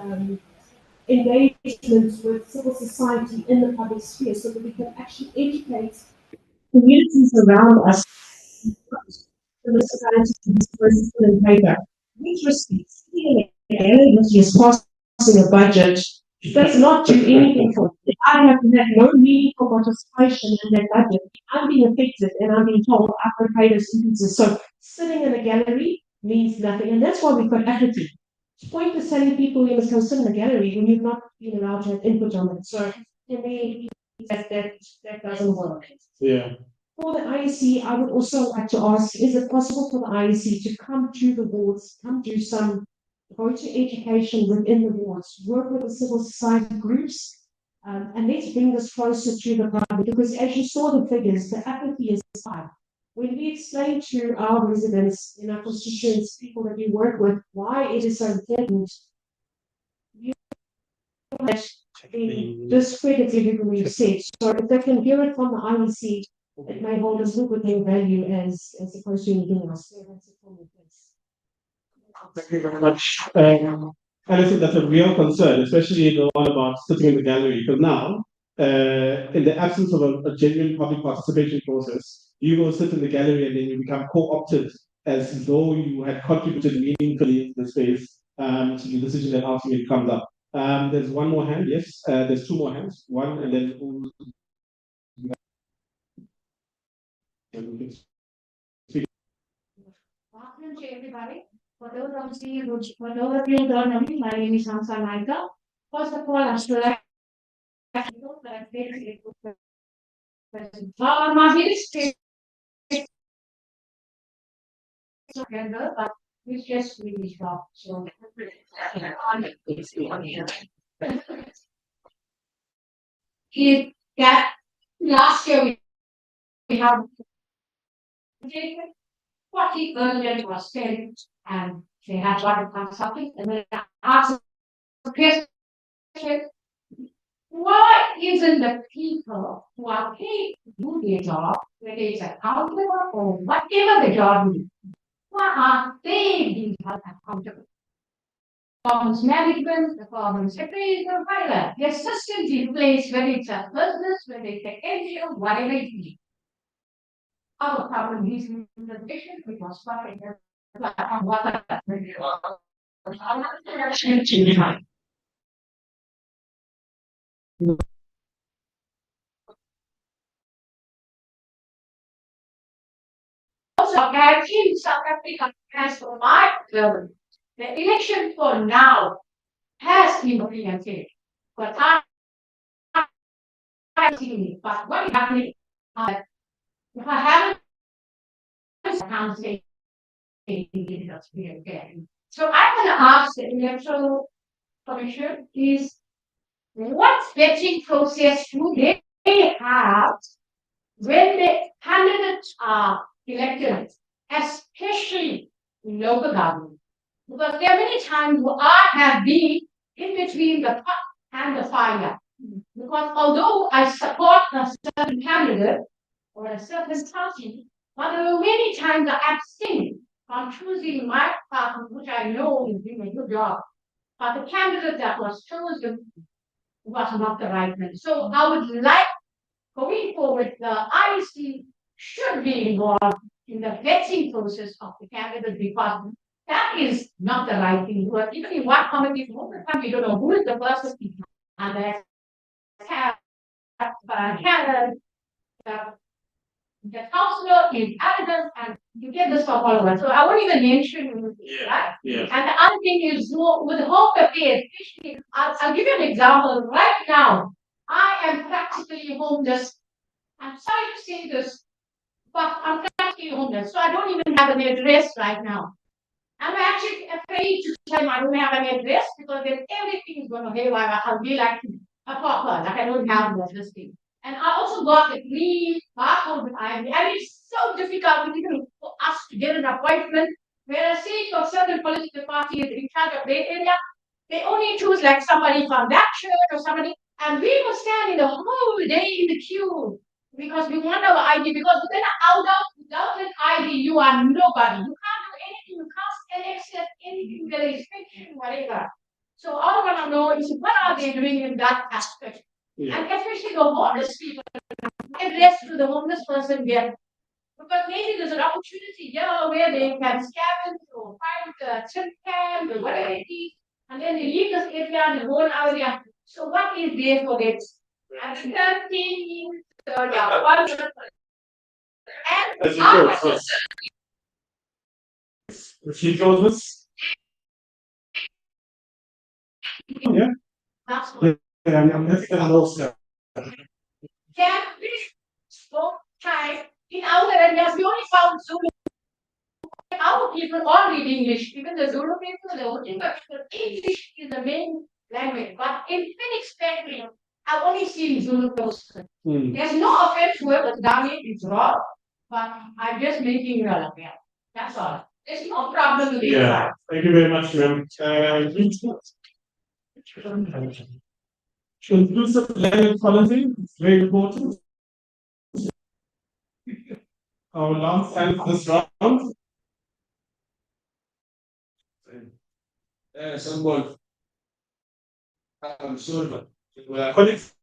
engagement with civil society in the public sphere so that we can actually educate communities around us, the municipality to this person in paper. With respect, which is passing a budget, does not do anything for it. I have had no meaningful participation in that budget. I'm being affected and I'm being told I've got paid as citizens. So sitting in a gallery means nothing. And that's why we've got apathy. It's pointless telling people you must come sit in a gallery when you've not been allowed to have input on it. So to me, that doesn't work. Yeah. For the IEC, I would also like to ask, is it possible for the IEC to come to the wards, come do some voter education within the wards, work with the civil society groups, and let's bring this closer to the public, because as you saw the figures, the apathy is high. When we explain to our residents, in our constituents, people that we work with, why it is so important, you discredit everything we've said. So if they can hear it from the IEC, it may hold as little bit value as opposed to anything else. So that's it for me, please. Thank you very much. And I think that's a real concern, especially the one about sitting in the gallery, because now, in the absence of a genuine public participation process, you go sit in the gallery and then you become co-opted as though you had contributed meaningfully to the space to the decision that ultimately comes up. There's one more hand, yes. There's two more hands. One and then. Afternoon to everybody. For those of you who don't know me, my name is Hamza Naika. First of all, I should like my history together, but we just really short. So last year we have 40 earlier was spent and they had one consulting and then asked the question, why isn't the people who are paid to do their job, whether it's accountable or whatever the job is, why are they being held accountable? Performance management, the performance appraisal, whatever. There's systems in place, whether it's a business, whether it's an NGO, whatever it is. Our problem is in the vision, which was starting on what also, I think South Africa has provided the election for now has been oriented, but I seen it. But what is happening? If I haven't counted, so I want to ask the electoral commission is what vetting process do they have when the candidates are elected, especially in local government? Because there are many times where I have been in between the pot and the fire. Because although I support a certain candidate or a certain party, but there were many times I abstained from choosing my party, which I know is doing a good job. But the candidate that was chosen was not the right one. So I would like, going forward, the IEC should be involved in the vetting process of the candidate because that is not the right thing. But even in one committee, most of the time we don't know who is the person, and there's the counselor is arrogant and you get this from all of us. So I won't even mention right? Yeah. And the other thing is with home affairs, I'll give you an example. Right now, I am practically homeless. I'm sorry to say this, but I'm practically homeless. So I don't even have an address right now. I'm actually afraid to tell them I don't have an address because then everything is going to haywire. I'll be like a pauper, like I don't have this thing. And I also got a green barcode with IMD. And it's so difficult even for us to get an appointment. Whereas say for certain political parties in charge of that area, they only choose like somebody from that church or somebody. And we were standing the whole day in the queue because we want our ID. Because without an ID, you are nobody. You can't do anything. You can't access anything. There is fiction, whatever. So all I want to know is what are they doing in that aspect? Yeah. And especially the homeless people, address to the homeless person there. Because maybe there's an opportunity here where they can scavenge or find a tin can or whatever it is, and then they leave this area and they go in our area. So what is there for it? And the third thing is, yeah, one As you go, Chief Joseph? Yeah. That's Yeah, I'm just gonna also. can please spoke time in our areas. We only found Zulu. Our people all read English, even the Zulu people, the Ojibwa people. English is the main language. But in Phoenix Factory, I've only seen Zulu person. There's no offense to whoever's done it, it's wrong. But I'm just making you aware. That's all. There's no problem with it. Yeah, thank you very much, ma'am. Inclusive language policy is very important. Our last time this round. Someone. I'm sorry, but Colleagues,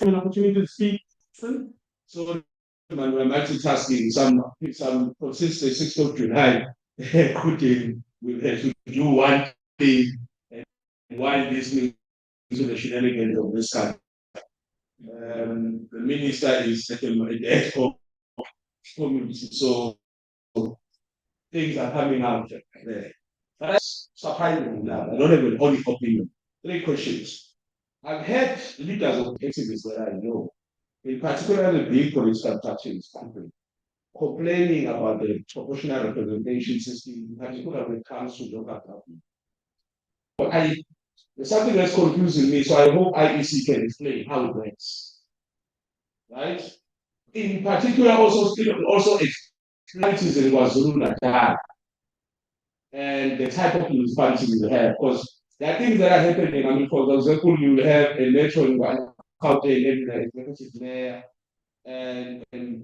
an opportunity to speak. so I'm multitasking. Some consistent 6th of July. Could we have to do one thing and one listening to the shenanigans of this country. The minister is at the head of community, so things are coming out there. That's surprising now. I don't have an only opinion. 3 questions. I've had leaders of activists that I know, in particular the big political parties, complaining about the proportional representation system, in particular when it comes to local government. But there's something that's confusing me, so I hope IEC can explain how it works. Right? In particular, also explanations in KwaZulu-Natal and the type of municipality we have, because there are things that are happening. I mean, for example, you have a metro in Gauteng, the executive mayor, and in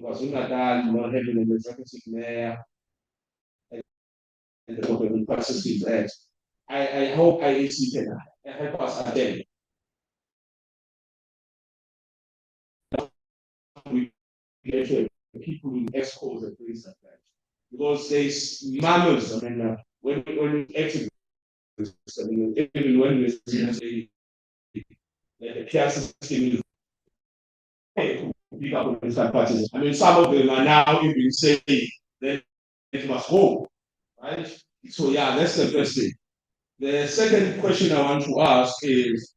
KwaZulu-Natal, you don't have an executive mayor, and the government process is that. I hope IEC can help us again. We get people in EXCOs and things like that. Because there's mammals, I mean, when activists, I mean, even when we say the PR system pick up political parties, I mean, some of them are now even saying that it must go, right? So, yeah, that's the first thing. The second question I want to ask is,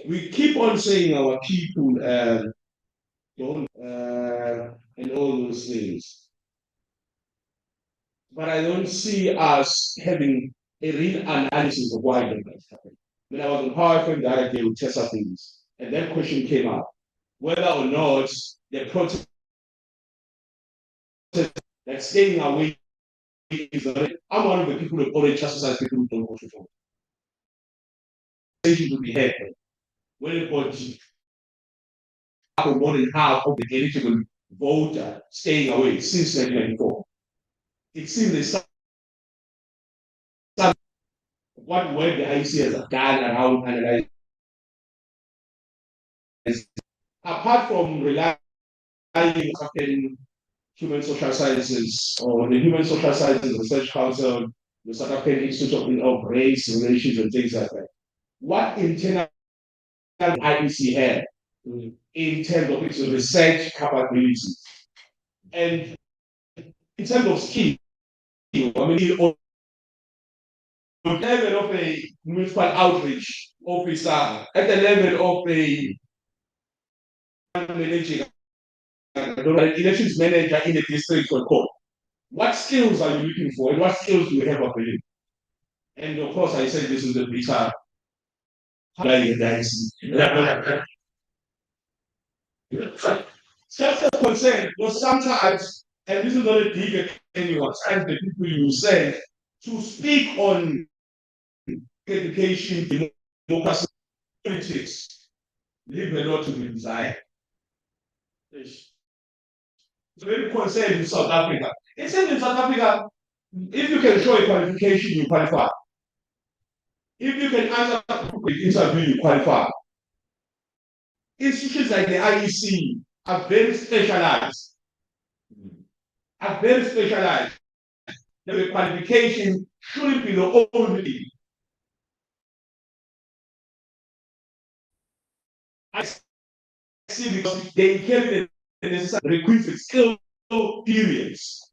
we keep on saying our people don't and all those things, but I don't see us having a real analysis of why that has happened. When I was on PowerPoint the other day with Tessa things, and that question came up, whether or not the protest that's staying away is. I'm one of the people who already chastised people who don't go to vote. to be had when it was more than half of the eligible voter staying away since 1994. It seems there's some what work the IEC has done around analyzing. Apart from relying on human social sciences or the Human Social Sciences Research Council, the South African Institute of Race Relations and things like that, what internal IEC had in terms of its research capabilities and in terms of skill, I mean, on the level of a municipal outreach officer, at the level of a managing elections manager in a district or court. What skills are you looking for and what skills do you have available? And of course, I said this is the beta. Just a concern was sometimes, and this is not a dig at anyone, and the people you say to speak on education, democracy, politics, leave a lot to be desired. It's very concerned in South Africa. It says in South Africa, if you can show a qualification, you qualify. If you can answer the interview, you qualify. Institutions like the IEC are very specialized. The qualification shouldn't be the only. I see because they carry the necessary requisite skill periods.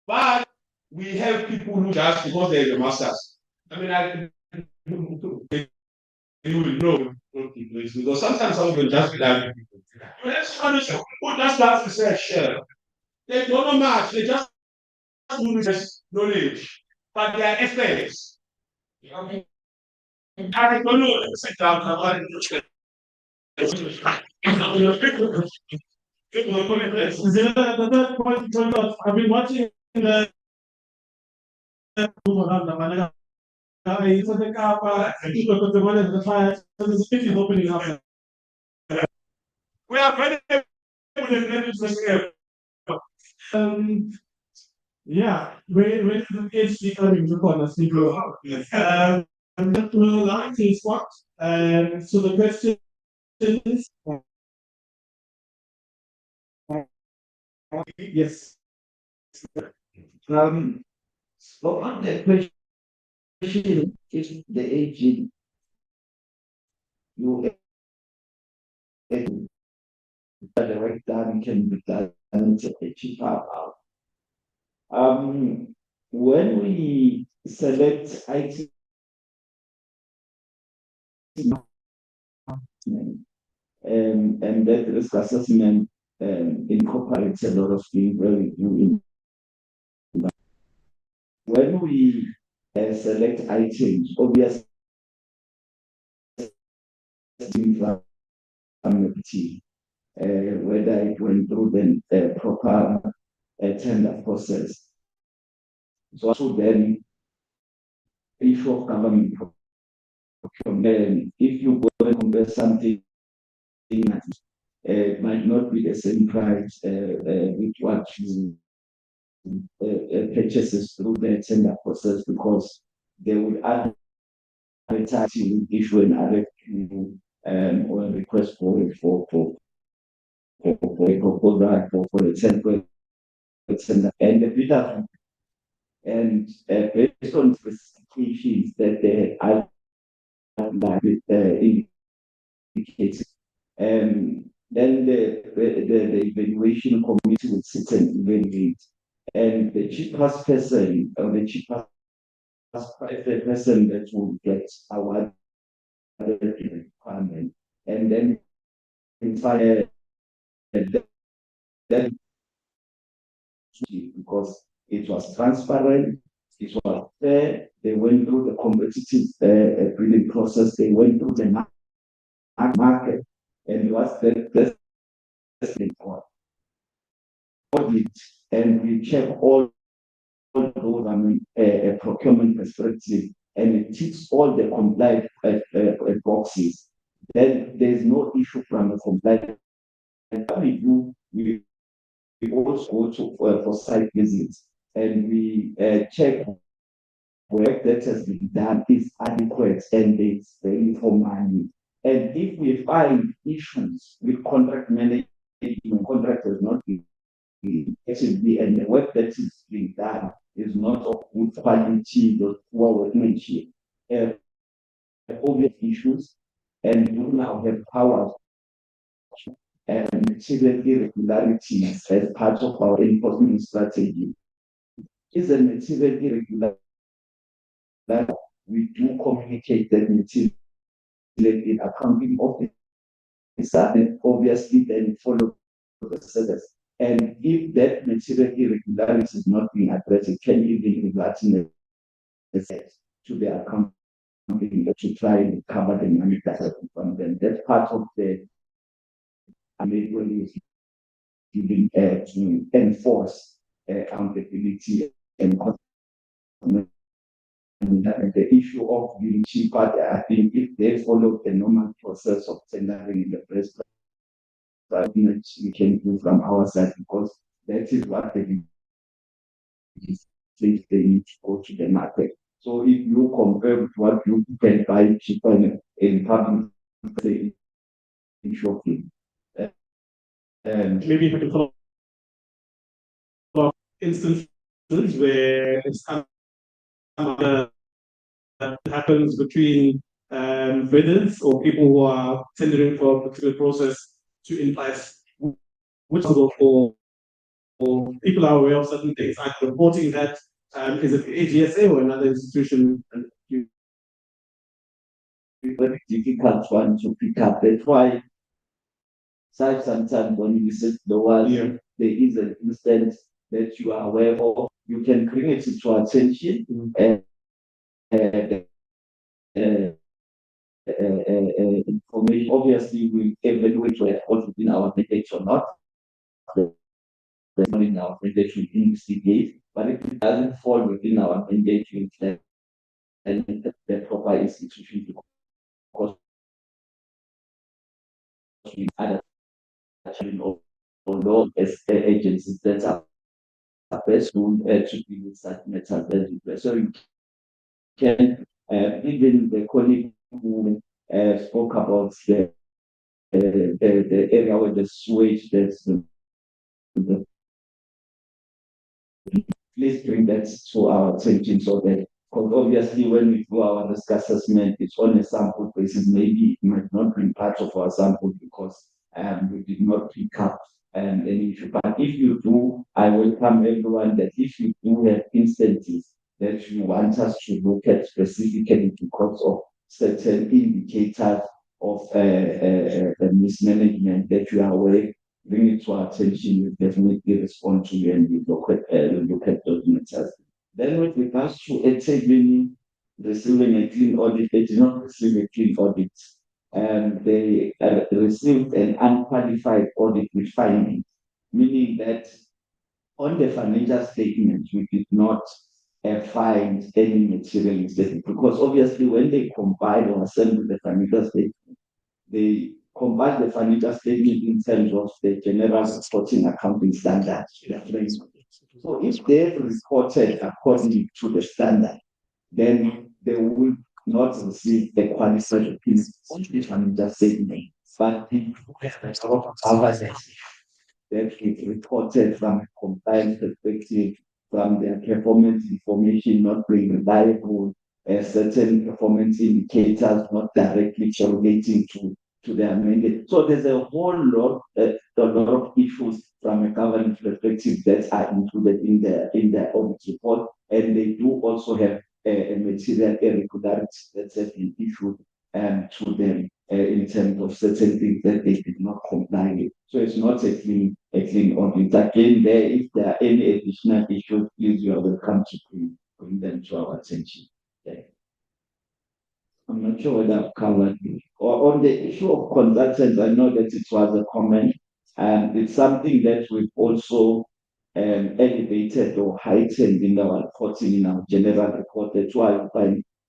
But we have people who just because they're the masters. I mean, you will know because sometimes some people just rely people. Let's punish people just last research. They don't know much, they just do knowledge, but they are experts. I don't know. Sit down. I've been watching the the opening up. We are very yeah, when it's becoming the corner, and that will line is what? So the question is, yes. So on the question, if the aging you at the right time can be done at a cheaper amount. When we select IT and that risk assessment incorporates a lot of things where we do when we select items, obviously whether it went through the proper tender process. So also then issue of government procurement, if you go and compare something it might not be the same price with what you purchases through the tender process because they will advertise you issue an RFQ or a request for a proposal for the tender and the bidder and based on specifications that they are indicated. Then the evaluation committee will sit and evaluate. And the cheapest person or the cheapest person that will get awarded the requirement. And then in fact, then because it was transparent, it was fair, they went through the competitive bidding process, they went through the market, and it was the audit, and we check all those procurement perspective and it ticks all the compliant boxes, then there's no issue from a compliance. What we do, we also go to for site visits and we check work that has been done is adequate and it's value for money. And if we find issues with contract management, contractors not being effectively, and the work that is being done is not of good quality, or poor workmanship, obvious issues, and you now have powers and material irregularities as part of our enforcement strategy. Is a material irregularity that we do communicate that material in accounting officer, and obviously then follow the service. And if that material irregularity is not being addressed, it can even result in a to the accounting to try and cover the money that has been from them. That's part of the enabling giving to enforce accountability and the issue of being cheaper. I think if they follow the normal process of tendering in the first place, we can do from our side, because that is what they think they need to go to the market. So if you compare with what you can buy cheaper in public, say, in shopping. Maybe if I can follow up instances where it's happens between bidders or people who are tendering for a particular process to in-place, which for people are aware of certain things. I'm reporting that is it AGSA or another institution? Very difficult one to pick up. That's why sometimes when you visit the world, there is an instance that you are aware of. You can bring it to attention and information. Obviously, we evaluate what's within our mandate or not. That's not in our mandate to investigate, but if it doesn't fall within our mandate to investigate, and the proper institution to cause other or law agencies that are best known to deal with such matters. So you can even the colleague who spoke about the area where the sewage that's please bring that to our attention, so that, because obviously when we do our risk assessment, it's on a sample basis. Maybe it might not be part of our sample because we did not pick up any issue. But if you do, I welcome everyone that if you do have instances that you want us to look at specifically because of certain indicators of mismanagement that you are aware, bring it to our attention. We definitely respond to you and we look at those matters. Then with regards to eThekwini receiving a clean audit, they did not receive a clean audit. They received an unqualified audit with findings, meaning that on the financial statement, we did not find any material mistake, because obviously when they compile or assemble the financial statement, they compile the financial statement in terms of the general reporting accounting standards. So if they reported according to the standard, then they will not receive the qualified opinion on the financial statement. But the that is reported from a compliance perspective, from their performance information not being reliable, certain performance indicators not directly correlating to their mandate. So there's a whole lot, a lot of issues from a governance perspective that are included in the audit report, and they do also have a material irregularity that has been issued to them in terms of certain things that they did not comply with. So it's not a clean audit. Again, if there are any additional issues, please, you are welcome to bring them to our attention. Yeah. I'm not sure whether I've covered it. Or on the issue of consultants, I know that it was a comment, and it's something that we've also elevated or heightened in our reporting, in our general report. That's why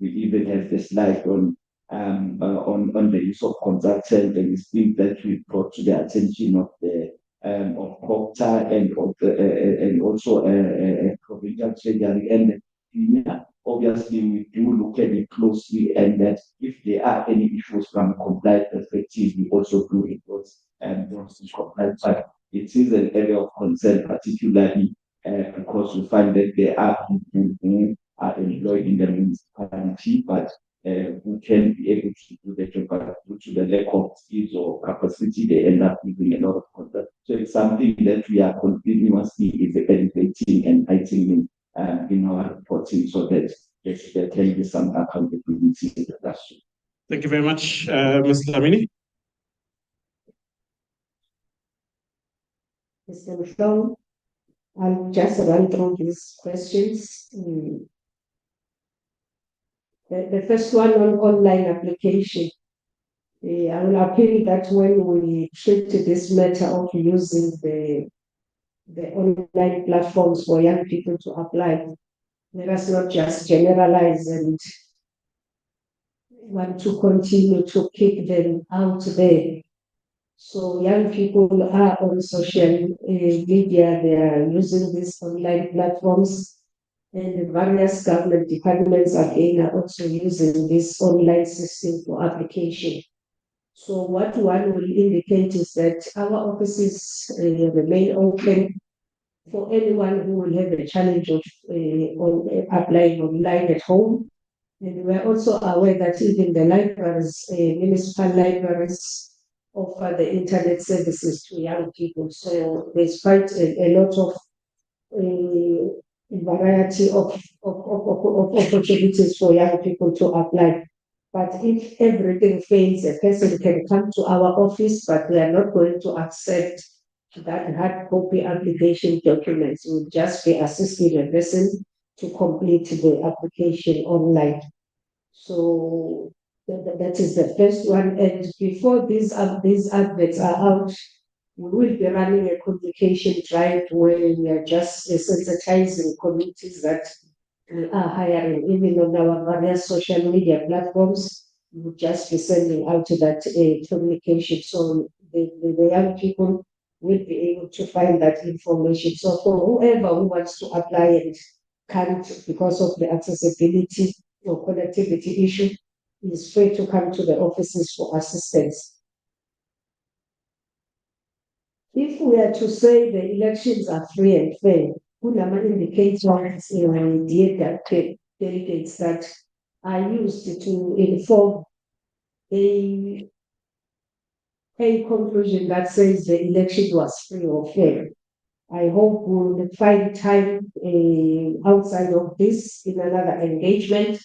We even have the slide on the use of consultant, and it's things that we brought to the attention of the of Proctor and of the and also provincial treasury and the obviously we do look at it closely, and that if there are any issues from a compliance perspective, we also do report those compliance. But it is an area of concern, particularly because we find that there are people who are employed in the municipality, but who can be able to do the job, but due to the lack of skills or capacity, they end up using a lot of content. So it's something that we are continuously evaluating and heightening in our reporting, so that there can be some accountability in the industry. Thank you very much, Mr. Dlamini. Mr. Mhlongo, I'll just run through these questions. The first one on online application. I will appeal that when we treat this matter of using the online platforms for young people to apply, let us not just generalize and want to continue to keep them out there. So young people are on social media, they are using these online platforms, and the various government departments again are also using this online system for application. So what one will indicate is that our offices remain open for anyone who will have a challenge of applying online at home. And we're also aware that even the libraries, municipal libraries, offer the internet services to young people. So there's quite a lot of variety of opportunities for young people to apply. But if everything fails, a person can come to our office, but we are not going to accept that hard copy application documents. We'll just be assisting a person to complete the application online. So that is the first one. And before these adverts are out, we will be running a communication drive where we are just sensitizing communities that are hiring, even on our various social media platforms. We'll just be sending out that communication, so the young people will be able to find that information. So for whoever who wants to apply and can't because of the accessibility or connectivity issue, is free to come to the offices for assistance. If we are to say the elections are free and fair, Kunama indicates dear delegates that are used to inform a conclusion that says the election was free or fair. I hope we'll find time outside of this in another engagement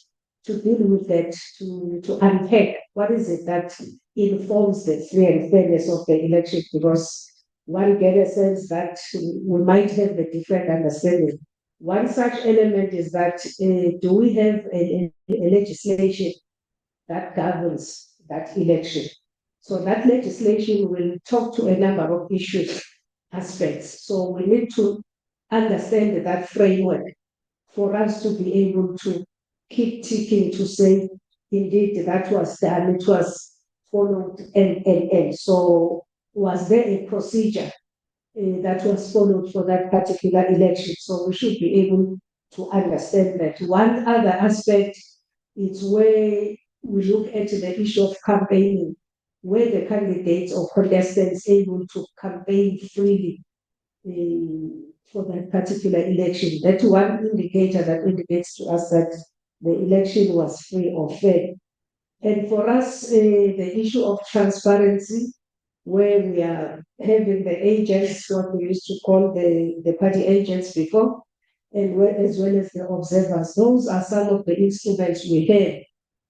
to deal with that, to unpack what is it that informs the free and fairness of the election, because one gets a sense that we might have a different understanding. One such element is that do we have a legislation that governs that election? So that legislation will talk to a number of issues, aspects. So we need to understand that framework for us to be able to keep ticking to say, indeed, that was done, it was followed, and. So was there a procedure that was followed for that particular election? So we should be able to understand that. One other aspect is where we look at the issue of campaigning, where the candidates or contestants able to campaign freely for that particular election. That's one indicator that indicates to us that the election was free or fair. And for us, the issue of transparency, where we are having the agents, what we used to call the party agents before, and as well as the observers. Those are some of the instruments we have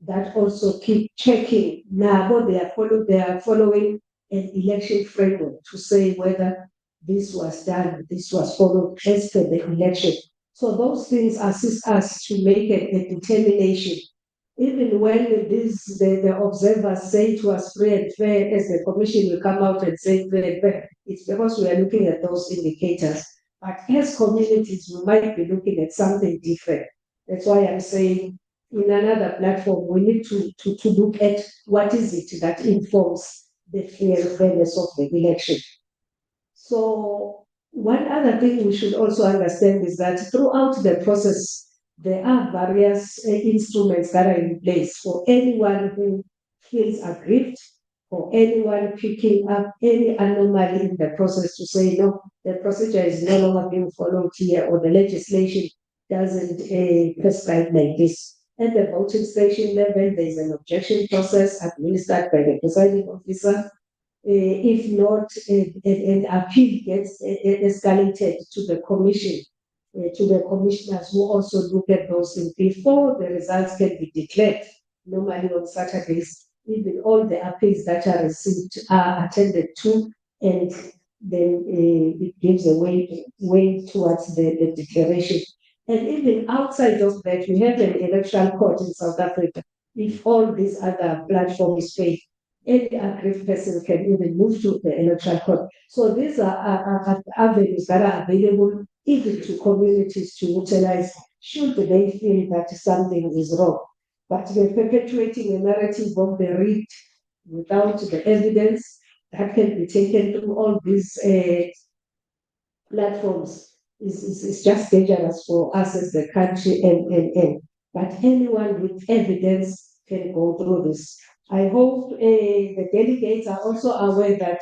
that also keep checking now they are following an election framework to say whether this was done, this was followed as per the election. So those things assist us to make a determination. Even when the observers say it was free and fair, as the commission will come out and say free and fair, it's because we are looking at those indicators. But as communities, we might be looking at something different. That's why I'm saying in another platform, we need to look at what is it that informs the fairness of the election. So one other thing we should also understand is that throughout the process, there are various instruments that are in place for anyone who feels aggrieved, for anyone picking up any anomaly in the process to say, no, the procedure is no longer being followed here, or the legislation doesn't prescribe like this. At the voting station level, there's an objection process administered by the presiding officer. If not, an appeal gets escalated to the commission, to the commissioners who also look at those things before the results can be declared. Normally on Saturdays, even all the appeals that are received are attended to, and then it gives a way towards the declaration. And even outside of that, we have an electoral court in South Africa. If all these other platforms fail, any aggrieved person can even move to the electoral court. So these are avenues that are available even to communities to utilize should they feel that something is wrong. But they're perpetuating a narrative of the rigged without the evidence that can be taken through all these platforms is just dangerous for us as the country and. But anyone with evidence can go through this. I hope the delegates are also aware that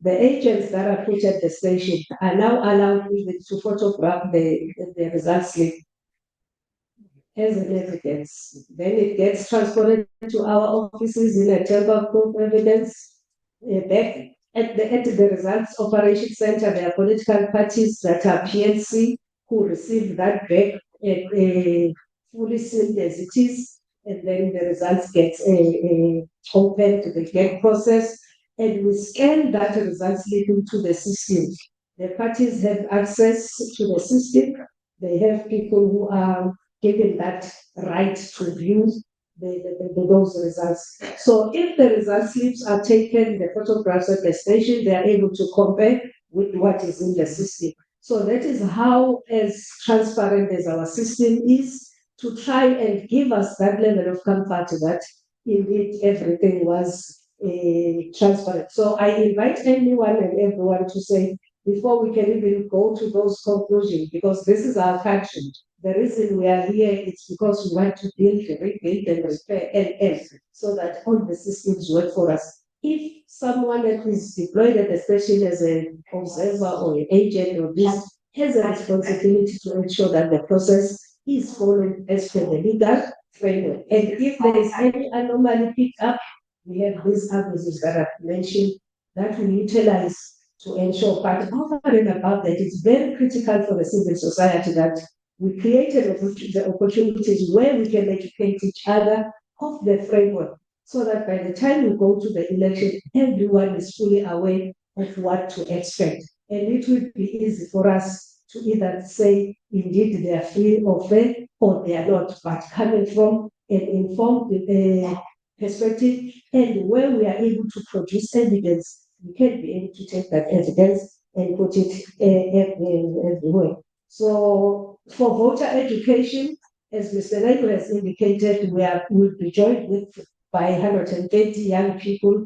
the agents that are put at the station are now allowed even to photograph the result slip as an evidence. Then it gets transported to our offices in a tamper-proof evidence. Back at the results operation center, there are political parties that are PNC who receive that back fully sealed as it is, and then the results get open to the gate process, and we scan that result slip into the system. The parties have access to the system. They have people who are given that right to view those results. So if the result slips are taken, the photographs at the station, they are able to compare with what is in the system. So that is how, as transparent as our system is, to try and give us that level of comfort that indeed everything was transparent. So I invite anyone and everyone to say, before we can even go to those conclusions, because this is our country, the reason we are here is because we want to build, rebuild, and repair and so that all the systems work for us. If someone that is deployed at the station as an observer or an agent or this has a responsibility to ensure that the process is followed as per the legal framework. And if there is any anomaly picked up, we have these avenues that I've mentioned that we utilize to ensure. But over and above that, it's very critical for the civil society that we created the opportunities where we can educate each other of the framework, so that by the time we go to the election, everyone is fully aware of what to expect. And it will be easy for us to either say, indeed, they are free or fair, or they are not. But coming from an informed perspective, and where we are able to produce evidence, we can be able to take that evidence and put it everywhere. So for voter education, as Mr. Naiko has indicated, we'll be joined with by 130 young people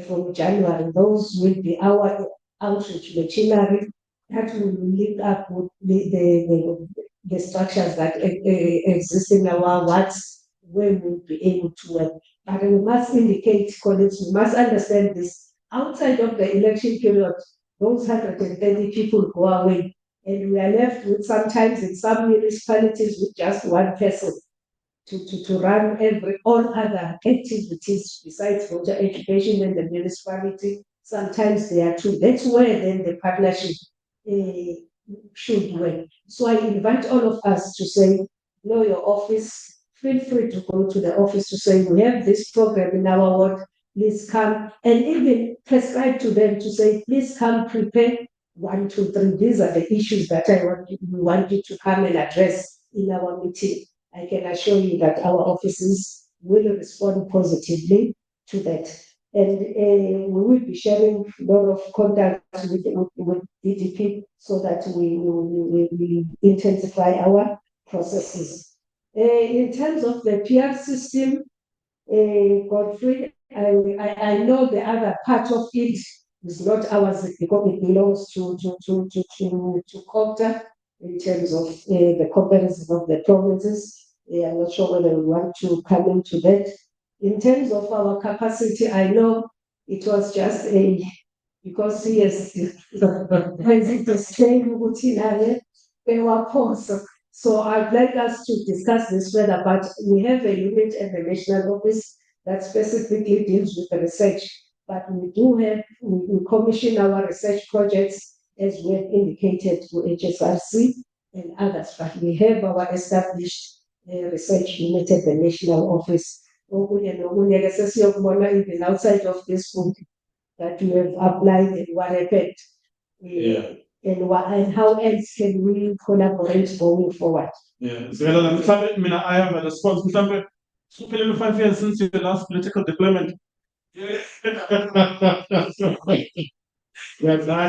from January. Those will be our outreach machinery that will link up with the structures that exist in our wards, where we'll be able to work. But we must indicate, colleagues, we must understand this. Outside of the election period, those 130 people go away, and we are left with, sometimes in some municipalities, with just one person to run all other activities besides voter education in the municipality. Sometimes there are two. That's where then the partnership should work. So I invite all of us to say, know your office. Feel free to go to the office to say, we have this program in our ward, please come, and even prescribe to them to say, please come prepare 1, 2, 3. These are the issues that we want you to come and address in our meeting. I can assure you that our offices will respond positively to that. And we will be sharing a lot of contacts with DDP so that we intensify our processes. In terms of the PR system, Godfrey, I know the other part of it is not ours because it belongs to COGTA in terms of the comparison of the provinces. I'm not sure whether we want to come into that. In terms of our capacity, I know it was just because yes, President saying they were posts. So I'd like us to discuss this further, but we have a unit at the National Office that specifically deals with the research. But we do have, we commission our research projects as we have indicated to HSRC and others, but we have our established research unit at the National Office. Even outside of this book that you have applied and what happened. Yeah. And how else can we collaborate going forward? Yeah. So, I have a response. For example, it's been 5 years since your last political deployment. Yes, I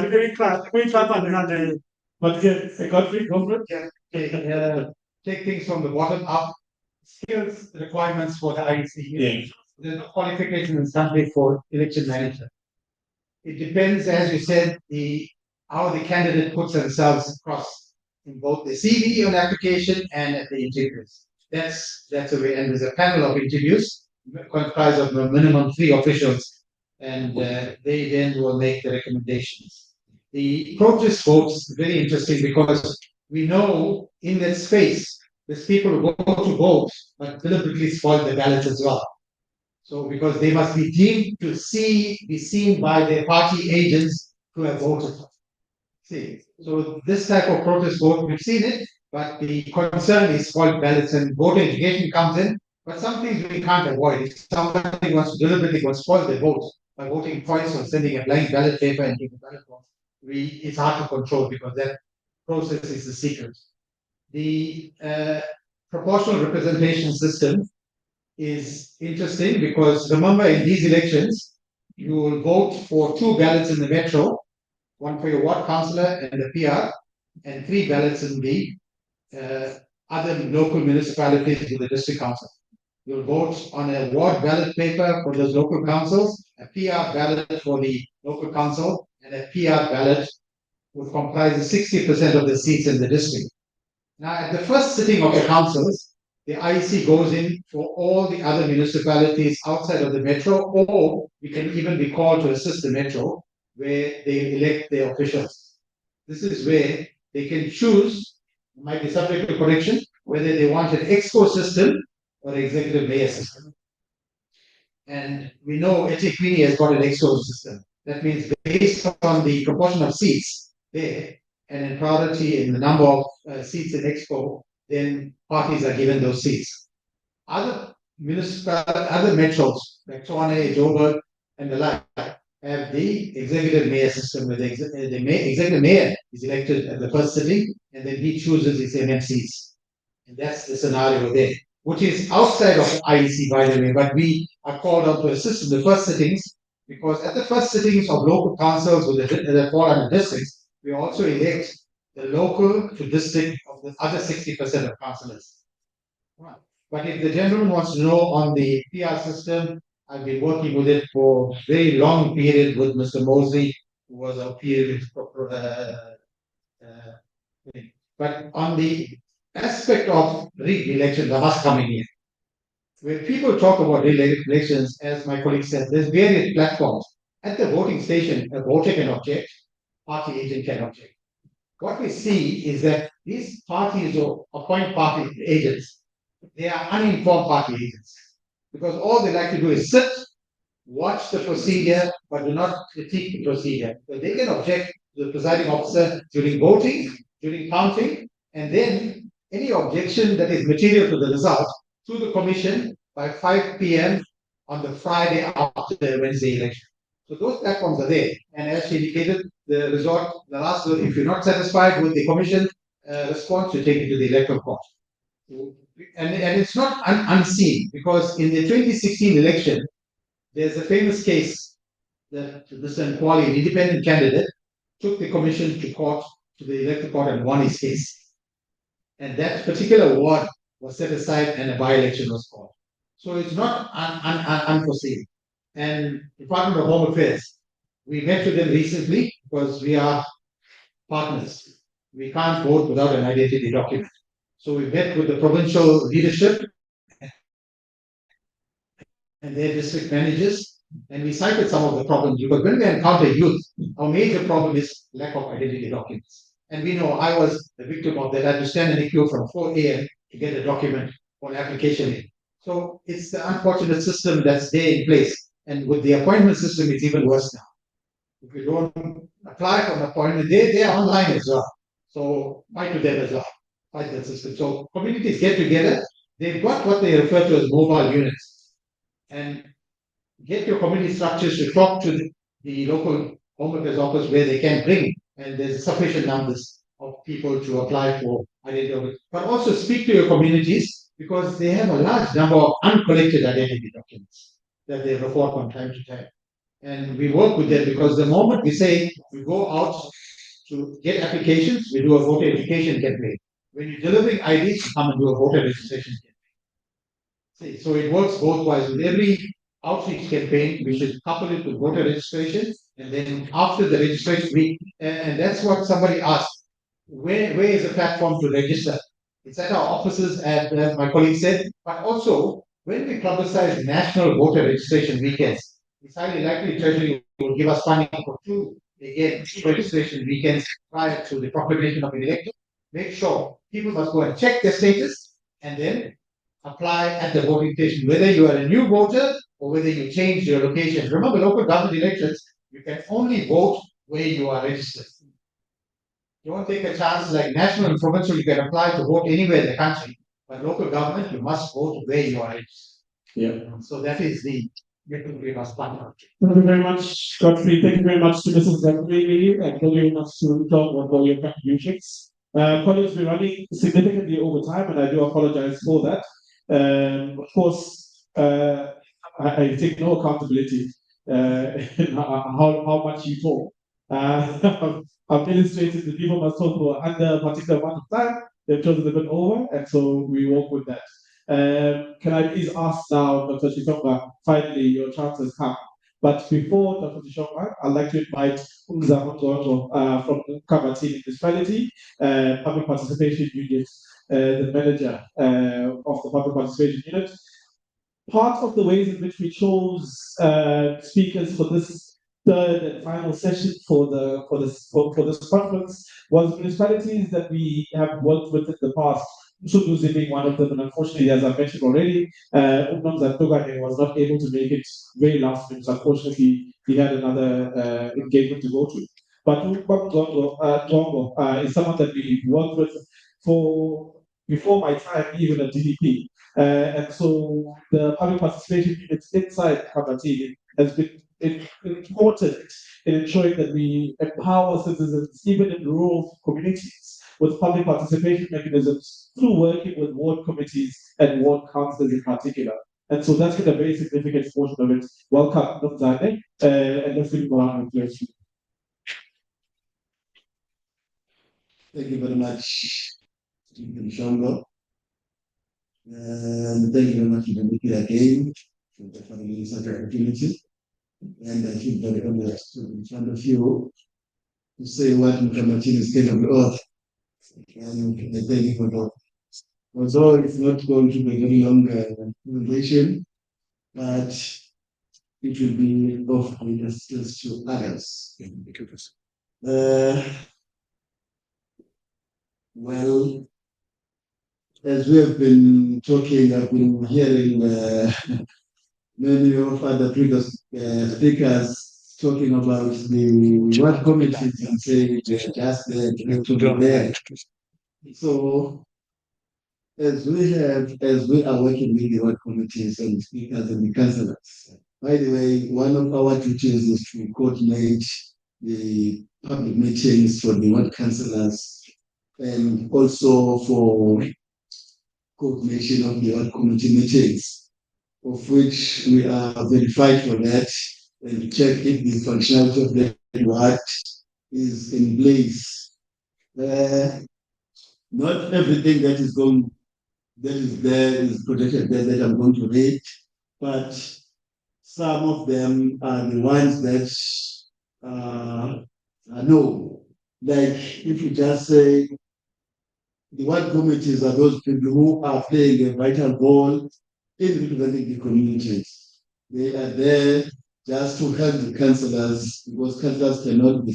think we class on another. But yes, I got free conference. Take things from the bottom up. Skills requirements for the IEC. Yeah. There's no qualification in Sunday for election manager. It depends, as you said, how the candidate puts themselves across in both the CV on application and at the interviews. That's the way. And there's a panel of interviews comprised of a minimum 3 officials, and they then will make the recommendations. The protest votes very interesting because we know in that space there's people who go to vote but deliberately spoil the ballots as well. So because they must be deemed to be seen by their party agents who have voted. See, so this type of protest vote, we've seen it, but the concern is spoiled ballots and voter education comes in. But some things we can't avoid. If somebody wants to deliberately spoil their vote by voting twice or sending a blank ballot paper and taking a ballot box, it's hard to control because that process is the secret. The proportional representation system is interesting because remember in these elections, you will vote for 2 ballots in the metro, 1 for your ward councillor and the PR, and 3 ballots in the other local municipalities with the district council. You'll vote on a ward ballot paper for those local councils, a PR ballot for the local council, and a PR ballot would comprise 60% of the seats in the district. Now, at the first sitting of the councils, the IEC goes in for all the other municipalities outside of the metro, or we can even be called to assist the metro, where they elect their officials. This is where they can choose, might be subject to correction, whether they want an exco system or executive mayor system. And we know eThekwini has got an exco system. That means based on the proportion of seats there, and in priority in the number of seats in exco, then parties are given those seats. Other metros like Tshwane, Joburg, and the like have the executive mayor system where the executive mayor is elected at the first sitting and then he chooses his MMCs. And that's the scenario there, which is outside of the IEC, by the way, but we are called on to assist in the first sittings because at the first sittings of local councils that fall under districts, we also elect the local to district of the other 60% of councillors. Right. But if the gentleman wants to know on the PR system, I've been working with it for a very long period with Mr. Mosley, who was our peer. But on the aspect of re-elections, I must come in here. When people talk about re-elections, as my colleague said, there's various platforms. At the voting station, a voter can object, party agent can object. What we see is that these parties or appoint party agents, they are uninformed party agents. Because all they like to do is sit, watch the procedure, but do not critique the procedure. So they can object to the presiding officer during voting, during counting, and then any objection that is material to the result to the commission by 5 p.m. on the Friday after the Wednesday election. So those platforms are there. And as she indicated, the last word, if you're not satisfied with the commission response, you take it to the electoral court. And it's not unseen because in the 2016 election, there's a famous case that Mr. Nkwali, an independent candidate, took the commission to court, to the electoral court, and won his case. And that particular ward was set aside and a by-election was called. So it's not unforeseen. And Department of Home Affairs, we met with them recently because we are partners. We can't vote without an identity document. So we met with the provincial leadership and their district managers, and we cited some of the problems because when we encounter youth, our major problem is lack of identity documents. And we know I was the victim of that. I had to stand in a queue from 4 a.m. to get a document for an application in. So it's the unfortunate system that's there in place. And with the appointment system, it's even worse now. If you don't apply for an appointment, they're online as well. So fight to them as well. Fight that system. So communities get together. They've got what they refer to as mobile units. And get your community structures to talk to the local home affairs office where they can bring, and there's sufficient numbers of people to apply for identity. But also speak to your communities because they have a large number of uncollected identity documents that they report from time to time. And we work with them because the moment we say we go out to get applications, we do a voter education campaign. When you're delivering IDs, you come and do a voter registration campaign. See, so it works both ways. With every outreach campaign, we should couple it with voter registration, and then after the registration week, and that's what somebody asked, where is the platform to register? It's at our offices, as my colleague said, but also when we publicize national voter registration weekends, it's highly likely Treasury will give us funding for 2 registration weekends prior to the proclamation of an election. Make sure people must go and check their status and then apply at the voting station, whether you are a new voter or whether you change your location. Remember, local government elections, you can only vote where you are registered. Don't take a chance like national and provincial, you can apply to vote anywhere in the country, but local government, you must vote where you are registered. Yeah. So that is the we must plan out. Thank you very much, Godfrey. Thank you very much to Mrs. Godfrey, and thank you very much to Tom for your contributions. Colleagues, we're running significantly over time, and I do apologize for that. Of course, I take no accountability in how much you talk. I've illustrated that people must talk for under a particular amount of time. They've chosen a bit over, and so we work with that. Can I please ask now, Dr. Shishonga, finally your chance has come. But before Dr. Shishonga, I'd like to invite Umza Mgongo from the Kabati Municipality, Public Participation Unit, the manager of the Public Participation Unit. Part of the ways in which we chose speakers for this third and final session for this conference was municipalities that we have worked with in the past. Msuduzi being one of them, and unfortunately, as I mentioned already, Umnam Zantogane was not able to make it very last minute. Unfortunately, he had another engagement to go to. But Gongo is someone that we worked with for before my time, even at DDP. And so the public participation units inside Kabati has been important in ensuring that we empower citizens, even in rural communities, with public participation mechanisms through working with ward committees and ward councillors in particular. And so that's been a very significant portion of it. Welcome, Dr. Zane, and let's go on with you. Thank you very much, Stephen Shongo. And thank you very much for the meeting again, for the such opportunity. And I feel very honored to be in front of you to say what Mkamachini is capable of. And thank you for that. Although it's not going to be a very long presentation, but it will be of great assistance to others. Well, as we have been talking, I've been hearing many of other previous speakers talking about the ward committees and saying just there. So, as we are working with the ward committees and speakers and the councillors, by the way, one of our duties is to coordinate the public meetings for the ward councillors and also for coordination of the ward committee meetings, of which we are verified for that and check if the functionality of the ward is in place. Not everything that is going that is there, is protected there that I'm going to read, but some of them are the ones that no. Like if you just say the ward committees are those people who are playing a vital role in representing the communities. They are there just to help the councillors because councillors cannot be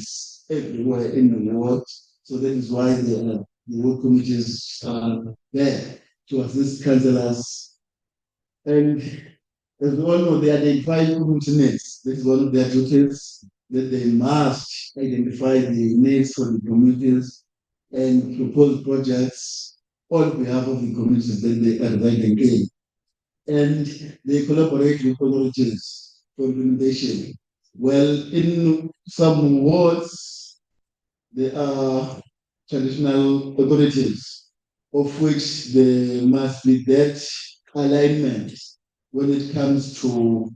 everywhere in the world. So that is why the ward committees are there to assist councillors. And as we all know, they identify community needs. This is one of their duties, that they must identify the needs for the communities and propose projects on behalf of the communities that they are residing in. And they collaborate with authorities for implementation. Well, in some wards, there are traditional authorities of which there must be that alignment when it comes to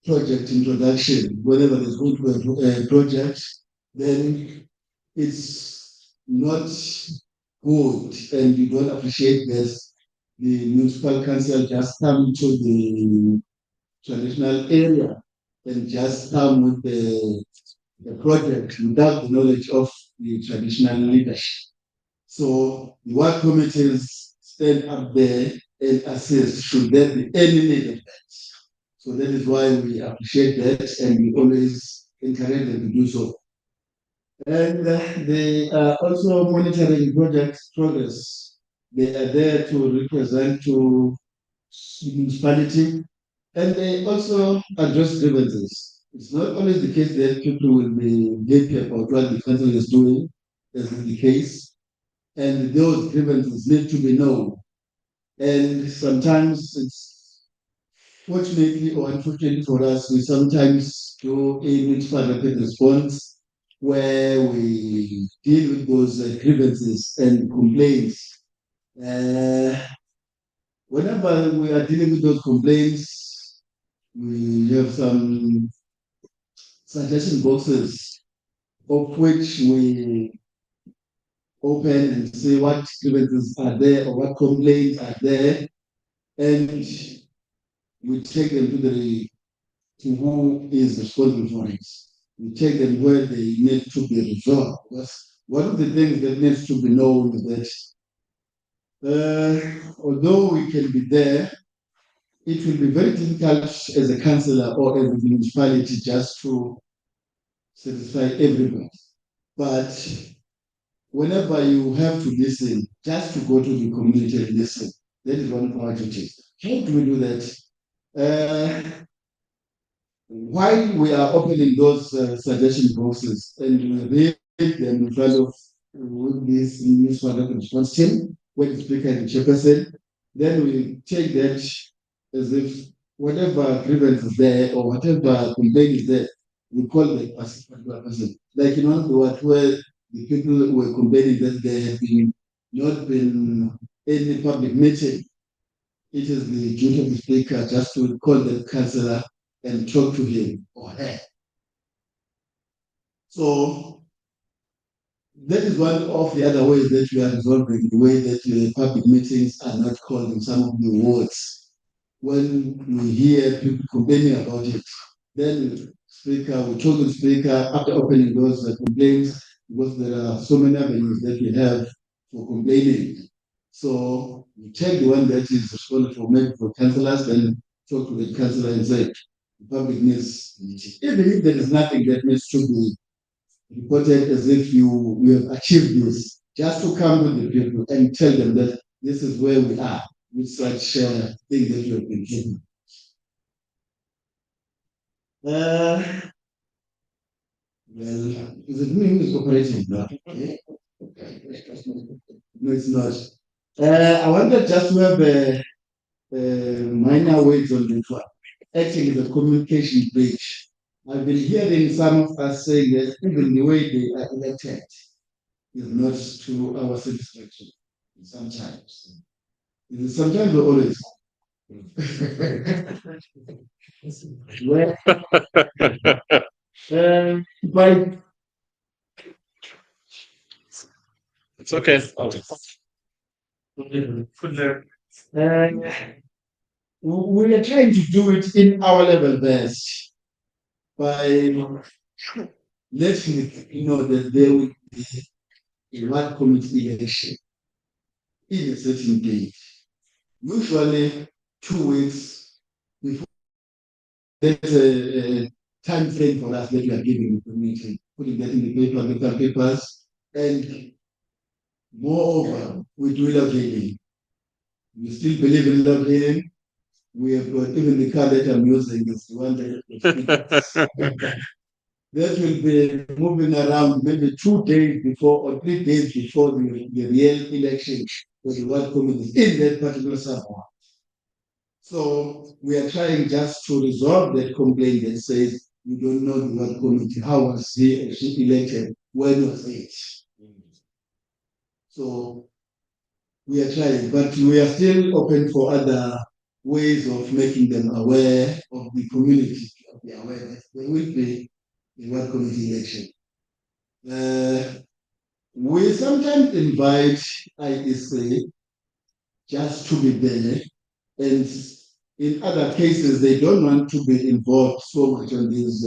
project introduction. Whenever there's going to be a project, then it's not good and you don't appreciate this. The municipal council just come to the traditional area and just come with the project without the knowledge of the traditional leadership. So the work committees stand up there and assist should there be any need of that. So that is why we appreciate that and we always encourage them to do so. And they are also monitoring project progress. They are there to represent to municipality and they also address grievances. It's not always the case that people will be happy about what the council is doing, as is the case, and those grievances need to be known. And sometimes it's fortunately or unfortunately for us, we sometimes do a municipal rapid response where we deal with those grievances and complaints. Whenever we are dealing with those complaints, we have some suggestion boxes of which we open and say what grievances are there or what complaints are there, and we take them to who is responsible for it. We take them where they need to be resolved. Because one of the things that needs to be known is that although we can be there, it will be very difficult as a councillor or as a municipality just to satisfy everybody. But whenever you have to listen, just to go to the community and listen, that is one of our duties. How do we do that? While we are opening those suggestion boxes and we read them in front of this municipal response team, when the speaker and the chairperson, then we take that as if whatever grievance is there or whatever complaint is there, we call the particular person. Like in one of the words where the people were complaining that there had been not been any public meeting, it is the duty of the speaker just to call the councillor and talk to him or her. So that is one of the other ways that we are resolving the way that public meetings are not called in some of the wards. When we hear people complaining about it, then speaker, we talk to the speaker after opening those complaints, because there are so many avenues that we have for complaining. So we take the one that is responsible for maybe for councillors, then talk to the councillor and say, the public needs meeting. Even if there is nothing that needs to be reported as if you have achieved this, just to come with the people and tell them that this is where we are with such thing that you have been given. Well, is it me who is operating now? No, it's not. I wanted just to have a minor words on this one. Acting as a communication bridge. I've been hearing some of us saying that even the way they are elected is not to our satisfaction. Sometimes. Sometimes or always. Well, but it's okay. Put there. We are trying to do it in our level best by letting it know that there will be a ward committee election in a certain date, usually 2 weeks before. There's a time frame for us that we are giving the community, putting that in the paper, local papers, and moreover, we do love healing. We still believe in love healing. We have got even the car that I'm using is the one that that will be moving around maybe 2 days before or 3 days before the real election for the world communities in that particular suburb. So we are trying just to resolve that complaint that says we don't know the world community. How was he or she elected? When was it? So we are trying, but we are still open for other ways of making them aware of the community, of the awareness. There will be a world community election. We sometimes invite IEC just to be there, and in other cases, they don't want to be involved so much on these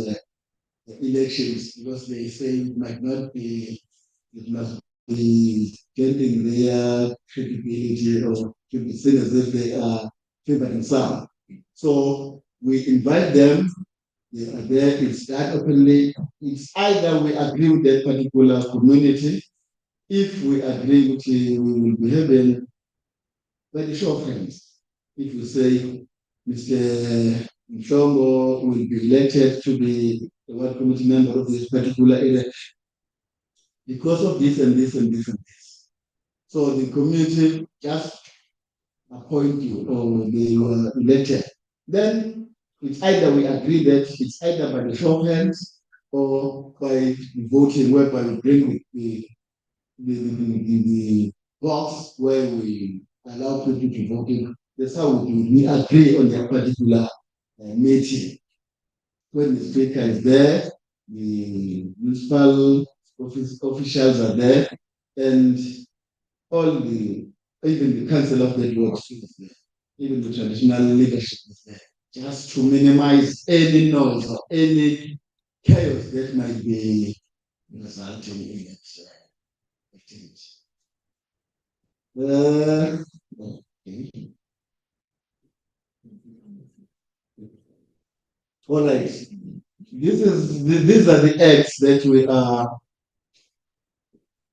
elections because they say it might not be, it must be getting their credibility or to be seen as if they are favoring some. So we invite them, they are there, it's that openly. It's either we agree with that particular community. If we agree with it, we will be having by the show of hands. If we say Mr. Mshongo will be elected to be the ward committee member of this particular election because of this and this and this and this. So the community just appoint you or they were elected. Then it's either we agree that it's either by the show of hands or by voting, whereby we bring the box where we allow people to vote in. That's how we agree on that particular meeting. When the speaker is there, the municipal officials are there, and all the, even the council of the ward is there, even the traditional leadership is there, just to minimize any noise or any chaos that might be resulting in it. Okay. All right. These are the acts that we are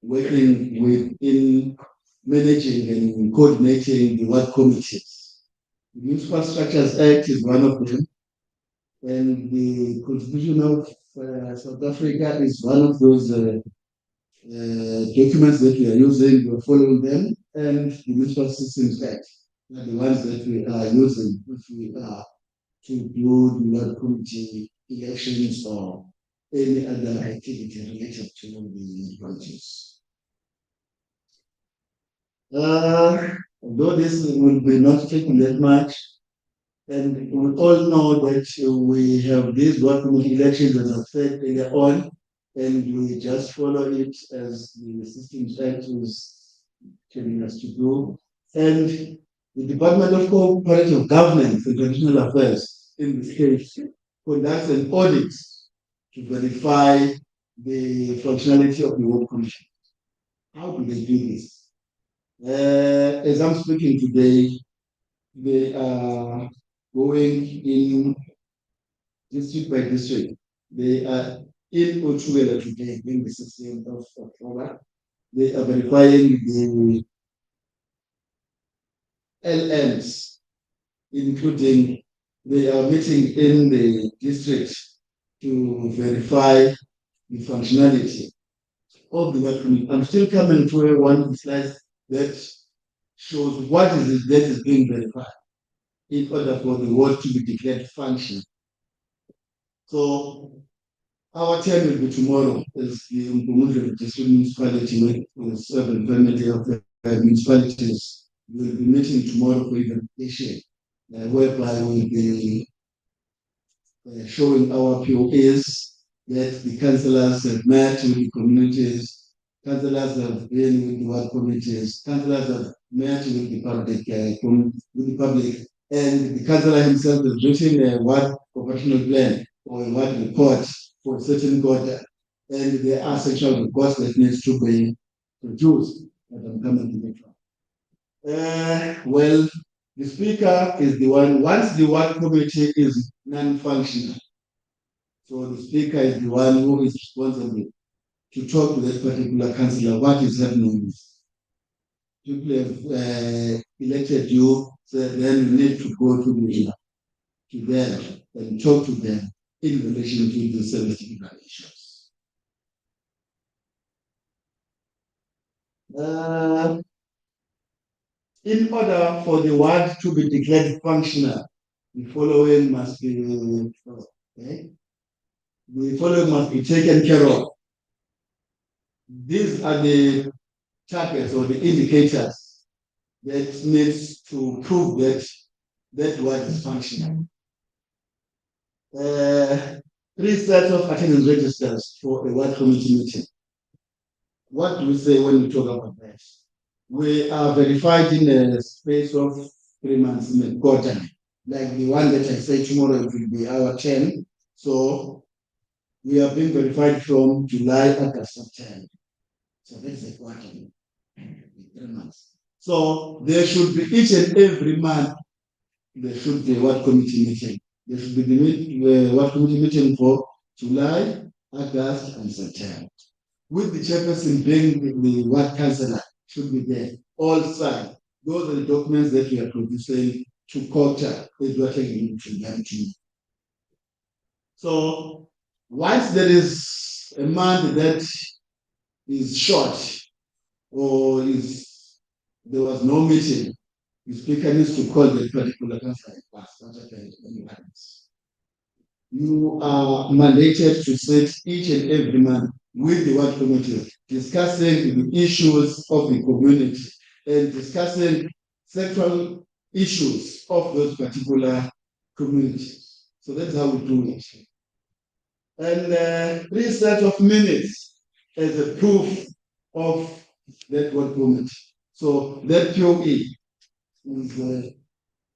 working with in managing and coordinating the work committees. The Municipal Structures Act is one of them, and the Constitution of South Africa is one of those documents that we are using. We are following them, and the Municipal Systems Act are the ones that we are using if we are to do the work committee elections or any other activity related to the projects. Although this will be not taking that much, and we all know that we have these work committee elections, as I said earlier on, and we just follow it as the Systems Act is telling us to do. And the Department of Cooperative Governance and Traditional Affairs in this case conducts an audit to verify the functionality of the work commission. How do they do this? As I'm speaking today, they are going in district by district. They are in Ochuela today, being the 16th of October. They are verifying the LMs, including they are meeting in the district to verify the functionality of the work committee. I'm still coming to one slide that shows what is it that is being verified in order for the ward to be declared function. So our turn will be tomorrow as the Mpumuzo District Municipality with 7 family of the municipalities. We will be meeting tomorrow for identification, whereby we will be showing our POAs that the councillors have met with the communities councillors have been with the work committees, councillors have met with the public, and the councillor himself is written a ward operational plan or a ward report for a certain quarter, and there are sexual reports that needs to be produced. That I'm coming to that one. Well, the speaker is the one, once the ward committee is non-functional, so the speaker is the one who is responsible to talk to that particular councillor what is happening. People have elected you, so then you need to go to them and talk to them in relation to the service delivery issues. In order for the ward to be declared functional, the following must be taken care of. These are the targets or the indicators that needs to prove that that word is functional. 3 sets of attendance registers for a ward committee meeting. What do we say when we talk about that? We are verified in a space of 3 months in a quarter. Like the one that I say tomorrow, it will be our 10. So we are being verified from July, August, September. So that's a quarter. 3 months. So there should be each and every month, there should be a ward committee meeting. There should be the ward committee meeting for July, August, and September. With the chairperson being the ward councillor, should be there. All signed. Those are the documents that we are producing to COGTA, is what I need to guarantee. So once there is a month that is short or there was no meeting, the speaker needs to call the particular councillor. You are mandated to sit each and every month with the ward committee, discussing the issues of the community and discussing central issues of those particular communities. So that's how we do it. And 3 sets of minutes as a proof of that ward committee. So that POE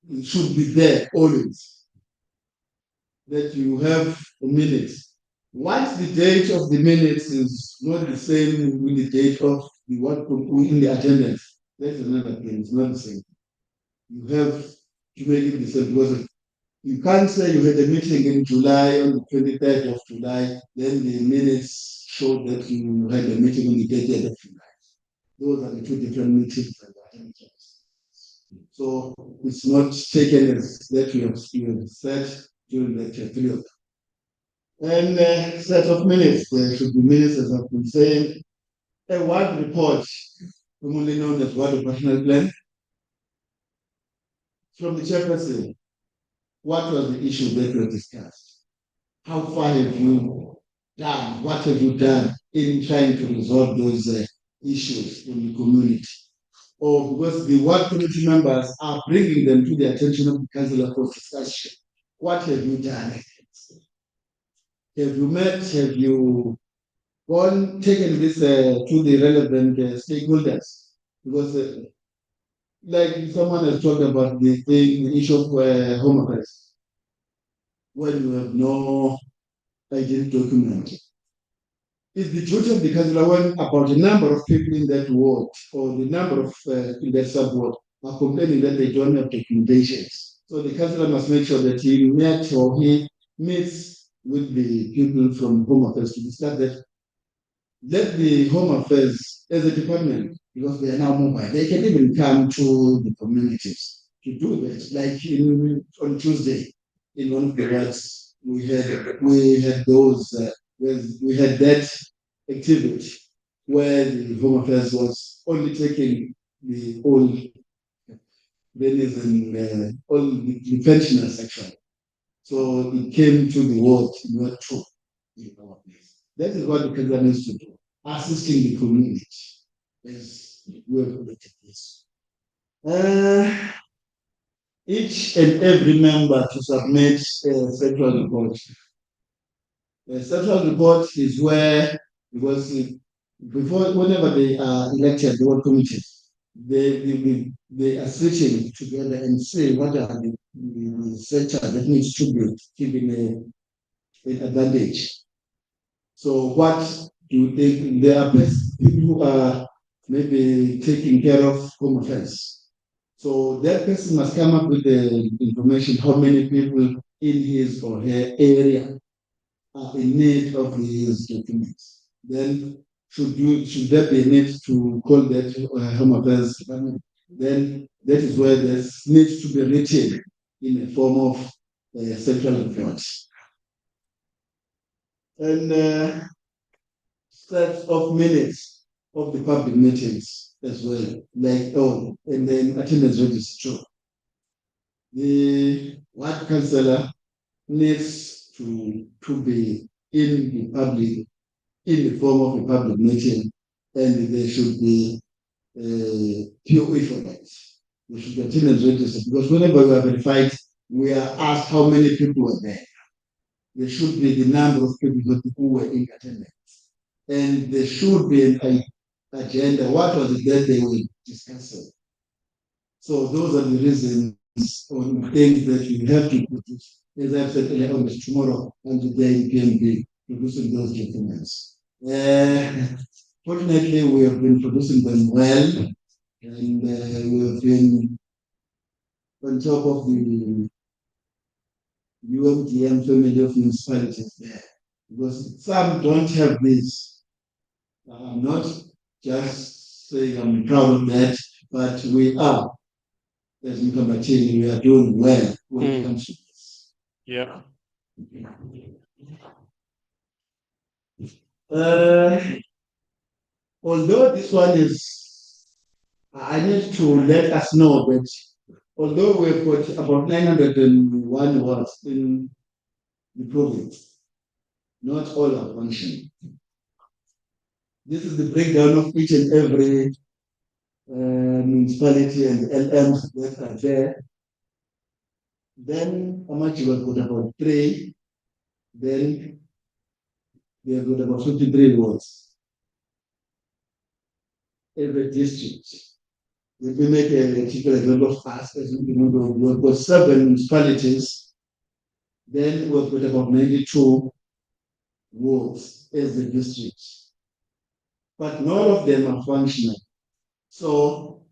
it should be there always. That you have a minute. Once the date of the minutes is not the same with the date of the word in the attendance, that's another thing. It's not the same. You have to make it the same because you can't say you had a meeting in July on the 23rd of July, then the minutes show that you had a meeting on the 30th of July. Those are the 2 different meetings and attendances. So it's not taken as that you have said during that period. And set of minutes, there should be minutes, as I've been saying. A word report, commonly known as word operational plan, from the chairperson. What was the issue that we discussed? How far have you done? What have you done in trying to resolve those issues in the community? Or because the ward committee members are bringing them to the attention of the councillor for discussion. What have you done? Have you met? Have you taken this to the relevant stakeholders? Because like someone has talked about the issue of home affairs. When you have no identity document, it's the duty of the councillor when about the number of people in that ward or the number of in that sub-ward are complaining that they don't have documentations. So the councillor must make sure that he met or he meets with the people from Home Affairs to discuss that. Let the Home Affairs as a department, because they are now mobile, they can even come to the communities to do that. Like on Tuesday, in one of the wards, we had those. We had that activity where the Home Affairs was only taking the old ladies and all the pensioners section. So it came to the ward, not true. That is what the council needs to do, assisting the community. As we have committed this. Each and every member to submit a central report. A central report is where, because before, whenever they are elected, the ward committees, they are sitting together and say what are the sector that needs to be given an advantage. So what do you think? There are people who are maybe taking care of home affairs. So that person must come up with the information how many people in his or her area are in need of these documents. Then should there be a need to call that home affairs department? Then that is where this needs to be written in a form of central report. And sets of minutes of the public meetings as well, like and then attendance register too. The ward councillor needs to be in the public, in the form of a public meeting, and there should be POE for that. There should be attendance register, because whenever we are verified, we are asked how many people were there. There should be the number of people who were in attendance. And there should be an agenda. What was it that they were discussing? So those are the reasons or things that you have to produce. As I've said earlier on, tomorrow and today you can be producing those documents. Fortunately, we have been producing them well, and we have been on top of the UMDM family of municipalities there, because some don't have this. I'm not just saying I'm proud of that, but we are, as Mkambatini, we are doing well when it comes to this. Yeah. Although this one is, I need to let us know that although we've got about 901 wards in the province, not all are functioning. This is the breakdown of each and every municipality and LMs that are there. Then Amachi was got about 3. Then we have got about 53 wards. Every district. If we make a typical example of us, as we remember, we've got 7 municipalities. Then we've got about 92 wards as the district. But none of them are functional. So,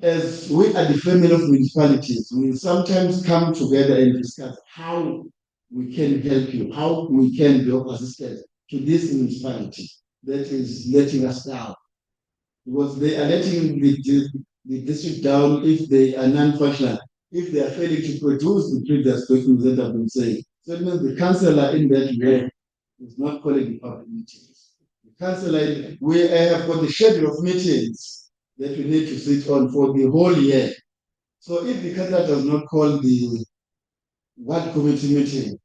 as we are the family of municipalities, we sometimes come together and discuss how we can help you, how we can be of assistance to this municipality that is letting us down. Because they are letting the district down if they are non-functional, if they are failing to produce the previous documents that have been saying. So it means the councillor in that way is not calling the public meetings. The councillor, we have got the schedule of meetings that we need to sit on for the whole year. So if the councillor does not call the ward committee meeting,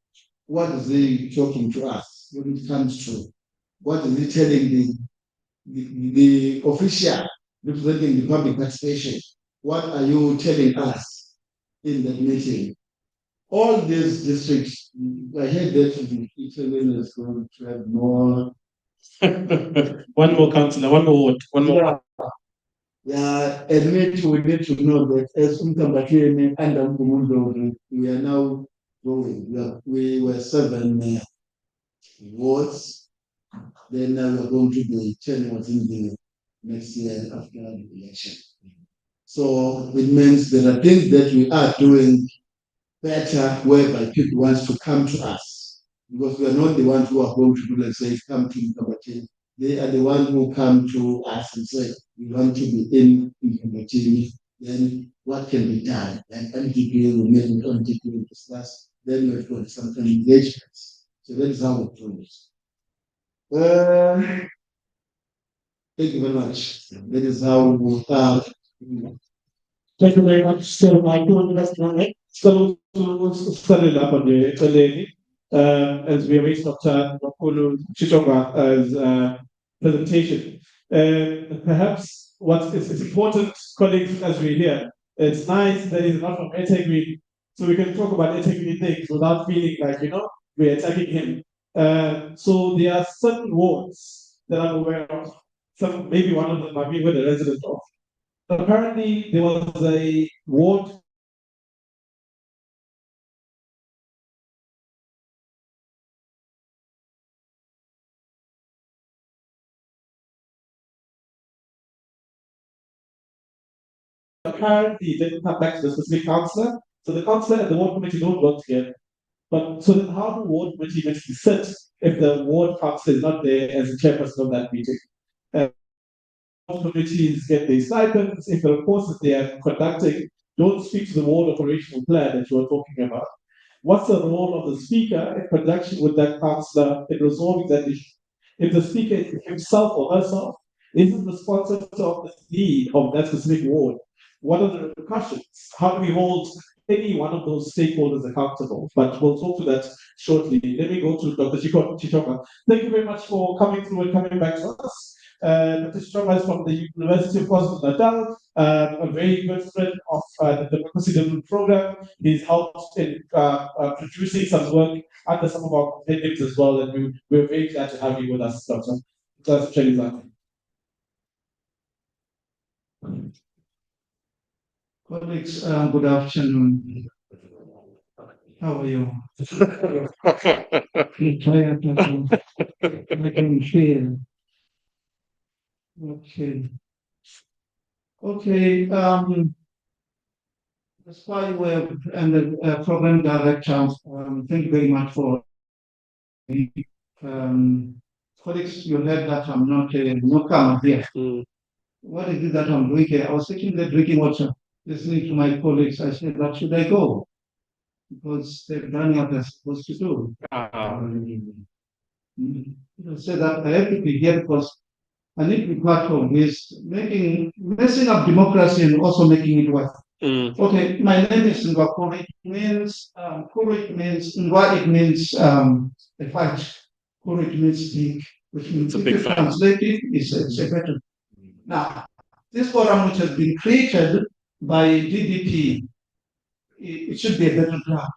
what is he talking to us when it comes to? What is he telling the official representing the public participation? What are you telling us in that meeting? All these districts, I heard that Italy is going to have more. One more councillor, one more word, one more. Yeah, and we need to know that as Mkambatini and Mkumundo, we are now going. We were 7 wards. Then now we are going to be 10 wards in the next year after the election. So it means there are things that we are doing better whereby people want to come to us. Because we are not the ones who are going to do, let's say, come to Mkambatini. They are the ones who come to us and say, we want to be in Mkambatini. Then what can be done? And MDP will make it on MDP will discuss. Then we've got some engagements. So that is how we do it. Thank you very much. That is how we are. Thank you very much. So, Michael, so started up on the lady, as we await Dr. Nakulu Chichonga's presentation. Perhaps what is important, colleagues, as we hear, it's nice that he's not from Etegui, so we can talk about Etegui things without feeling like, we're attacking him. So there are certain wards that I'm aware of. Some, maybe one of them might be even a resident of. Apparently, there was a ward apparently didn't come back to the specific councillor. So the councillor and the ward committee don't work together. But so then how the ward committee eventually sit if the ward councillor is not there as the chairperson of that meeting? Committees get their stipends if the reports that they are conducting don't speak to the ward operational plan that you are talking about. What's the role of the speaker in conjunction with that councillor in resolving that issue? If the speaker himself or herself isn't responsive to the need of that specific ward, what are the repercussions? How do we hold any one of those stakeholders accountable? But we'll talk to that shortly. Let me go to Dr. Chichoka. Thank you very much for coming through and coming back to us. Dr. Chichoka is from the University of KwaZulu-Natal, a very good friend of the Democracy Development Program. He's helped in producing some work under some of our compendiums as well, and we're very glad to have you with us, Dr. Chelizane. Colleagues, good afternoon. How are you? I'm tired, I can feel. Okay. Okay, that's why we're, and the program director, thank you very much for colleagues, you heard that I'm not a newcomer here. What is it that I'm doing here? I was sitting there drinking water, listening to my colleagues. I said, what should I go? Because they've done what they're supposed to do. I said that I have to be here because I need to be part of this, messing up democracy and also making it work. Okay, my name is Ngwa. It means, it means, Ngwa, it means a fight. Kuru, it means big, which means if you translate it, it's a battle. Now, this forum, which has been created by DDP, it should be a battleground.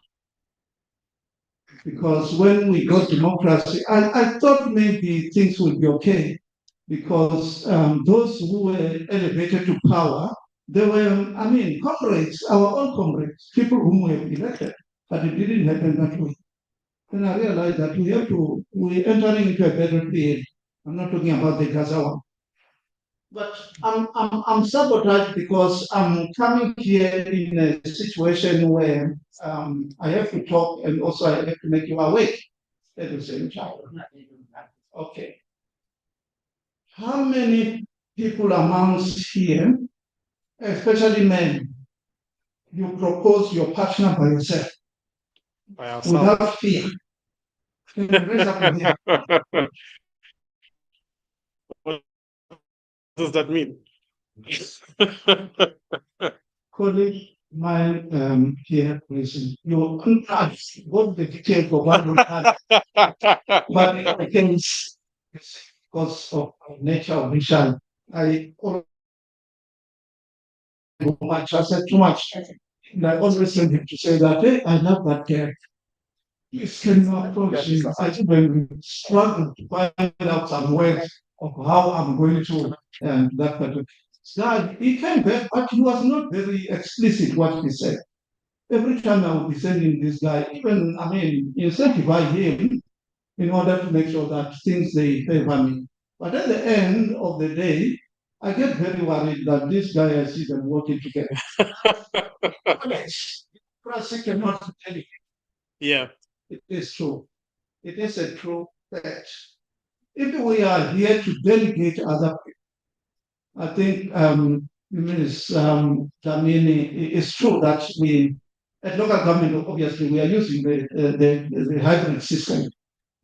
Because when we got democracy, I thought maybe things would be okay. Because those who were elevated to power, they were, I mean, comrades, our own comrades, people whom we have elected, but it didn't happen that way. Then I realized that we're entering into a battlefield. I'm not talking about the Gaza one. But I'm sabotaged because I'm coming here in a situation where I have to talk and also I have to make you awake at the same time. Okay. How many people amongst here, especially men, you propose your partner by yourself? By ourselves. Without fear? Can you raise up your hand? What does that mean? Colleague, my here, listen, you can't what the detail for what we had, but I think it's because of nature of mission. I said too much. And I always send him to say that, hey, I love that guy. Please can you approach him? I think when we struggle to find out some ways of how I'm going to that particular. So he came back, but he was not very explicit what he said. Every time I would be sending this guy, even, I mean, incentivize him in order to make sure that things they favor me. But at the end of the day, I get very worried that this guy, I see them working together. Press cannot tell you. Yeah. It is true. It is a true fact. If we are here to delegate other people, I think Ms. Dlamini, it's true that we, at local government, obviously, we are using the hybrid system.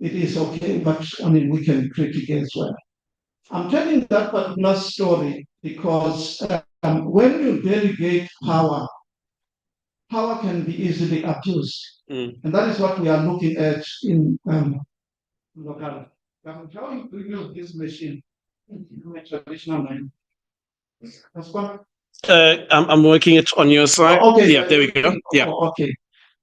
It is okay, but I mean, we can critique as well. I'm telling that particular story because when you delegate power, power can be easily abused. And that is what we are looking at in local. How you use this machine in a traditional line? That's what. I'm working it on your side. Okay. Yeah, there we go. Yeah. Okay.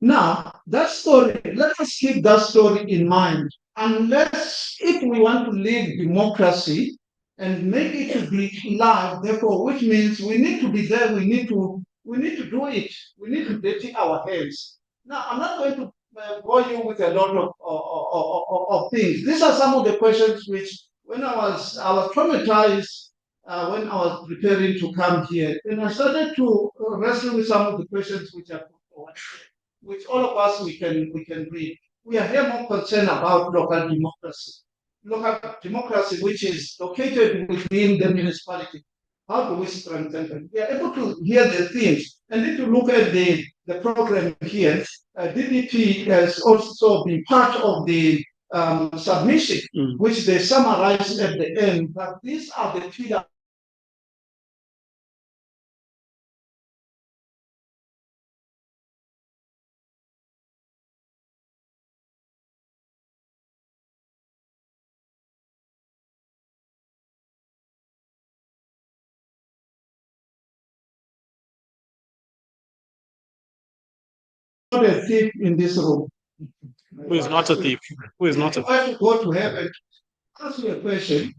Now, that story, let us keep that story in mind unless if we want to live democracy and make it to be live, therefore, which means we need to be there, we need to do it, we need to dirty our hands. Now, I'm not going to bore you with a lot of things. These are some of the questions which, when I was traumatized when I was preparing to come here, and I started to wrestle with some of the questions which are put forward, which all of us we can read. We are here more concerned about local democracy. Local democracy, which is located within the municipality. How do we strengthen them? We are able to hear the themes. And if you look at the program here, DDP has also been part of the submission, which they summarized at the end. But these are the pillars. Not a thief in this room. Who is not a thief? Who is not a thief? If I go to heaven, ask me a question.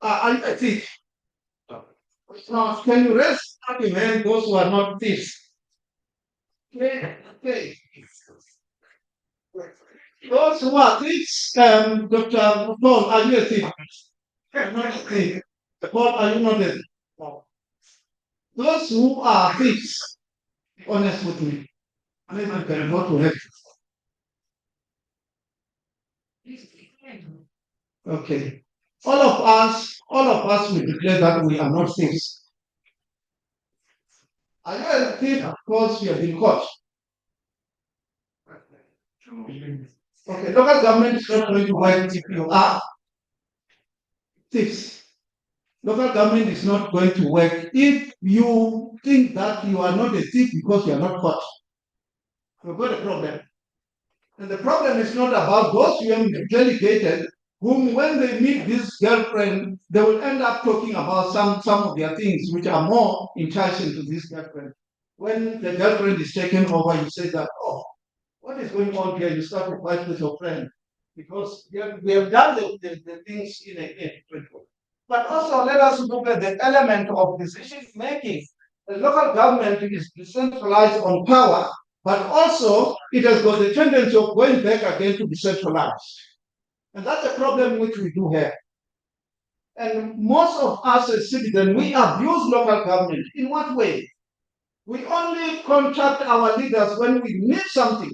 Are you a thief? Now, can you raise up your hand, those who are not thieves? Okay. Those who are thieves, Dr. Paul, are you a thief? Not a thief. Paul, are you not a thief? Those who are thieves, honest with me. Maybe you can go to heaven. Okay. All of us will declare that we are not thieves. Are you a thief because you have been caught? Okay, local government is not going to work if you are thieves. Local government is not going to work if you think that you are not a thief because you are not caught. You've got a problem. And the problem is not about those young delegated whom, when they meet this girlfriend, they will end up talking about some of their things which are more enticing to this girlfriend. When the girlfriend is taken over, you say that, oh, what is going on here? You start to fight with your friend because we have done the things in a different way. But also, let us look at the element of decision making. The local government is decentralized on power, but also it has got the tendency of going back again to be centralized. And that's the problem which we do have. And most of us as citizens, we abuse local government. In what way? We only contact our leaders when we need something.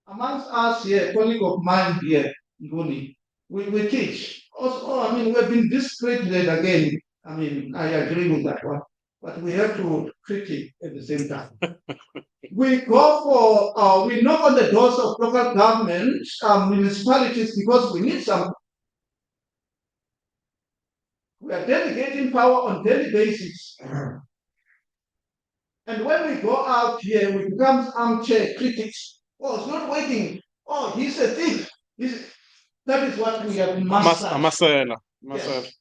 Amongst us here, a colleague of mine here, Nguni, we teach. Also, I mean, we've been discredited again. I mean, I agree with that one. But we have to critique at the same time. We go for, we knock on the doors of local governments, municipalities, because we need something. We are delegating power on daily basis. And when we go out here, we become armchair critics. Oh, it's not working. Oh, he's a thief. That is what we have mastered. Yes.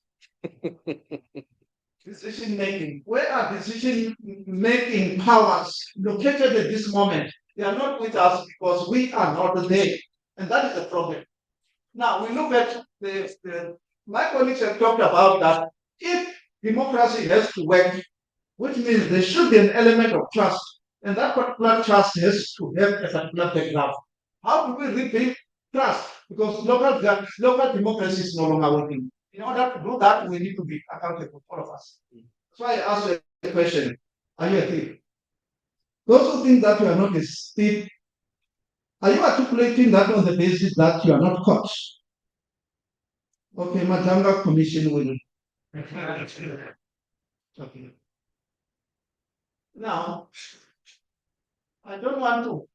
Decision making. Where are decision making powers located at this moment? They are not with us because we are not there. And that is the problem. Now we look at my colleagues have talked about that if democracy has to work, which means there should be an element of trust. And that particular trust has to have a particular background. How do we rebuild trust? Because local democracy is no longer working. In order to do that, we need to be accountable, all of us. That's why I asked you the question, are you a thief? Those who think that you are not a thief, are you articulating that on the basis that you are not caught? Okay, Majanga Commission will. Okay. Now, I don't want to.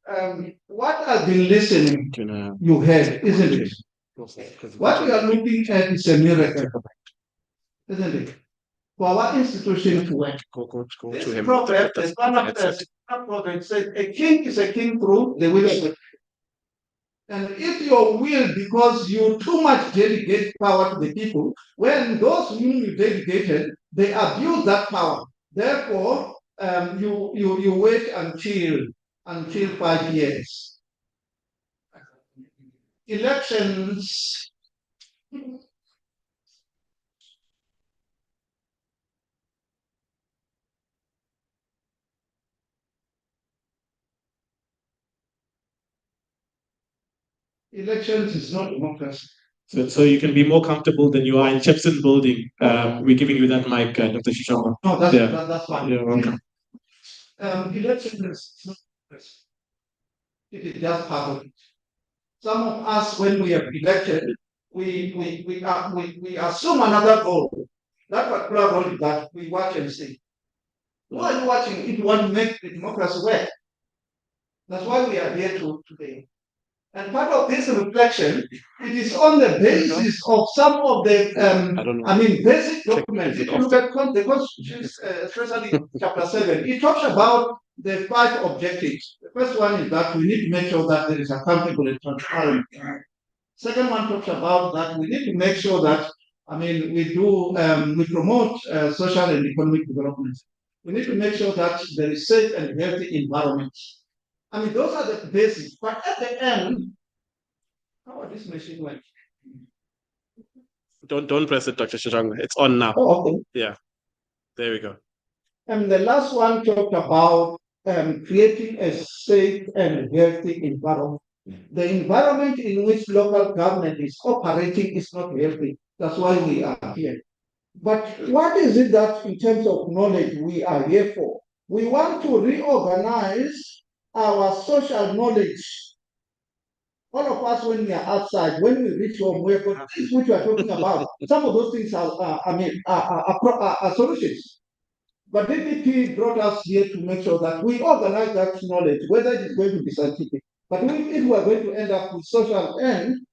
What I've been listening, you heard, isn't it? What we are looking at is a miracle, isn't it? For our institution to work. This proverb, there's one of the proverbs says, a king is a king through the will of God. And if your will, because you too much delegate power to the people, when those whom you delegated, they abuse that power. Therefore, you wait until 5 years. elections. Elections is not democracy. So you can be more comfortable than you are in Chepson building. We're giving you that mic, Dr. Shishoma. No, that's fine. You're welcome. Election is not democracy. It is just part of it. Some of us, when we are elected, we assume another goal. That particular goal is that we watch and see. Why are you watching? If you want to make the democracy work. That's why we are here today. And part of this reflection, it is on the basis of some of the, basic documents. If you look at the Constitution, especially Chapter 7, it talks about the 5 objectives. The first one is that we need to make sure that there is accountable and transparent. Second one talks about that we need to make sure that, we promote social and economic development. We need to make sure that there is safe and healthy environment. Those are the basics. But at the end, how are this machine went? Don't press it, Dr. Shishanga. It's on now. Oh, okay. Yeah. There we go. And the last one talked about creating a safe and healthy environment. The environment in which local government is operating is not healthy. That's why we are here. But what is it that, in terms of knowledge, we are here for? We want to reorganize our social knowledge. All of us, when we are outside, when we reach home, we have got things which we are talking about. Some of those things are solutions. But DPP brought us here to make sure that we organize that knowledge, whether it is going to be scientific. But if we are going to end up with social and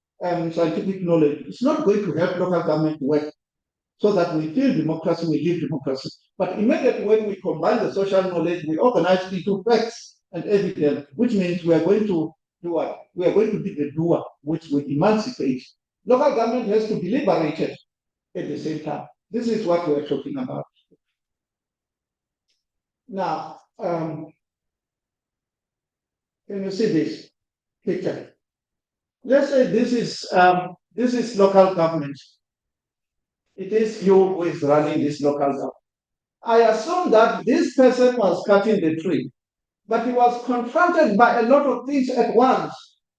scientific knowledge, it's not going to help local government work. So that we feel democracy, we live democracy. But immediately when we combine the social knowledge, we organize into facts and evidence, which means we are going to do what? We are going to be the doer, which will emancipate. Local government has to be liberated at the same time. This is what we're talking about. Now, can you see this picture? Let's say this is local government. It is you who is running this local government. I assume that this person was cutting the tree, but he was confronted by a lot of things at once.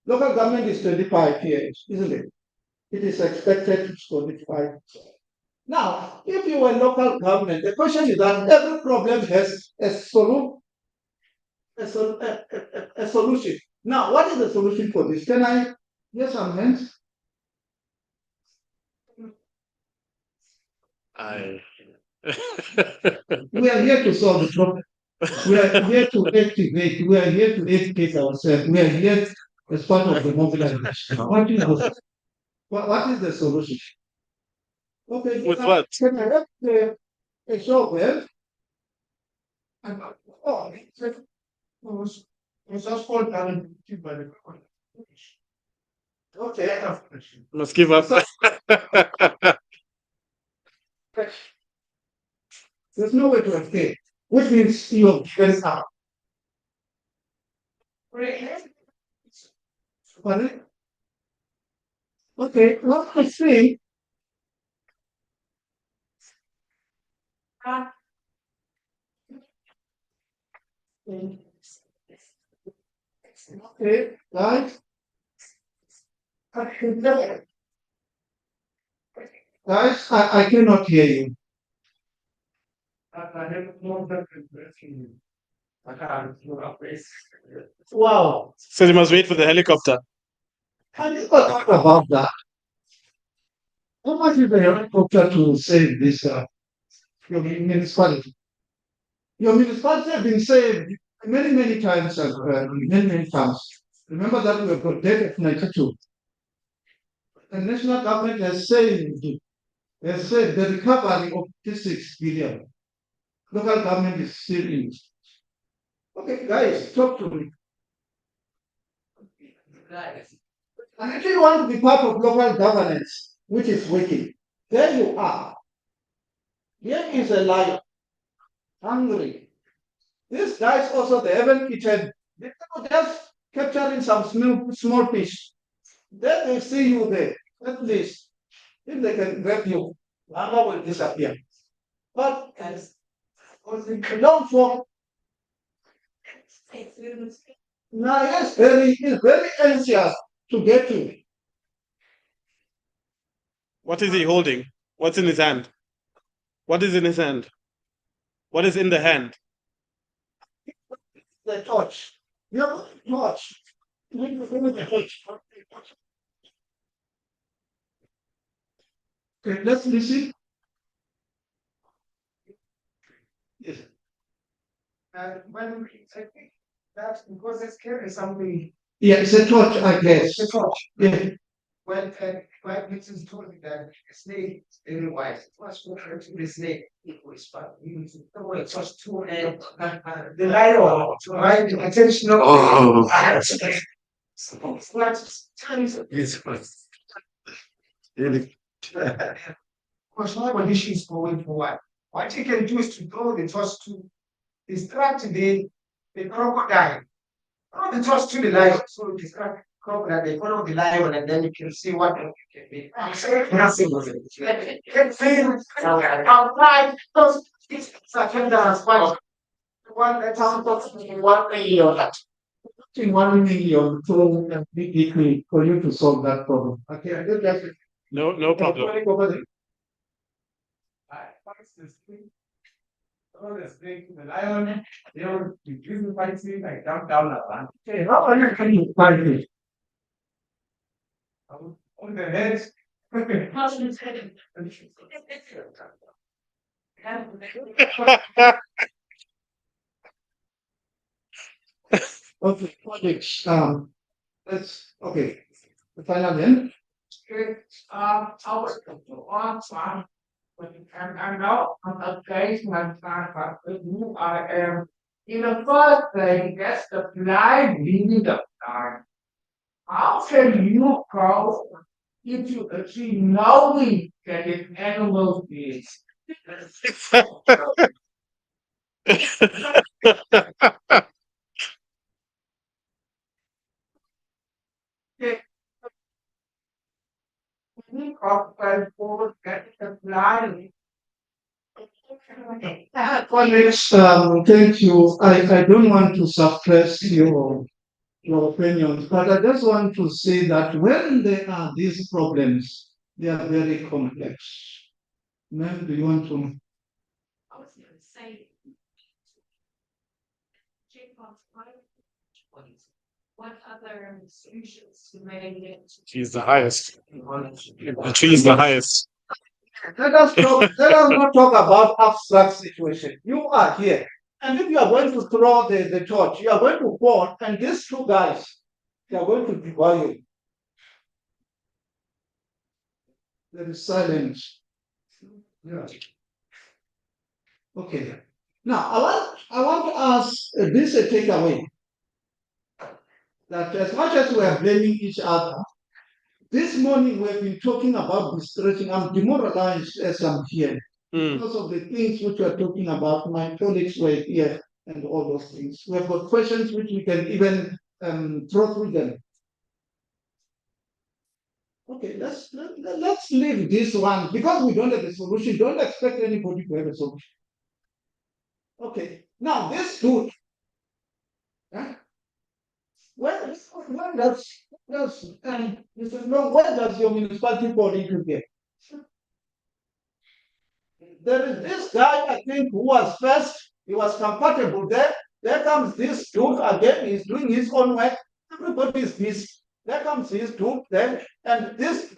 Local government is 25 years, isn't it? It is expected to 25. Now, if you were local government, the question is that every problem has a solution. Now, what is the solution for this? Can I hear some hands? We are here to solve the problem. We are here to activate. We are here to educate ourselves. We are here as part of the mobilization. What is the solution? Okay. With what? Can I have a show there? It's just called by the okay. Must give up. There's no way to escape, which means you have given up. Okay, well, I think okay, guys. Guys, I cannot hear you. Wow. So you must wait for the helicopter. I never thought about that. How much is the helicopter to save this your municipality? Your municipality has been saved many times, many times. Remember that we have got debt of 92. The national government has saved the recovery of 56 billion. Local government is still in. Okay, guys, talk to me. And if you want to be part of local governance, which is working, there you are. Here is a lion, hungry. These guys also, they haven't eaten. They are just capturing some small fish. then they see you there. At least, if they can grab you, anger will disappear. But don't for now, yes, he's very anxious to get you. What is he holding? What's in his hand? What is in his hand? What is in the hand? The torch. Your torch. The torch. Okay, let's listen. Yes. When I think that's because it's carrying something. Yeah, it's a torch, I guess. It's a torch. Yeah. When my Nixon told me that a snake is very wise, it was referring to the snake. It was but it was too the lion to mind the attention of it's not times. Really? Because no one issues going forward. What you can do is to throw the torch to distract the crocodile. Throw the torch to the lion, so distract crocodile, they follow the lion, and then you can see what you can be. Nothing was it. Can feel outside because it's a tender as well. One that sounds of 1 million. 1 million to for you to solve that problem. Okay, I think that's it. No problem. The snake to the lion, they were using fighting, I jumped down that one. Okay, how are you can you fight it? On the head. Okay, projects. Let's okay. The final then. Okay, I was on one. And now I'm updating my plan with who I am. In the first thing, that's the fly leading the fly. How can you go if you actually knowing that it's animal is? Colleagues, thank you. I don't want to suppress your opinions, but I just want to say that when there are these problems, they are very complex. Ma'am, do you want to? I was going to say, check on what other solutions you may get. She's the highest. The tree is the highest. Let us not talk about abstract situation. You are here. And if you are going to throw the torch, you are going to fall, and these two guys, they are going to devour you. There is silence. Yeah. Okay. Now I want to ask this a takeaway. That as much as we are blaming each other, this morning we have been talking about distressing. I'm demoralized as I'm here because of the things which we are talking about. My colleagues were here and all those things. We have got questions which we can even throw through them. Okay, let's leave this one because we don't have a solution. Don't expect anybody to have a solution. Okay, now this dude. Where does your municipality fall into here? There is this guy, I think, who was first. He was compatible there. There comes this dude again. He's doing his own work. Everybody is busy. There comes this dude there, and this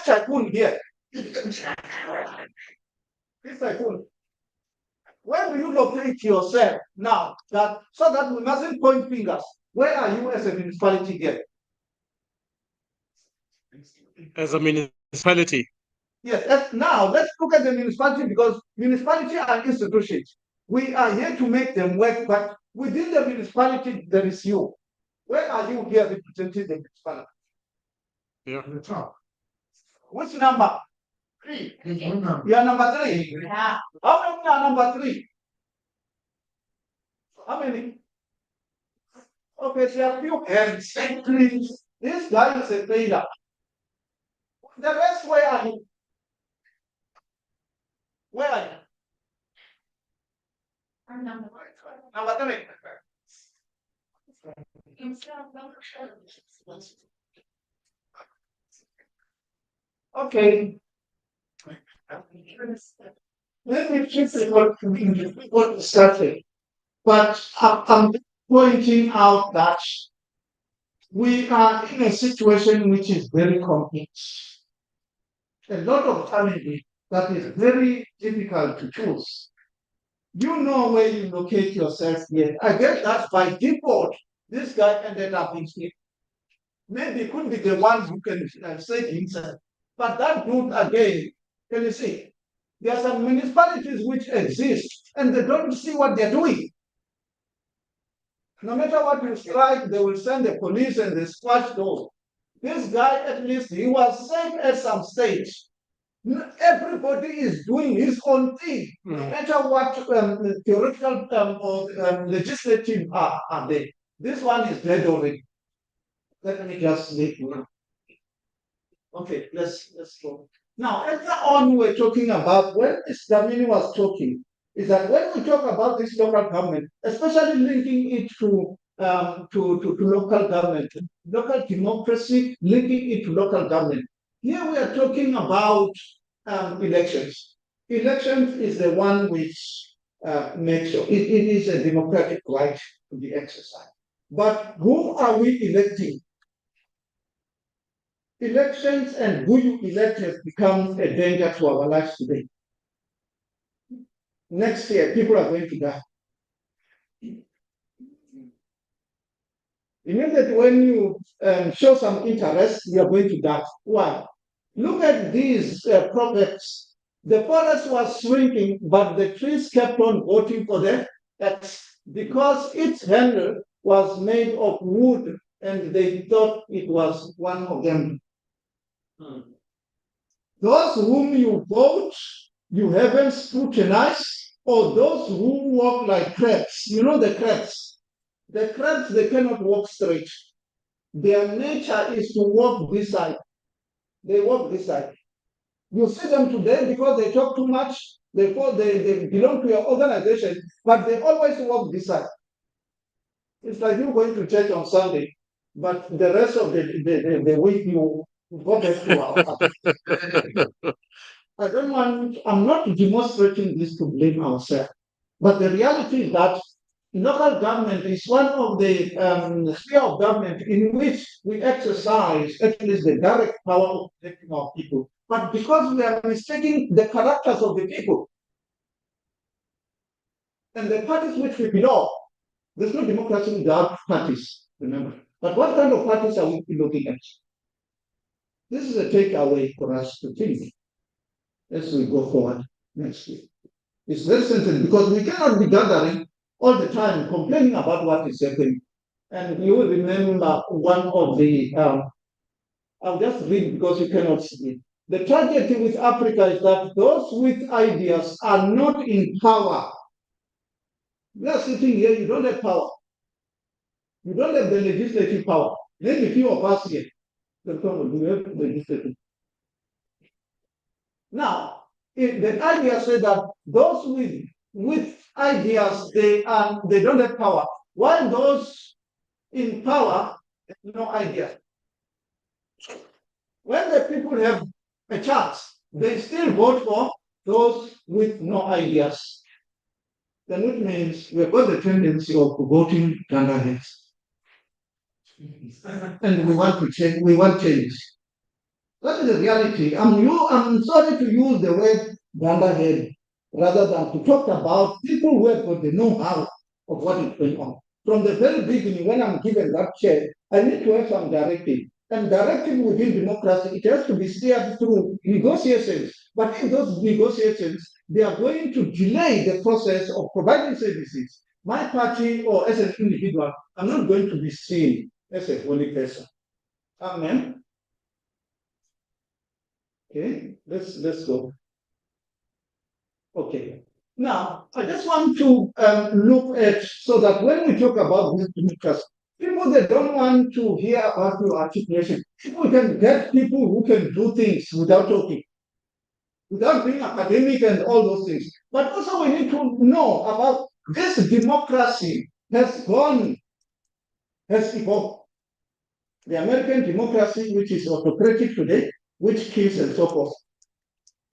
tycoon here. This tycoon. Where do you locate yourself now? So that we mustn't point fingers. Where are you as a municipality here? As a municipality. Yes, now let's look at the municipality because municipality are institutions. We are here to make them work, but within the municipality, there is you. Where are you here representing the municipality? Yeah. On the top. Which number? 3. You are number 3. Yeah. How many are number 3? How many? Okay, there are few hands. This guy is a failure. The rest, where are you? Where are you? Number 3. Okay. Let me keep what started. But I'm pointing out that we are in a situation which is very complex. A lot of challenges that is very difficult to choose. You know where you locate yourself here. I get that by default, this guy ended up in here. Maybe it could be the one who can save himself. But that group again, can you see? There are some municipalities which exist and they don't see what they're doing. No matter what you strike, they will send the police and they squash those. This guy, at least, he was safe at some stage. Everybody is doing his own thing, no matter what theoretical or legislative are there. This one is dead already. Let me just make one. Okay, let's go. Now, earlier on, we were talking about, when Mr. Mini was talking, is that when we talk about this local government, especially linking it to local government, local democracy, linking it to local government. Here we are talking about elections. Elections is the one which makes sure it is a democratic right to be exercised. But who are we electing? Elections and who you elect has become a danger to our lives today. Next year, people are going to die. Immediately when you show some interest, you are going to die. Why? Look at these projects. The forest was shrinking, but the trees kept on voting for them. That's because its handle was made of wood, and they thought it was one of them. Those whom you vote, you haven't scrutinized, or those who walk like crabs. You know the crabs. The crabs, they cannot walk straight. Their nature is to walk this side. They walk this side. You see them today because they talk too much. They belong to your organization, but they always walk this side. It's like you going to church on Sunday, but the rest of the week you go back to our house. I'm not demonstrating this to blame ourselves, but the reality is that local government is one of the sphere of government in which we exercise at least the direct power of electing our people. But because we are mistaking the characters of the people and the parties which we belong, there's no democracy without parties, remember. But what kind of parties are we looking at? This is a takeaway for us to think as we go forward next week. It's very sensitive because we cannot be gathering all the time complaining about what is happening. And you will remember one of the, I'll just read because you cannot see it. The tragedy with Africa is that those with ideas are not in power. We are sitting here, you don't have power. You don't have the legislative power. Maybe few of us here, we have the legislative. Now, if the idea said that those with ideas, they don't have power, while those in power have no idea. When the people have a chance, they still vote for those with no ideas. Then it means we've got the tendency of voting under heads. And we want to change, we want change. That is the reality. I'm sorry to use the word dunderhead rather than to talk about people who have got the know-how of what is going on. From the very beginning, when I'm given that chair, I need to have some directive. And directive within democracy, it has to be steered through negotiations. But in those negotiations, they are going to delay the process of providing services. My party or as an individual, I'm not going to be seen as a holy person. Amen. Okay, let's go. Okay. Now, I just want to look at, so that when we talk about this democracy, People, they don't want to hear about your articulation. People can get people who can do things without talking, without being academic and all those things. But also we need to know about this democracy has evolved. The American democracy, which is autocratic today, which kills and so forth.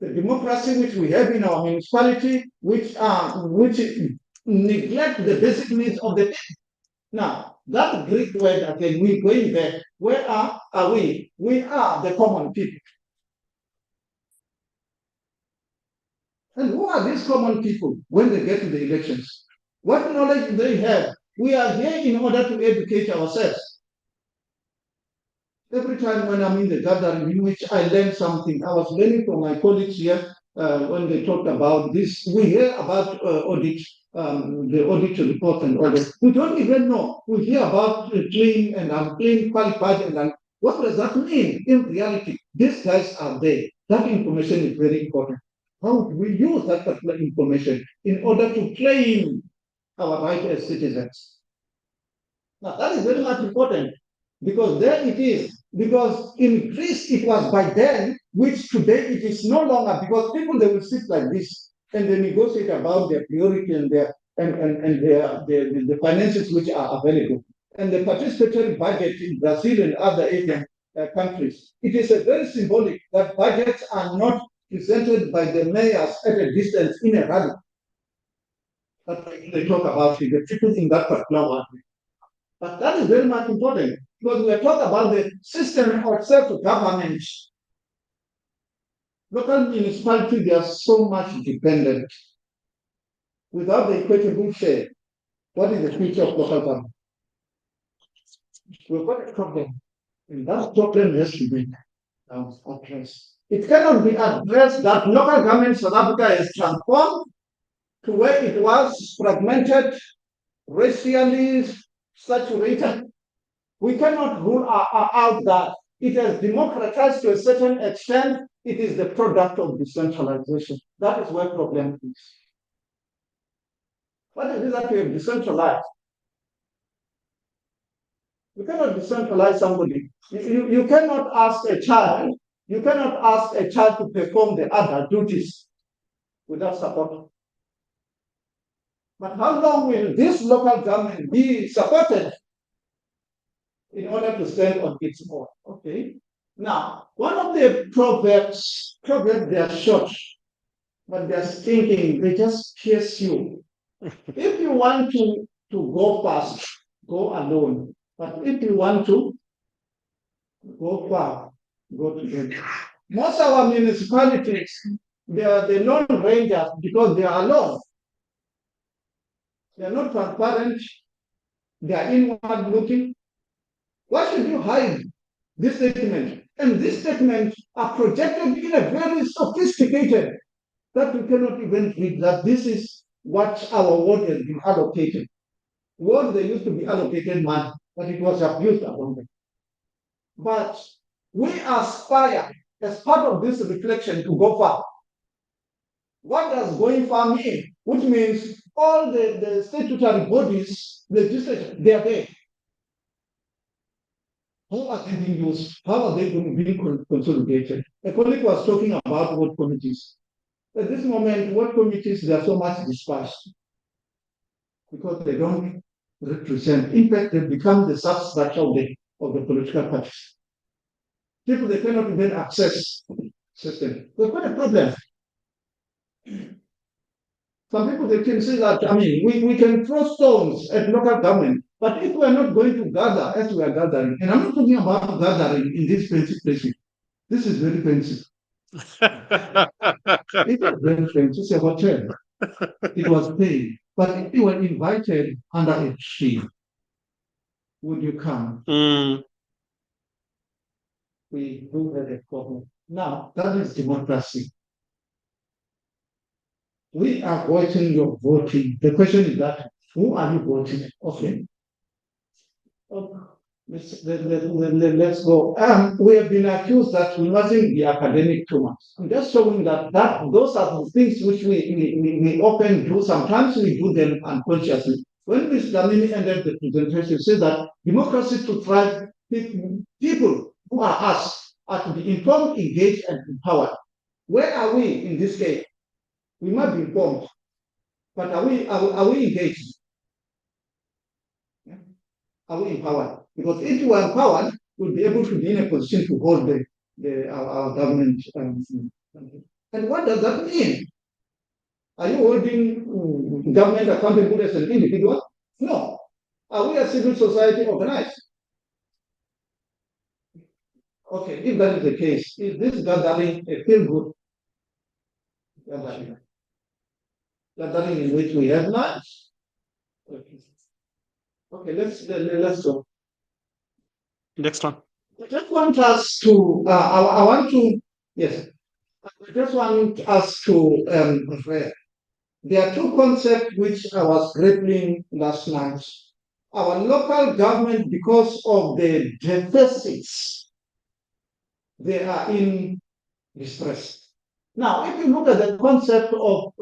The democracy which we have in our municipality, which neglect the basic needs of the people. Now, that Greek word again, we're going back. Where are we? We are the common people. And who are these common people when they get to the elections? What knowledge do they have? We are here in order to educate ourselves. Every time when I'm in the gathering in which I learn something, I was learning from my colleagues here when they talked about this. We hear about audit, the audit report and all that. We don't even know. We hear about clean and unclean, qualified and what does that mean in reality? These guys are there. That information is very important. How do we use that particular information in order to claim our right as citizens? Now that is very much important because there it is. Because in Greece it was by then, which today it is no longer, because people they will sit like this and they negotiate about their priority and their the finances which are available. And the participatory budget in Brazil and other Asian countries, it is a very symbolic that budgets are not presented by the mayors at a distance in a rally. But they talk about it, the people in that particular one. But that is very much important because we are talking about the system of self-government. Local municipalities, they are so much dependent. Without the equitable share, what is the future of local government? We've got a problem, and that problem has to be addressed. It cannot be addressed that local government in South Africa is transformed to where it was fragmented, racially saturated. We cannot rule out that it has democratized to a certain extent. It is the product of decentralization. That is where the problem is. What is it that we have decentralized? You cannot decentralize somebody. You cannot ask a child. You cannot ask a child to perform the other duties without support. But how long will this local government be supported in order to stand on its own? Okay. Now, one of the proverbs, they are short, but they are stinking. They just pierce you. If you want to go fast, go alone. But if you want to go far, go together. Most of our municipalities, they are the lone rangers because they are alone. They are not transparent. They are inward looking. Why should you hide this statement? And these statements are projected in a very sophisticated that we cannot even read that this is what our ward has been allocated. Ward they used to be allocated money, but it was abused among them. But we aspire as part of this reflection to go far. What does going far mean? Which means all the statutory bodies, legislature, they are there. How are they being used? How are they going to be consolidated? A colleague was talking about ward committees. At this moment, ward committees, they are so much dispersed because they don't represent. In fact, they become the substructure of the political parties. People, they cannot even access the system. We've got a problem. Some people, they can say that, I mean, we can throw stones at local government, but if we are not going to gather as we are gathering, and I'm not talking about gathering in this fancy place, this is very fancy. It was very fancy, it's a hotel. It was paid. But if you were invited under a tree, would you come? We do have a problem. Now, that is democracy. We are voting, you're voting. The question is that, who are you voting? Okay. Let's go. We have been accused that we mustn't be academic too much. I'm just showing that those are the things which we often do. Sometimes we do them unconsciously. When Ms. Dlamini ended the presentation, she said that democracy to thrive, people who are us are to be informed, engaged, and empowered. Where are we in this case? We must be informed, but are we engaged? Are we empowered? Because if we are empowered, we'll be able to be in a position to hold our government. And what does that mean? Are you holding government accountable as an individual? No. Are we a civil society organized? Okay, if that is the case, is this gathering a feel-good gathering? Gathering in which we have lunch? Okay, let's go. Next one. I just want us to, I want to, yes, I just want us to, there are two concepts which I was grappling last night. Our local government, because of the deficits, they are in distress. Now, if you look at the concept of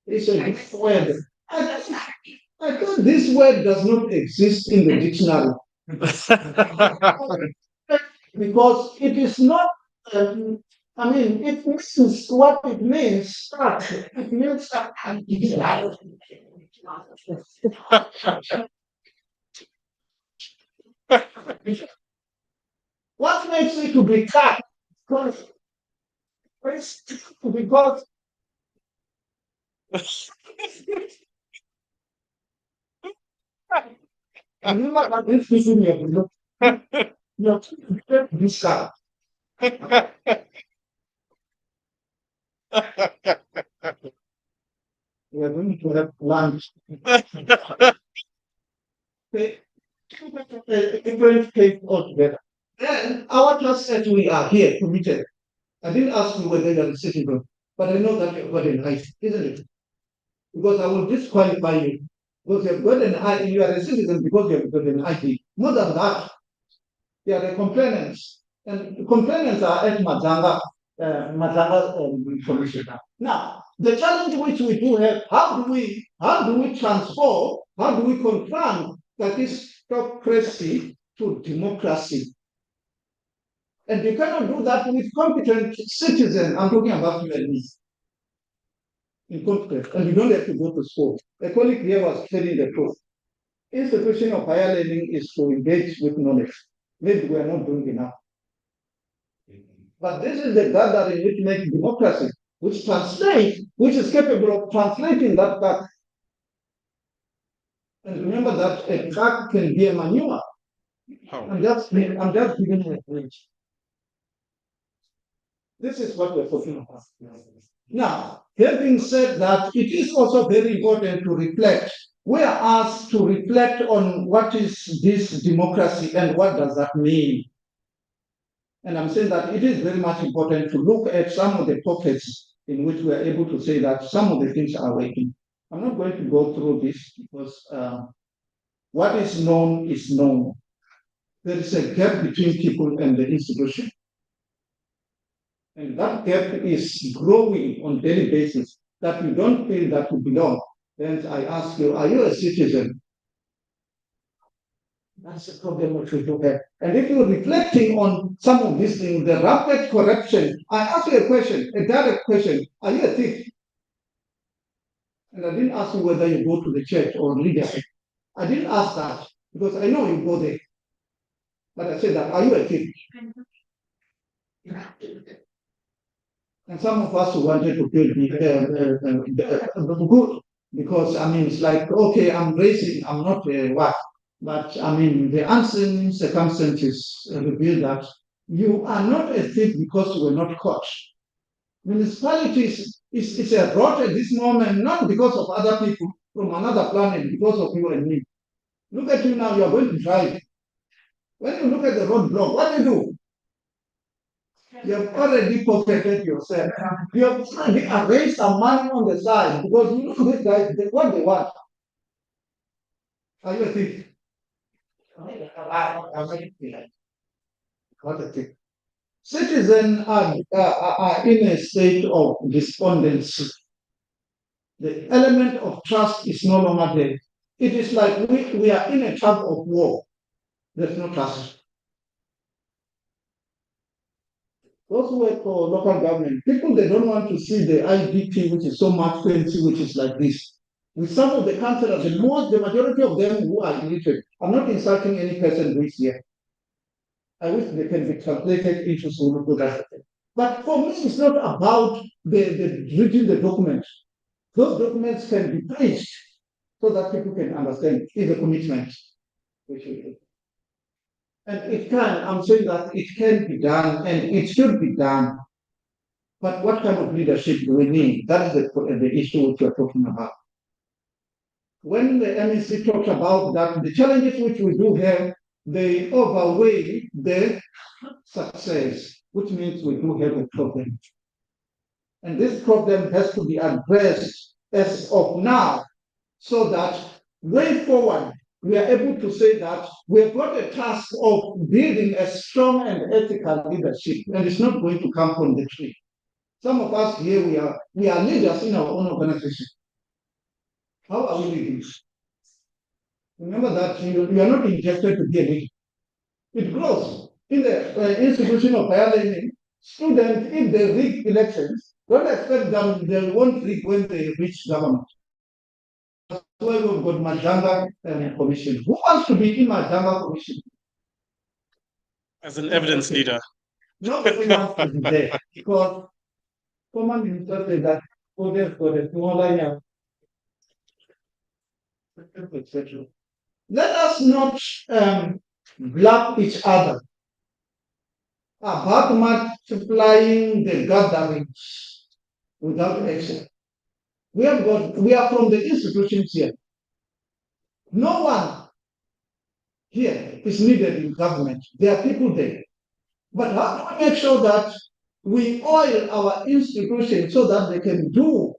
it's a Greek word. I thought this word does not exist in the dictionary. Because it is not, I mean, it means what it means. It means what makes it to be cut? Because this cut. We are going to have lunch. A different case altogether. Then our class said we are here committed. I didn't ask you whether you are a citizen, but I know that you've got an ID, isn't it? Because I will disqualify you. Because you've got an ID, you are a citizen because you've got an ID. More than that, they are the complainants. And the complainants are at Mazanga Commissioner. Now, the challenge which we do have, how do we transform, how do we confront that is autocracy to democracy? And you cannot do that with competent citizens. I'm talking about you and me. Incompetent. And you don't have to go to school. A colleague here was telling the truth. If the question of higher learning is to engage with knowledge, maybe we are not doing enough. But this is the gathering which makes democracy, which is capable of translating that back. And remember that a truck can be a manure. I'm just giving you a bridge. This is what we're talking about. Now, having said that, it is also very important to reflect. We are asked to reflect on what is this democracy and what does that mean. And I'm saying that it is very much important to look at some of the pockets in which we are able to say that some of the things are working. I'm not going to go through this because what is known is known. There is a gap between people and the institution. And that gap is growing on a daily basis, that you don't feel that you belong. Then I ask you, are you a citizen? That's the problem which we do have. And if you're reflecting on some of these things, the rampant corruption, I ask you a question, a direct question. Are you a thief? And I didn't ask you whether you go to the church or leadership. I didn't ask that because I know you go there. But I said that, are you a thief? And some of us wanted to feel good because, I mean, it's like, okay, I'm racing, I'm not what? But, I mean, the unseen circumstances reveal that you are not a thief because you were not caught. Municipality is a rot at this moment, not because of other people from another planet, because of you and me. Look at you now, you are going to drive. When you look at the roadblock, what do? You have already pocketed yourself. You have already arranged some money on the side because you know these guys, what they want. Are you a thief? What a thief. citizens are in a state of despondency. The element of trust is no longer there. It is like we are in a tug of war. There's no trust. Those who work for local government, people, they don't want to see the IDP, which is so much fancy, which is like this. With some of the councillors, the majority of them who are illiterate, I'm not insulting any person who is here. I wish they can be translated into Zulu. But for me, it's not about the reading the document. Those documents can be preached so that people can understand. It's a commitment. And it can, I'm saying that it can be done and it should be done. But what kind of leadership do we need? That is the issue which you're talking about. When the MEC talks about that, the challenges which we do have, they overweigh the success, which means we do have a problem. And this problem has to be addressed as of now, so that way forward, we are able to say that we have got a task of building a strong and ethical leadership, and it's not going to come from the tree. Some of us here, we are leaders in our own organization. How are we leading? Remember that you are not injected to be a leader. It grows. In the institution of higher learning, students, if they rig elections, don't expect them, they won't rig when they reach government. That's why we've got Majanga Commission. Who wants to be in Majanga Commission? As an evidence leader. Nobody wants to be there because common minister said that, oh, they've got a smaller young. Let us not blab each other about multiplying the gatherings without action. We are from the institutions here. No one here is needed in government. There are people there. But how do we make sure that we oil our institutions so that they can do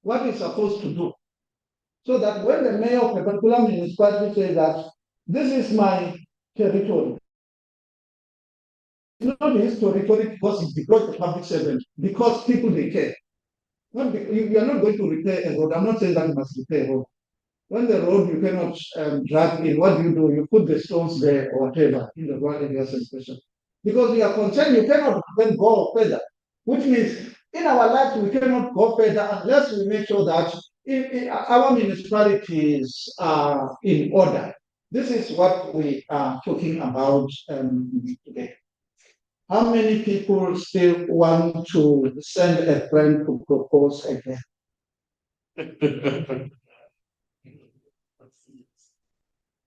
what it's supposed to do? So that when the mayor of a particular municipality says that this is my territory, it's not his territory because the public servant, because people they care. You are not going to repair a road. I'm not saying that you must repair a road. When the road you cannot drag in, what do? You put the stones there or whatever in the road areas especially. Because we are concerned you cannot then go further, which means in our lives we cannot go further unless we make sure that our municipalities are in order. This is what we are talking about today. How many people still want to send a friend to propose again?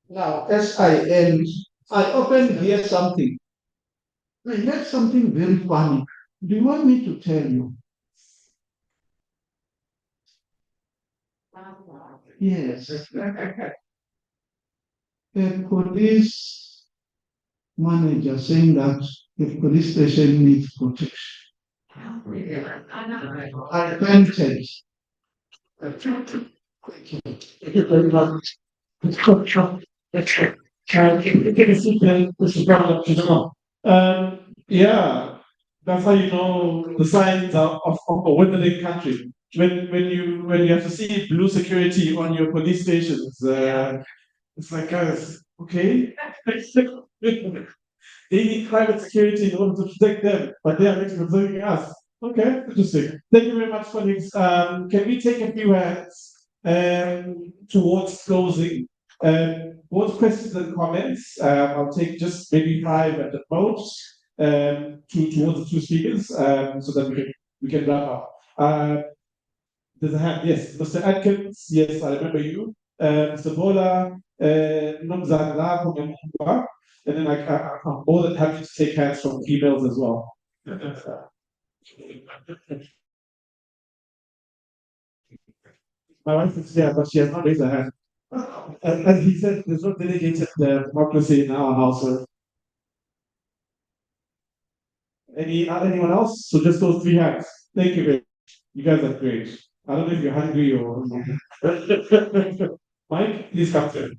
Now, as I end, I often hear something. I heard something very funny. Do you want me to tell you? Yes. A police manager saying that the police station needs protection. I fainted. Thank you very much. Yeah, that's how you know the signs of a withering country. When you have to see blue security on your police stations, it's like, guys, okay. They need private security in order to protect them, but they are actually protecting us. Okay, interesting. Thank you very much, colleagues. Can we take a few hands towards closing? Both questions and comments. I'll take just maybe 5 at the most towards the 2 speakers, so that we can wrap up. There's a hand. Yes, Mr. Atkins. Yes, I remember you. Mr. Bola, Nomzana from Mumba. And then I'm more than happy to take hands from females as well. My wife is there, but she has not raised her hand. As he said, there's no delegated democracy in our household. Anyone else? So just those 3 hands. Thank you very much. You guys are great. I don't know if you're hungry or Mike, please come through.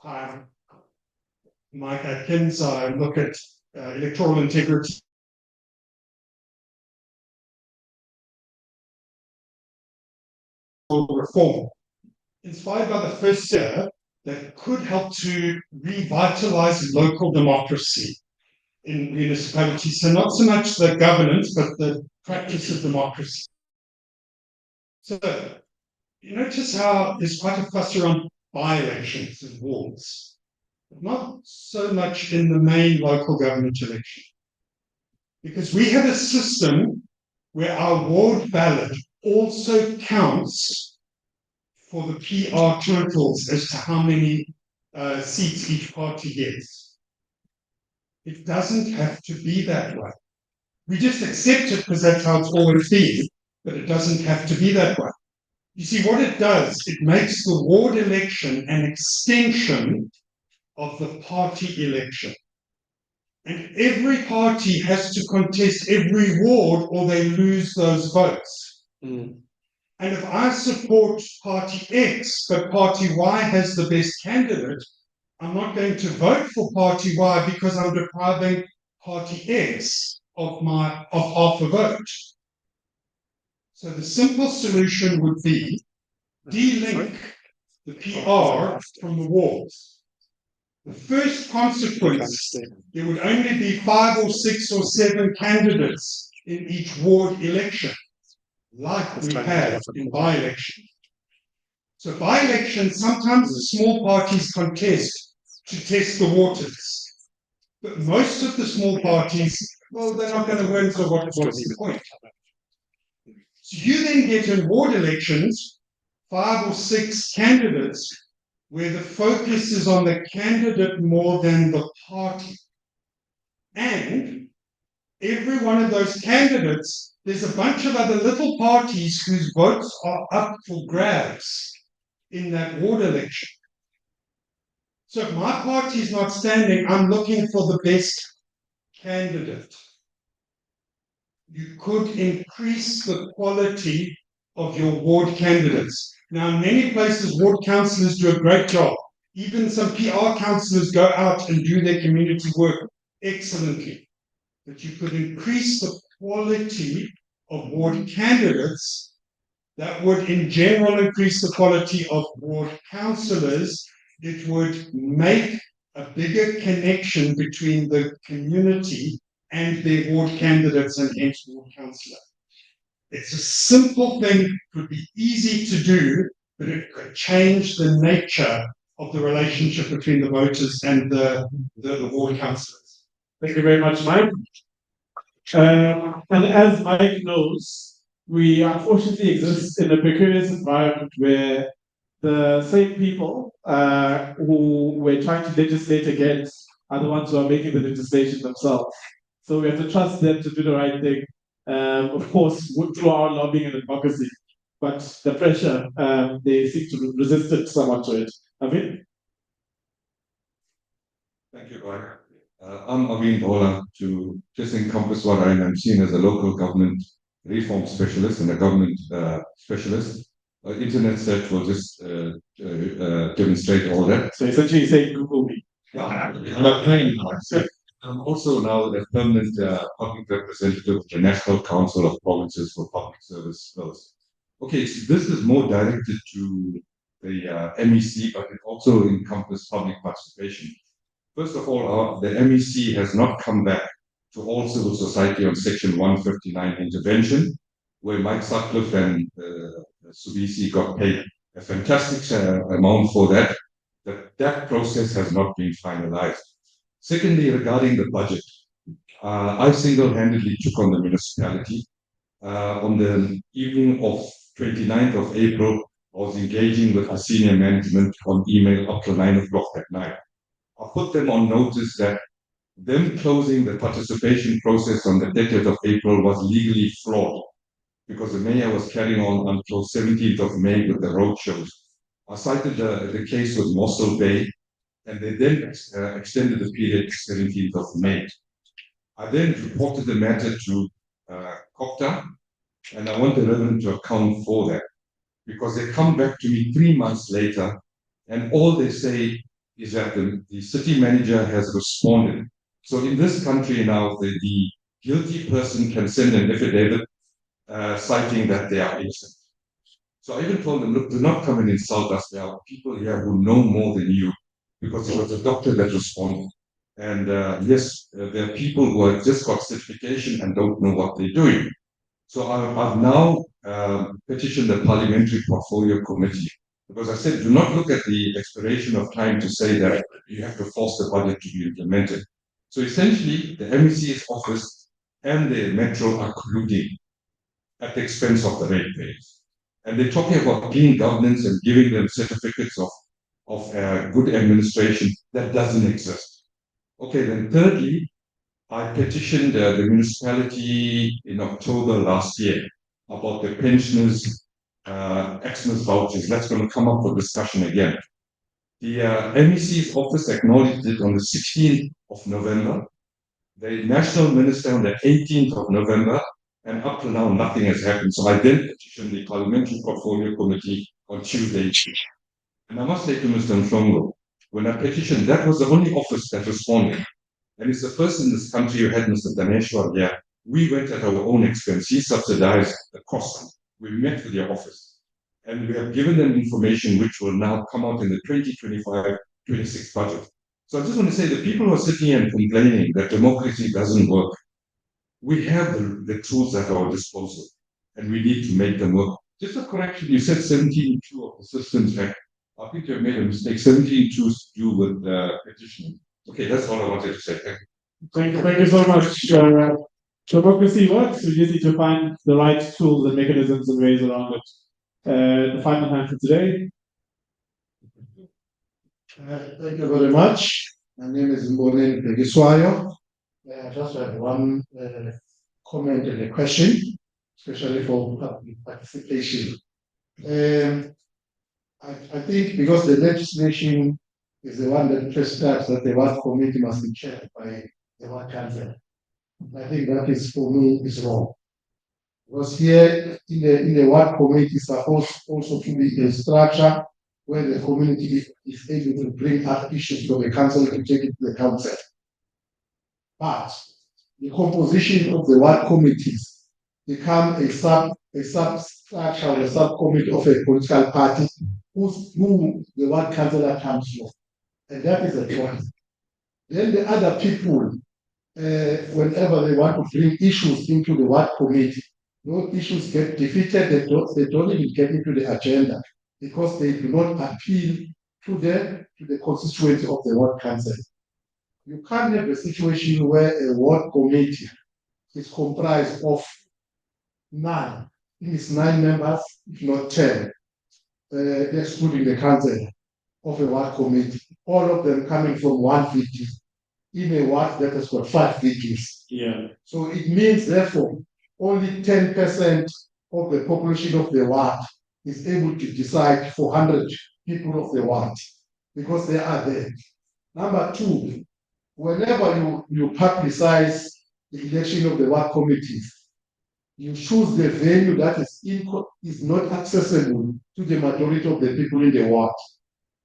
I'm Mike Atkins. I look at electoral integrity reform, inspired by the first year that could help to revitalize local democracy in municipalities. So not so much the governance, but the practice of democracy. So you notice how there's quite a fuss around by-elections and wards, but not so much in the main local government election. Because we have a system where our ward ballot also counts for the PR totals as to how many seats each party gets. It doesn't have to be that way. We just accept it because that's how it's always been, but it doesn't have to be that way. You see, what it does, it makes the ward election an extension of the party election. And every party has to contest every ward or they lose those votes. And if I support party X, but party Y has the best candidate, I'm not going to vote for party Y because I'm depriving party X of half a vote. So the simple solution would be de-link the PR from the wards. The first consequence, there would only be 5 or 6 or 7 candidates in each ward election, like we have in by-election. So by-election, sometimes the small parties contest to test the waters. But most of the small parties, well, they're not going to win, so what's the point? So you then get in ward elections 5 or 6 candidates where the focus is on the candidate more than the party. And every one of those candidates, there's a bunch of other little parties whose votes are up for grabs in that ward election. So if my party is not standing, I'm looking for the best candidate. You could increase the quality of your ward candidates. Now, in many places, ward councillors do a great job. Even some PR councillors go out and do their community work excellently. But you could increase the quality of ward candidates. That would, in general, increase the quality of ward councillors. It would make a bigger connection between the community and their ward candidates and hence ward councillor. It's a simple thing, it would be easy to do, but it could change the nature of the relationship between the voters and the ward councillors. Thank you very much, Mike. And as Mike knows, we unfortunately exist in a precarious environment where the same people who we're trying to legislate against are the ones who are making the legislation themselves. So we have to trust them to do the right thing, of course, through our lobbying and advocacy. But the pressure, they seem to resist it somewhat to it. Avin? Thank you, Brian. I'm Avin Bola, to just encompass what I'm seen as a local government reform specialist and a government specialist. Internet search will just demonstrate all that. So essentially you say Google me. I'm also now a permanent public representative of the National Council of Provinces for Public Service Skills. Okay, so this is more directed to the MEC, but it also encompasses public participation. First of all, the MEC has not come back to all civil society on Section 159 intervention, where Mike Sutcliffe and Subisi got paid a fantastic amount for that. That process has not been finalized. Secondly, regarding the budget, I single-handedly took on the municipality. On the evening of 29th of April, I was engaging with the senior management on email up to 9 o'clock at night. I put them on notice that them closing the participation process on the 30th of April was legally flawed because the mayor was carrying on until 17th of May with the roadshows. I cited the case with Mossel Bay, and they then extended the period to 17th of May. I then reported the matter to COPTA, and I want the Reverend to account for that, because they come back to me 3 months later, and all they say is that the city manager has responded. So in this country now, the guilty person can send an affidavit citing that they are innocent. So I even told them, look, do not come and insult us. There are people here who know more than you, because it was a doctor that responded. And yes, there are people who have just got certification and don't know what they're doing. So I've now petitioned the Parliamentary Portfolio Committee, because I said, do not look at the expiration of time to say that you have to force the budget to be implemented. So essentially, the MEC's office and the Metro are colluding at the expense of the ratepayers. And they're talking about clean governance and giving them certificates of good administration that doesn't exist. Okay, then thirdly, I petitioned the municipality in October last year about the pensioners' Xmas vouchers. That's going to come up for discussion again. The MEC's office acknowledged it on the 16th of November, the national minister on the 18th of November, and up to now nothing has happened. So I then petitioned the Parliamentary Portfolio Committee on Tuesday. And I must say to Mr. Mhlongo, when I petitioned, that was the only office that responded. And it's the first in this country who had Mr. Daneshwar here. We went at our own expense. He subsidized the cost. We met with their office. And we have given them information which will now come out in the 2025-26 budget. So I just want to say the people who are sitting here and complaining that democracy doesn't work, we have the tools at our disposal, and we need to make them work. Just a correction, you said 17.2 of the Systems Act. I think you have made a mistake. 17.2 is to do with petitioning. Okay, that's all I wanted to say. Thank you. Thank you so much. Democracy works. We just need to find the right tools and mechanisms and ways around it. The final hand for today. Thank you very much. My name is Mboneni Begiswayo. I just have one comment and a question, especially for public participation. I think because the legislation is the one that prescribes that the Ward Committee must be chaired by the Ward Council. I think that is, for me, is wrong. Because here in the Ward Committee is supposed also to be a structure where the community is able to bring up issues to the council to take it to the council. But the composition of the Ward committees become a substructure or a subcommittee of a political party who the Ward councillor comes from. And that is a choice. Then the other people, whenever they want to bring issues into the Ward committee, those issues get defeated, they don't even get into the agenda because they do not appeal to the constituency of the Ward council. You can't have a situation where a Ward committee is comprised of 9, it is 9 members, if not 10, excluding the council of a Ward committee, all of them coming from one VT in a ward that has got 5 VTs. Yeah. So it means, therefore, only 10% of the population of the ward is able to decide for 100 people of the ward because they are there. Number 2, whenever you publicize the election of the ward committees, you choose the venue that is not accessible to the majority of the people in the ward.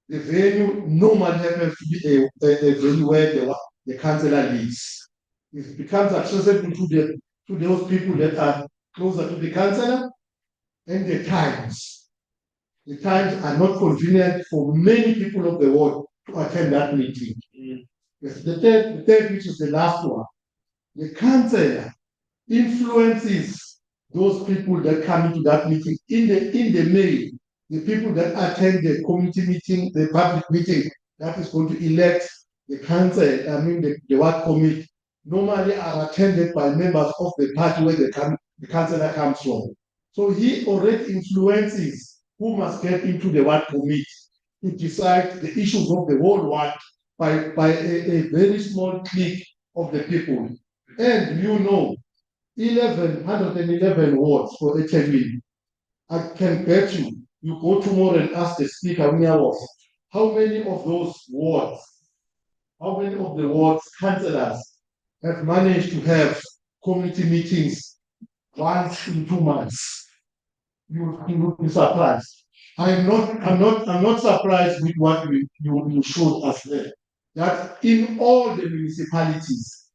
The venue normally happens to be a venue where the councillor lives. It becomes accessible to those people that are closer to the councillor, and the times. The times are not convenient for many people of the ward to attend that meeting. Yes, the third, which is the last one, the councillor influences those people that come into that meeting in the main. The people that attend the community meeting, the public meeting that is going to elect the council, the ward committee, normally are attended by members of the party where the councillor comes from. So he already influences who must get into the ward committee to decide the issues of the whole ward by a very small clique of the people. And 111 wards for HME. I can bet you go tomorrow and ask the speaker, how many of those wards, how many of the wards councillors have managed to have community meetings once in 2 months? You will be surprised. I'm not surprised with what you showed us there. That in all the municipalities,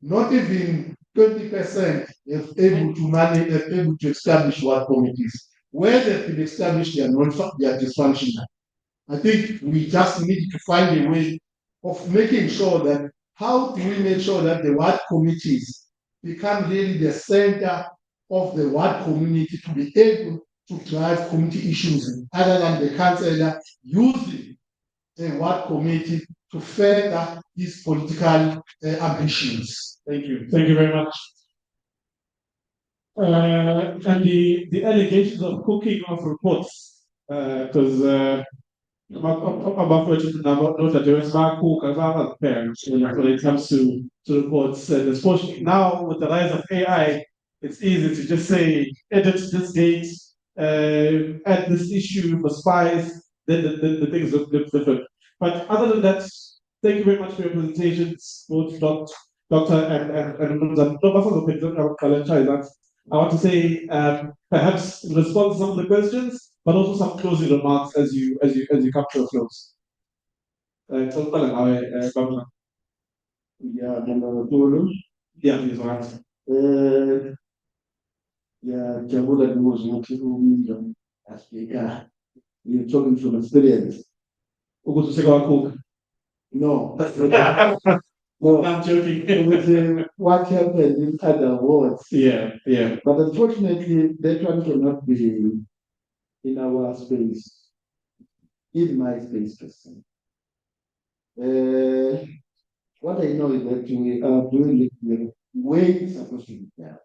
not even 20% is able to manage, is able to establish ward committees. Where they've been established, they are dysfunctional. I think we just need to find a way of making sure that how do we make sure that the ward committees become really the center of the ward community to be able to drive community issues other than the councillor using the ward committee to further his political ambitions. Thank you. Thank you very much. And the allegations of cooking of reports, because when it comes to reports, and especially now with the rise of AI, it's easy to just say edit this date, add this issue for spies, then the things look different. But other than that, thank you very much for your presentations, both Doctor and I want to say perhaps respond to some of the questions, but also some closing remarks as you come to a close. Governor. Yeah, Tulu. Yeah, please, one. Yeah, Jabula was not as speaker. You're talking from experience. Who goes to say cook? No. No, I'm joking. With what happened in other wards. Yeah, yeah. But unfortunately, that one cannot be in our space, in my space, person. What I know is that we are doing it the way it's supposed to be done.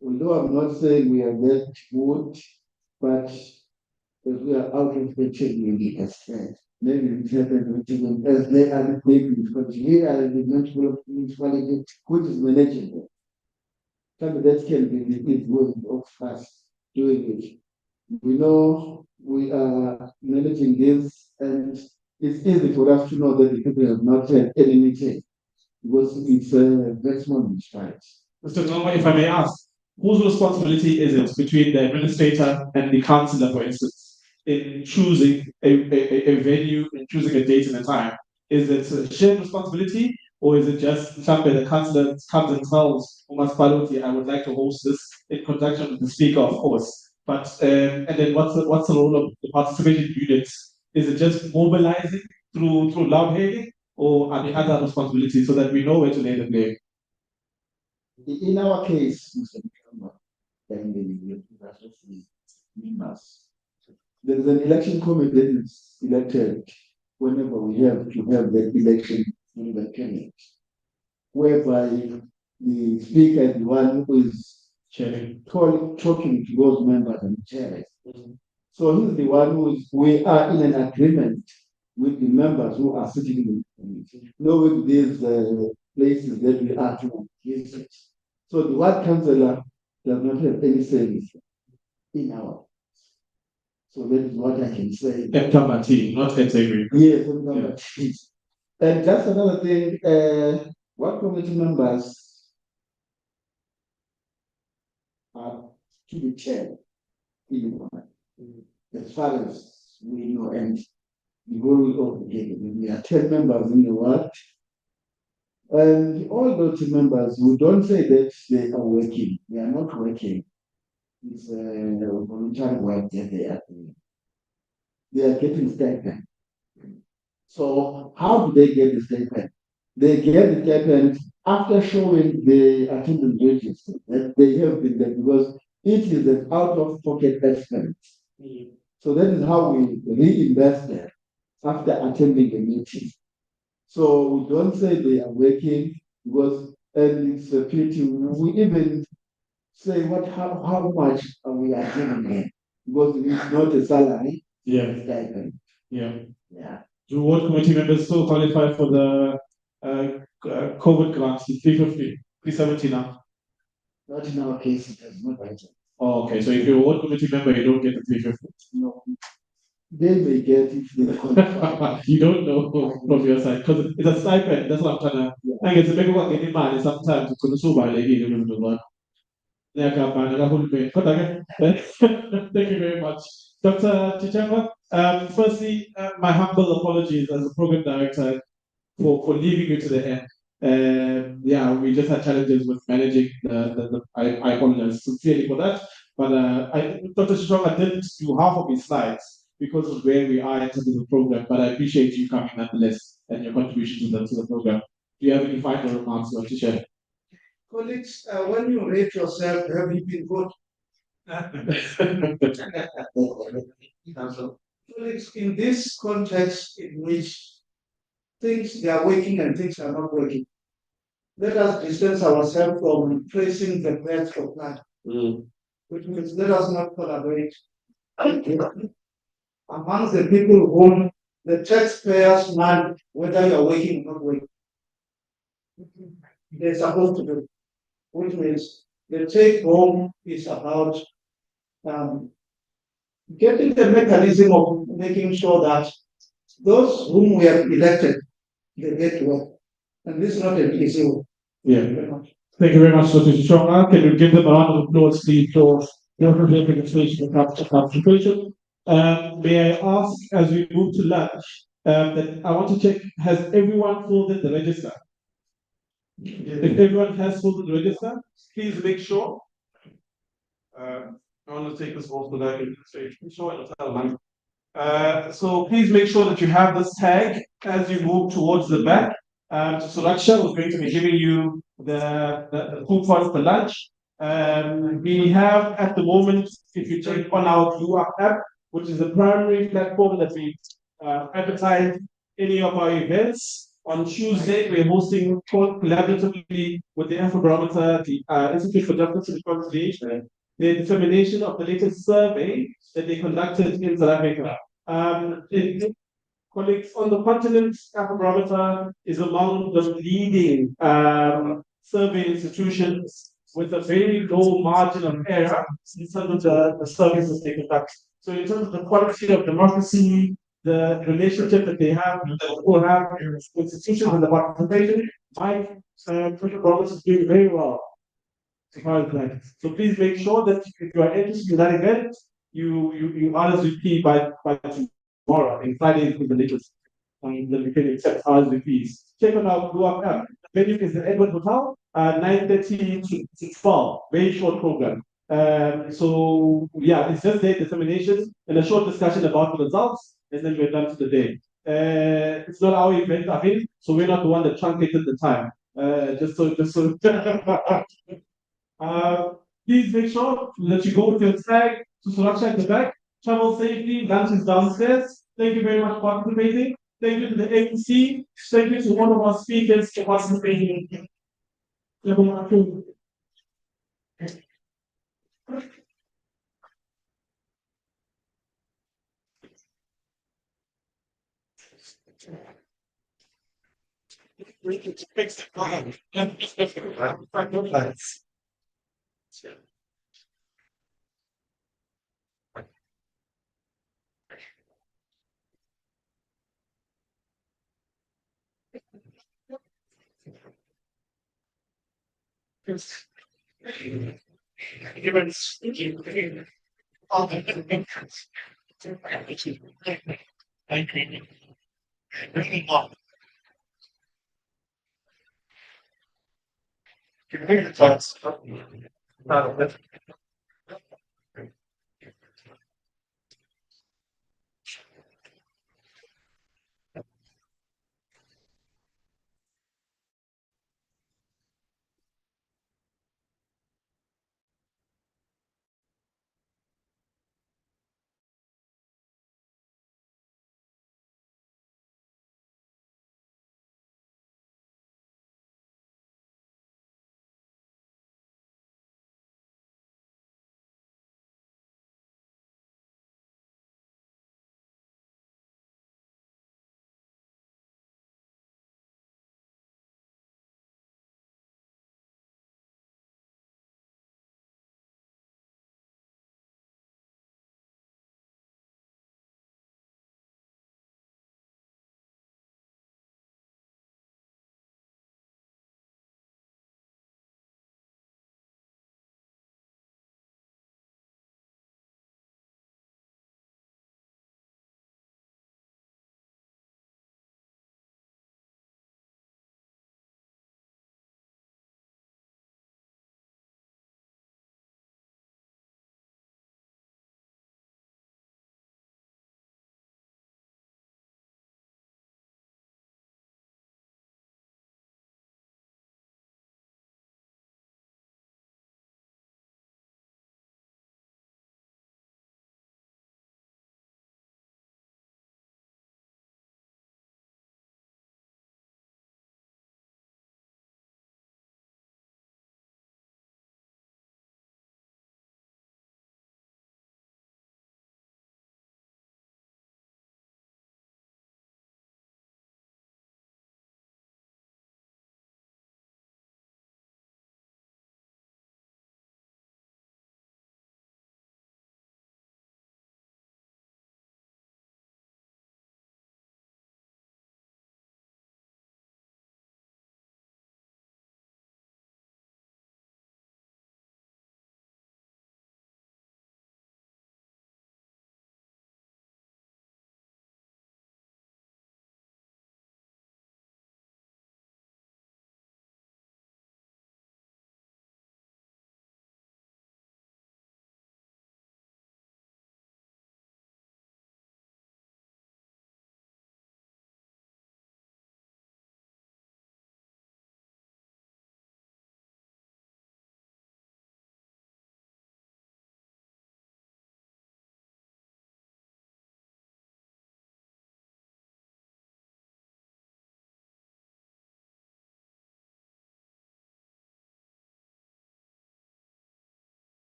Although I'm not saying we are that good, but if we are out of the chain, we get said. Maybe it happened as they are maybe because here are the municipality which is managing. Some of that can be it going off fast doing it. We know we are managing this, and it's easy for us to know that the people have not had any meeting because it's a very small municipality. Mr. Noma, if I may ask, whose responsibility is it between the administrator and the councillor, for instance, in choosing a venue, in choosing a date and a time? Is it a shared responsibility, or is it just something the councillor comes and tells municipality, I would like to host this in conjunction with the speaker, of course? But and then what's the role of the participation units? Is it just mobilizing through loud hailing, or are there other responsibilities so that we know where to lay the blame? In our case, Mr. there is an election committee that is elected whenever we have to have the election in the Senate, whereby the speaker is the one who is talking to those members and chairs. So he's the one we are in an agreement with the members who are sitting in the committee, knowing these places that we are to visit. So the ward councillor does not have any service in our. So that is what I can say. Empathy, not category. Yes, empathy. And just another thing, what committee members are to be chaired in the ward, as far as we know, and the whole of the game. We are 10 members in the ward. And all those members, we don't say that they are working. They are not working. It's a voluntary work that they are doing. They are getting stipend. So how do they get the stipend? They get the stipend after showing the attendance register that they have been there because it is an out-of-pocket expense. So that is how we reinvest them after attending the meeting. So we don't say they are working because, and it's a pity, we even say how much we are giving them because it's not a salary. Yeah. Stipend. Yeah. Yeah. Do ward committee members still qualify for the COVID grants, the 350, 370 now? Not in our case, it has not budget. Oh, okay. So if you're a ward committee member, you don't get the 350. No. They may get it. You don't know from your side because it's a stipend. That's what I'm trying to. I guess the people getting money sometimes it's going to so by like you know. Thank you very much. Dr. Chichanga, firstly, my humble apologies as a program director for leaving you to the end. Yeah, we just had challenges with managing I apologize sincerely for that. But Dr. Chichanga didn't do half of his slides because of where we are in terms of the program, but I appreciate you coming nonetheless and your contribution to the program. Do you have any final remarks you want to share? Colleagues, when you rate yourself, have you been good? Colleagues, in this context in which things they are working and things are not working, let us distance ourselves from tracing the path of life. Which means let us not collaborate amongst the people whom the taxpayers' money, whether you are working or not working, they're supposed to do. Which means the take home is about getting the mechanism of making sure that those whom we have elected, they get work. And this is not an easy one. Yeah. Thank you very much, Dr. Chichonga. Can you give them a round of applause, please, for your presentation of participation? May I ask, as we move to lunch, that I want to check, has everyone filled in the register? If everyone has filled in the register, please make sure. I want to take this off so that I can show it. So please make sure that you have this tag as you move towards the back. So Raksha was going to be giving you the food for lunch. We have at the moment, if you check on our QR app, which is the primary platform that we advertise any of our events. On Tuesday, we're hosting collaboratively with the Afrobarometer, the Institute for Justice and Reconciliation, the determination of the latest survey that they conducted in South Africa. Colleagues, on the continent, Afrobarometer is among the leading survey institutions with a very low margin of error in terms of the services they conduct. So in terms of the quality of democracy, the relationship that they have, will have institutions and the participation, my Afrobarometer is doing very well. So please make sure that if you are interested in that event, you RSVP by tomorrow. And Friday is the latest. And then we can accept RSVPs. Check on our Blue app. The venue is the Edward Hotel, 9:30 to 12. Very short program. So yeah, it's just their determination and a short discussion about the results, and then we're done for the day. It's not our event, I mean, so we're not the one that truncated the time. Just so. Please make sure that you go with your tag to Suraksha at the back. Travel safely. Lunch is downstairs. Thank you very much for participating. Thank you to the ANC. Thank you to one of our speakers for participating. We can fix the problem. Thank you.